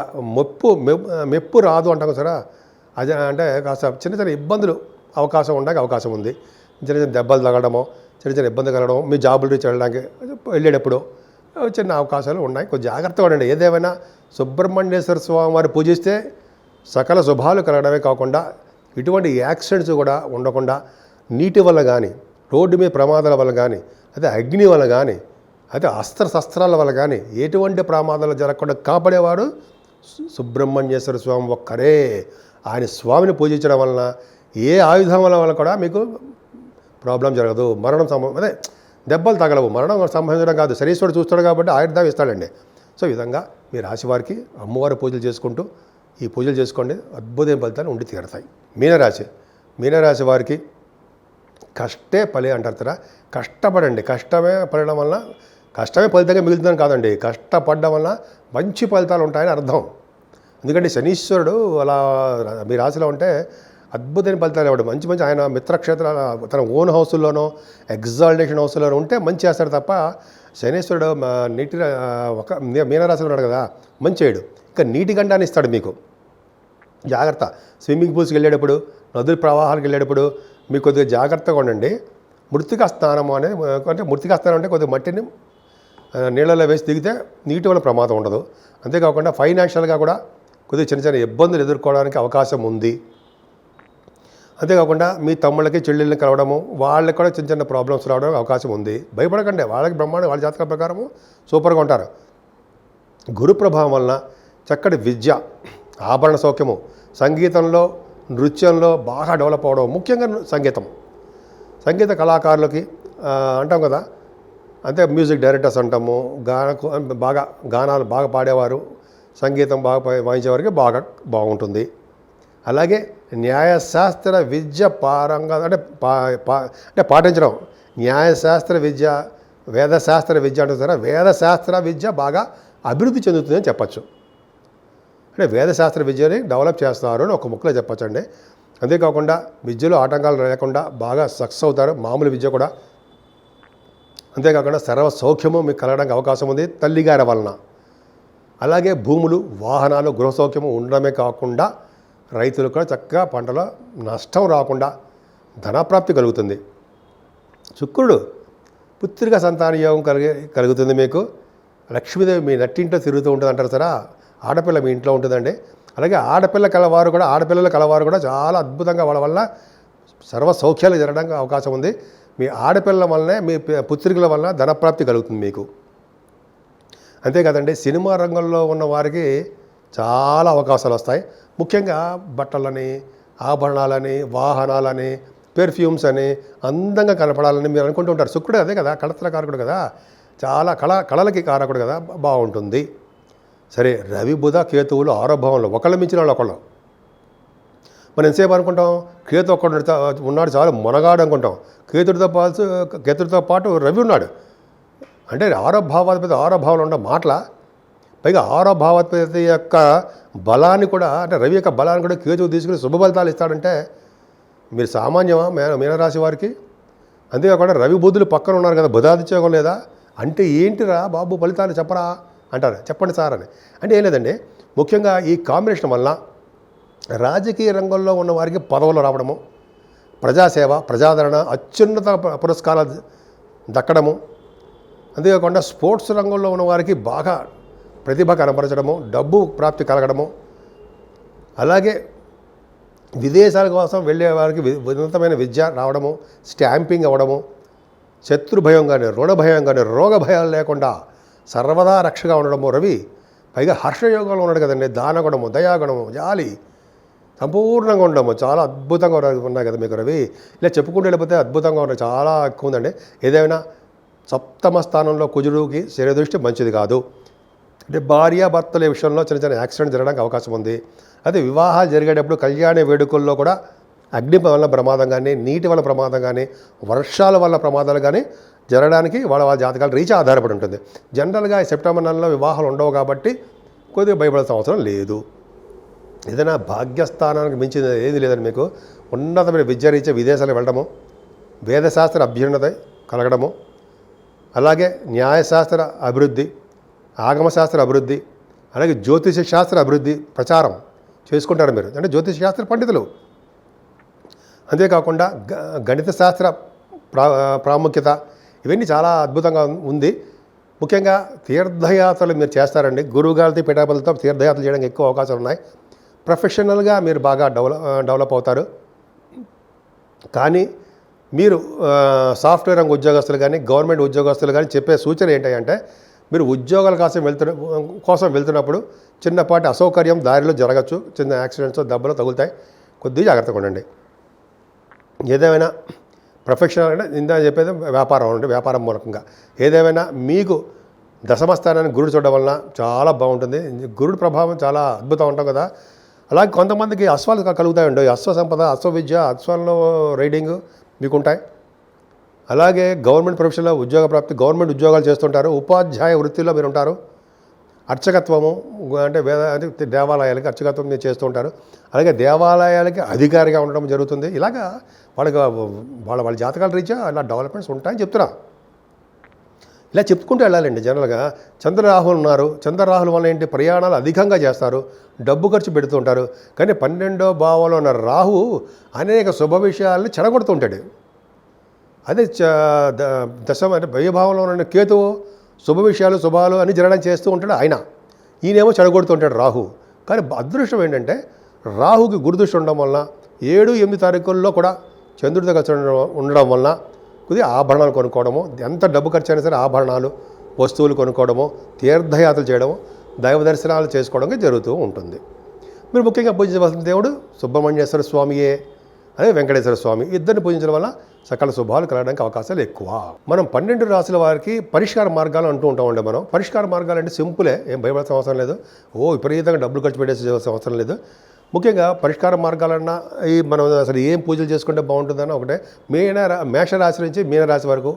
మెప్పు రాదు అంటాం సరే, అది అంటే కాస్త చిన్న చిన్న ఇబ్బందులు ఉండడానికి అవకాశం ఉంది. చిన్న చిన్న దెబ్బలు తగలడమో, చిన్న ఇబ్బంది కలగడం, మీ జాబులు రీచ్ వెళ్ళేటప్పుడు చిన్న అవకాశాలు ఉన్నాయి. కొంచెం జాగ్రత్తగా ఉండండి. ఏదేమైనా సుబ్రహ్మణ్యేశ్వర స్వామి వారిని పూజిస్తే సకల శుభాలు కలగడమే కాకుండా ఇటువంటి యాక్సిడెంట్స్ కూడా ఉండకుండా, నీటి వల్ల కానీ, రోడ్డు మీద ప్రమాదాల వల్ల కానీ, అయితే అగ్ని వల్ల కానీ, అయితే శస్త్రాల వల్ల కానీ ఎటువంటి ప్రమాదాలు జరగకుండా కాపాడేవాడు సుబ్రహ్మణ్యేశ్వర స్వామి ఒక్కరే. ఆయన స్వామిని పూజించడం వలన ఏ ఆయుధం వల్ల కూడా మీకు ప్రాబ్లం జరగదు. అదే దెబ్బలు తగలవు. మరణం సంభవించడం కాదు, శనీశ్వరుడు చూస్తాడు కాబట్టి ఆయుర్దాం ఇస్తాడండి. సో ఈ విధంగా మీ రాశి వారికి అమ్మవారి పూజలు చేసుకుంటూ ఈ పూజలు చేసుకోండి, అద్భుతమైన ఫలితాలు ఉండి తీరతాయి. మీనరాశి వారికి కష్టే ఫలి అంటారు కదా, కష్టపడండి. కష్టమే ఫలితంగా మిగులుతుందని కాదండి, కష్టపడడం వల్ల మంచి ఫలితాలు ఉంటాయని అర్థం. ఎందుకంటే శనీశ్వరుడు అలా మీ రాశిలో ఉంటే అద్భుతమైన ఫలితాలు ఇవ్వడం, మంచి ఆయన మిత్రక్షేత్రాల తన ఓన్ హౌస్లోనో, ఎగ్జాల్టేషన్ హౌస్లోనో ఉంటే మంచి చేస్తాడు తప్ప, శనీశ్వరుడు ఒక మీనరాశిలో ఉన్నాడు కదా, మంచి చేయడు. ఇంకా నీటి గండాన్ని ఇస్తాడు మీకు. జాగ్రత్త. స్విమ్మింగ్ పూల్స్కి వెళ్ళేటప్పుడు, నదుల ప్రవాహాలకు వెళ్ళేటప్పుడు మీకు కొద్దిగా జాగ్రత్తగా ఉండండి. మృతికా స్నానం అనేది, అంటే మృతికా స్నానం అంటే కొద్దిగా మట్టిని నీళ్ళలో వేసి దిగితే నీటి వల్ల ప్రమాదం ఉండదు. అంతేకాకుండా ఫైనాన్షియల్గా కూడా కొద్దిగా చిన్న ఇబ్బందులు ఎదుర్కోవడానికి అవకాశం ఉంది. అంతేకాకుండా మీ తమ్ముళ్ళకి చెల్లెళ్ళని కలవడము, వాళ్ళకి కూడా చిన్న ప్రాబ్లమ్స్ రావడానికి అవకాశం ఉంది. భయపడకండి, వాళ్ళకి బ్రహ్మాండం, వాళ్ళ జాతకాల ప్రకారము సూపర్గా ఉంటారు. గురు ప్రభావం వలన చక్కటి విద్య, ఆభరణ సౌఖ్యము, సంగీతంలో, నృత్యంలో బాగా డెవలప్ అవ్వడం, ముఖ్యంగా సంగీత కళాకారులకి అంటాం కదా, అంతే మ్యూజిక్ డైరెక్టర్స్ అంటాము, గానాలు బాగా పాడేవారు, సంగీతం బాగా వాయించేవారికి బాగుంటుంది. అలాగే న్యాయశాస్త్ర విద్య అంటే పాటించడం, న్యాయశాస్త్ర విద్య, వేదశాస్త్ర విద్య అంటారు. వేదశాస్త్ర విద్య బాగా అభివృద్ధి చెందుతుందని చెప్పచ్చు. అంటే వేదశాస్త్ర విద్యని డెవలప్ చేస్తున్నారు అని ఒక ముక్కలో చెప్పచ్చండి. అంతేకాకుండా విద్యలో ఆటంకాలు లేకుండా బాగా సక్సెస్ అవుతారు, మామూలు విద్య కూడా. అంతేకాకుండా సర్వ సౌఖ్యము మీకు కలగడానికి అవకాశం ఉంది తల్లిగారి వలన. అలాగే భూములు, వాహనాలు, గృహ సౌఖ్యము ఉండడమే కాకుండా రైతులు కూడా చక్కగా పంటలో నష్టం రాకుండా ధనప్రాప్తి కలుగుతుంది. శుక్రుడు పుత్రిక సంతాన యోగం కలుగుతుంది మీకు. లక్ష్మీదేవి మీ నట్టింట్లో తిరుగుతూ ఉంటుంది అంటారు సరే, ఆడపిల్ల మీ ఇంట్లో ఉంటుందండి. అలాగే ఆడపిల్లలు కలవారు కూడా చాలా అద్భుతంగా వాళ్ళ వల్ల సర్వ సౌఖ్యాలు జరగడానికి అవకాశం ఉంది. మీ ఆడపిల్లల వల్లనే, మీ పుత్రికల వల్ల ధనప్రాప్తి కలుగుతుంది మీకు. అంతేకాదండి, సినిమా రంగంలో ఉన్న వారికి చాలా అవకాశాలు వస్తాయి. ముఖ్యంగా బట్టలని, ఆభరణాలని, వాహనాలని, పెర్ఫ్యూమ్స్ అని, అందంగా కనపడాలని మీరు అనుకుంటూ ఉంటారు. శుక్రుడు అదే కదా, కళత్రకారకుడు కదా. చాలా కళలకి కారకుడు కదా, బాగుంటుంది. సరే, రవి బుధ కేతువులు ఆరోభావంలో ఒకళ్ళ మించిన వాళ్ళు ఒకళ్ళు. మనం ఎంతసేపు అనుకుంటాం కేతు ఒక్కడు ఉన్నాడు చాలా మునగాడు అనుకుంటాం. కేతుడితో పాటు రవి ఉన్నాడు. అంటే ఆరోభావాధిపతి ఉండే మాటల, పైగా ఆరోభావాధిపతి యొక్క బలాన్ని కూడా, అంటే రవి యొక్క బలాన్ని కూడా కేతువు తీసుకుని శుభ ఫలితాలు ఇస్తాడంటే మీరు సామాన్యమా మీనరాశి వారికి? అంతేకాకుండా రవి బుధులు పక్కన ఉన్నారు కదా, బుధాదిత్యోగం లేదా అంటే ఏంటిరా బాబు ఫలితాలు చెప్పరా అంటారు. చెప్పండి సార్ అని. అంటే ఏం లేదండి, ముఖ్యంగా ఈ కాంబినేషన్ వల్ల రాజకీయ రంగంలో ఉన్న వారికి పదవులు రావడము, ప్రజాసేవ, ప్రజాదరణ, అత్యున్నత పురస్కారాలు దక్కడము, అంతేకాకుండా స్పోర్ట్స్ రంగంలో ఉన్న వారికి బాగా ప్రతిభ కనపరచడము, డబ్బు ప్రాప్తి కలగడము, అలాగే విదేశాల కోసం వెళ్ళే వారికి ఉన్నతమైన విద్య రావడము, స్టాంపింగ్ అవ్వడము, శత్రు భయం కానీ, రుణ భయం కానీ, రోగ భయాలు లేకుండా సర్వదా రక్షగా ఉండడము రవి. పైగా హర్షయోగంలో ఉన్నాడు కదండి, దానగుణము, దయాగుణము, జాలి సంపూర్ణంగా ఉండడము, చాలా అద్భుతంగా ఉన్నాయి కదా మీకు రవి. ఇలా చెప్పుకుంటూ వెళ్ళిపోతే అద్భుతంగా ఉన్నాయి, చాలా ఎక్కువ ఉందండి. ఏదైనా సప్తమ స్థానంలో కుజుడికి శరీరదృష్టి మంచిది కాదు. అంటే భార్యాభర్తల విషయంలో చిన్న చిన్న యాక్సిడెంట్ జరగడానికి అవకాశం ఉంది. అదే వివాహాలు జరిగేటప్పుడు కళ్యాణ వేడుకల్లో కూడా అగ్ని వల్ల ప్రమాదం కానీ, నీటి వల్ల ప్రమాదం కానీ, వర్షాల వల్ల ప్రమాదాలు కానీ జరగడానికి వాళ్ళ జాతకాలు రీచ్ ఆధారపడి ఉంటుంది. జనరల్గా సెప్టెంబర్ నెలలో వివాహాలు ఉండవు కాబట్టి కొద్దిగా భయపడాల్సిన అవసరం లేదు. ఏదైనా భాగ్యస్థానానికి మించింది ఏది లేదని మీకు ఉన్నతమైన విద్య రీత్యా విదేశాలకు వెళ్ళడము, వేదశాస్త్ర అభ్యున్నత కలగడము, అలాగే న్యాయశాస్త్ర అభివృద్ధి, ఆగమశాస్త్ర అభివృద్ధి, అలాగే జ్యోతిష శాస్త్ర అభివృద్ధి ప్రచారం చేసుకుంటారు మీరు. అంటే జ్యోతిష శాస్త్ర పండితులు. అంతేకాకుండా గణిత శాస్త్ర ప్రాముఖ్యత ఇవన్నీ చాలా అద్భుతంగా ఉంది. ముఖ్యంగా తీర్థయాత్రలు మీరు చేస్తారండి. గురువుగారితో పిఠాపులతో తీర్థయాత్రలు చేయడానికి ఎక్కువ అవకాశాలు ఉన్నాయి. ప్రొఫెషనల్గా మీరు బాగా డెవలప్ అవుతారు. కానీ మీరు సాఫ్ట్వేర్ రంగ ఉద్యోగస్తులు కానీ, గవర్నమెంట్ ఉద్యోగస్తులు కానీ చెప్పే సూచన ఏంటంటే, మీరు ఉద్యోగాల కోసం వెళ్తున్నప్పుడు చిన్నపాటి అసౌకర్యం దారిలో జరగచ్చు, చిన్న యాక్సిడెంట్స్, దెబ్బలు తగులుతాయి, కొద్దిగా జాగ్రత్తగా ఉండండి. ఏదేమైనా ప్రొఫెషనల్ అంటే ఇందా చెప్పేది వ్యాపారం అంటే వ్యాపారం మూలకంగా ఏదేమైనా మీకు దశమస్థానాన్ని గురుడు చూడడం వలన చాలా బాగుంటుంది. గురుడు ప్రభావం చాలా అద్భుతం ఉంటాం కదా. అలాగే కొంతమందికి అశ్వాలు కలుగుతాయండి. అశ్వ సంపద, అశ్వ విద్య, అశ్వాల్లో రైడింగ్ మీకుంటాయి. అలాగే గవర్నమెంట్ ప్రొఫెషన్లో ఉద్యోగ ప్రాప్తి, గవర్నమెంట్ ఉద్యోగాలు చేస్తుంటారు. ఉపాధ్యాయ వృత్తిలో మీరు ఉంటారు. అర్చకత్వము అంటే దేవాలయాలకి అర్చకత్వం మీరు చేస్తూ ఉంటారు. అలాగే దేవాలయాలకి అధికారిగా ఉండడం జరుగుతుంది. ఇలాగా వాళ్ళ జాతకాల రీత్యా అలా డెవలప్మెంట్స్ ఉంటాయని చెప్తున్నా. ఇలా చెప్పుకుంటూ వెళ్ళాలండి. జనరల్గా చంద్రరాహులు ఉన్నారు. చంద్రరాహుల వల్ల ఏంటి, ప్రయాణాలు అధికంగా చేస్తారు, డబ్బు ఖర్చు పెడుతుంటారు. కానీ 12వ భావంలో ఉన్న రాహు అనేక శుభ విషయాలను చెడగొడుతుంటాడు. అదే దశమ అంటే వ్యయభావంలో ఉన్న కేతువు శుభ విషయాలు, శుభాలు అని జరగడం చేస్తూ ఉంటాడు ఆయన. ఈయనేమో చెడగొడుతుంటాడు రాహు. కానీ అదృష్టం ఏంటంటే రాహుకి గురుదృష్టి ఉండడం వల్ల 7, 8 తారీఖుల్లో కూడా చంద్రుడితో కలిసి ఉండడం వలన కొద్దిగా ఆభరణాలు కొనుక్కోవడము, ఎంత డబ్బు ఖర్చు అయినా సరే ఆభరణాలు, వస్తువులు కొనుక్కోవడము, తీర్థయాత్రలు చేయడము, దైవ దర్శనాలు చేసుకోవడం జరుగుతూ ఉంటుంది. మీరు ముఖ్యంగా పూజించవలసిన దేవుడు సుబ్రహ్మణ్యేశ్వర స్వామియే, అదే వెంకటేశ్వర స్వామి. ఇద్దరిని పూజించడం వల్ల సకల శుభాలు కలగడానికి అవకాశాలు ఎక్కువ. మనం 12 రాశుల వారికి పరిష్కార మార్గాలు అంటూ ఉంటామండి. మనం పరిష్కార మార్గాలు అంటే సింపులే, ఏం భయపడాల్సిన అవసరం లేదు. విపరీతంగా డబ్బులు ఖర్చు పెట్టేసి అవసరం లేదు. ముఖ్యంగా పరిష్కార మార్గాలన్నా మనం అసలు ఏం పూజలు చేసుకుంటే బాగుంటుందని ఒకటే, మేషరాశి నుంచి మీనరాశి వరకు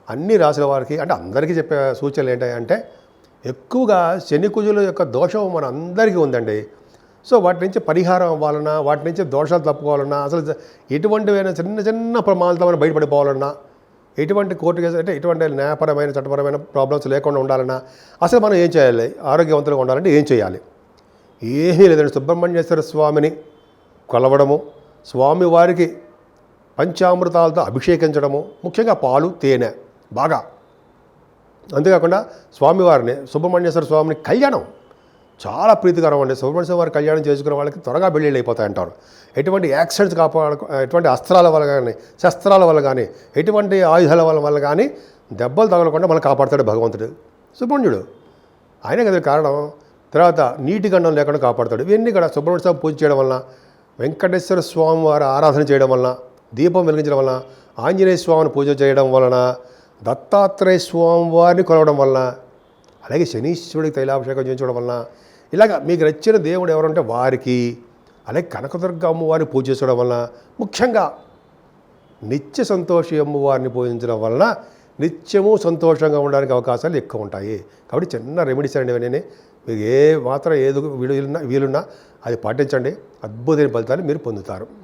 అన్ని రాశుల వారికి అంటే అందరికీ చెప్పే సూచనలు ఏంటంటే, ఎక్కువగా శని కుజుల యొక్క దోషం మన అందరికీ ఉందండి. సో వాటి నుంచి పరిహారం అవ్వాలన్నా, వాటి నుంచి దోషాలు తప్పుకోవాలన్నా, అసలు ఎటువంటివైనా చిన్న చిన్న ప్రమాదాలతో మనం బయటపడిపోవాలన్నా, ఎటువంటి కోర్టు కేసు అంటే ఎటువంటి న్యాయపరమైన చట్టపరమైన ప్రాబ్లమ్స్ లేకుండా ఉండాలన్నా అసలు మనం ఏం చేయాలి, ఆరోగ్యవంతులుగా ఉండాలంటే ఏం చేయాలి? ఏమీ లేదండి. సుబ్రహ్మణ్యేశ్వర స్వామిని కొలవడము, స్వామివారికి పంచామృతాలతో అభిషేకించడము, ముఖ్యంగా పాలు, తేనె బాగా. అంతేకాకుండా స్వామివారిని, సుబ్రహ్మణ్యేశ్వర స్వామిని కళ్యాణం చాలా ప్రీతికరం అండి. సుబ్రహ్మణ్యేశ్వర వారి కళ్యాణం చేసుకునే వాళ్ళకి త్వరగా పెళ్ళిళ్ళు అయిపోతాయంటారు. ఎటువంటి యాక్సిడెంట్స్ ఎటువంటి అస్త్రాల వల్ల కానీ, శస్త్రాల వల్ల కానీ, ఎటువంటి ఆయుధాల వల్ల కానీ దెబ్బలు తగలకుండా మనం కాపాడుతాడు భగవంతుడు సుబ్రహ్మణ్యుడు. ఆయనే కదా కారణం. తర్వాత నీటి గండం లేకుండా కాపాడుతాడు. ఇవన్నీ కూడా సుబ్రహ్మణ్య స్వామి పూజ చేయడం వలన, వెంకటేశ్వర స్వామి వారి ఆరాధన చేయడం వలన, దీపం వెలిగించడం వలన, ఆంజనేయ స్వామిని పూజ చేయడం వలన, దత్తాత్రేయ స్వామి వారిని కొలవడం వలన, అలాగే శనీశ్వరుడికి తైలాభిషేకం చేయించడం వలన, ఇలాగ మీకు నచ్చిన దేవుడు ఎవరంటే వారికి, అలాగే కనకదుర్గ అమ్మవారిని పూజ చేసుకోవడం వలన, ముఖ్యంగా నిత్య సంతోషి అమ్మవారిని పూజించడం వలన నిత్యము సంతోషంగా ఉండడానికి అవకాశాలు ఎక్కువ ఉంటాయి. కాబట్టి చిన్న రెమెడీస్ అండి ఇవన్నీ. మీకు ఏ మాత్రం ఏదో వీలున్నా అది పాటించండి, అద్భుతమైన ఫలితాలు మీరు పొందుతారు.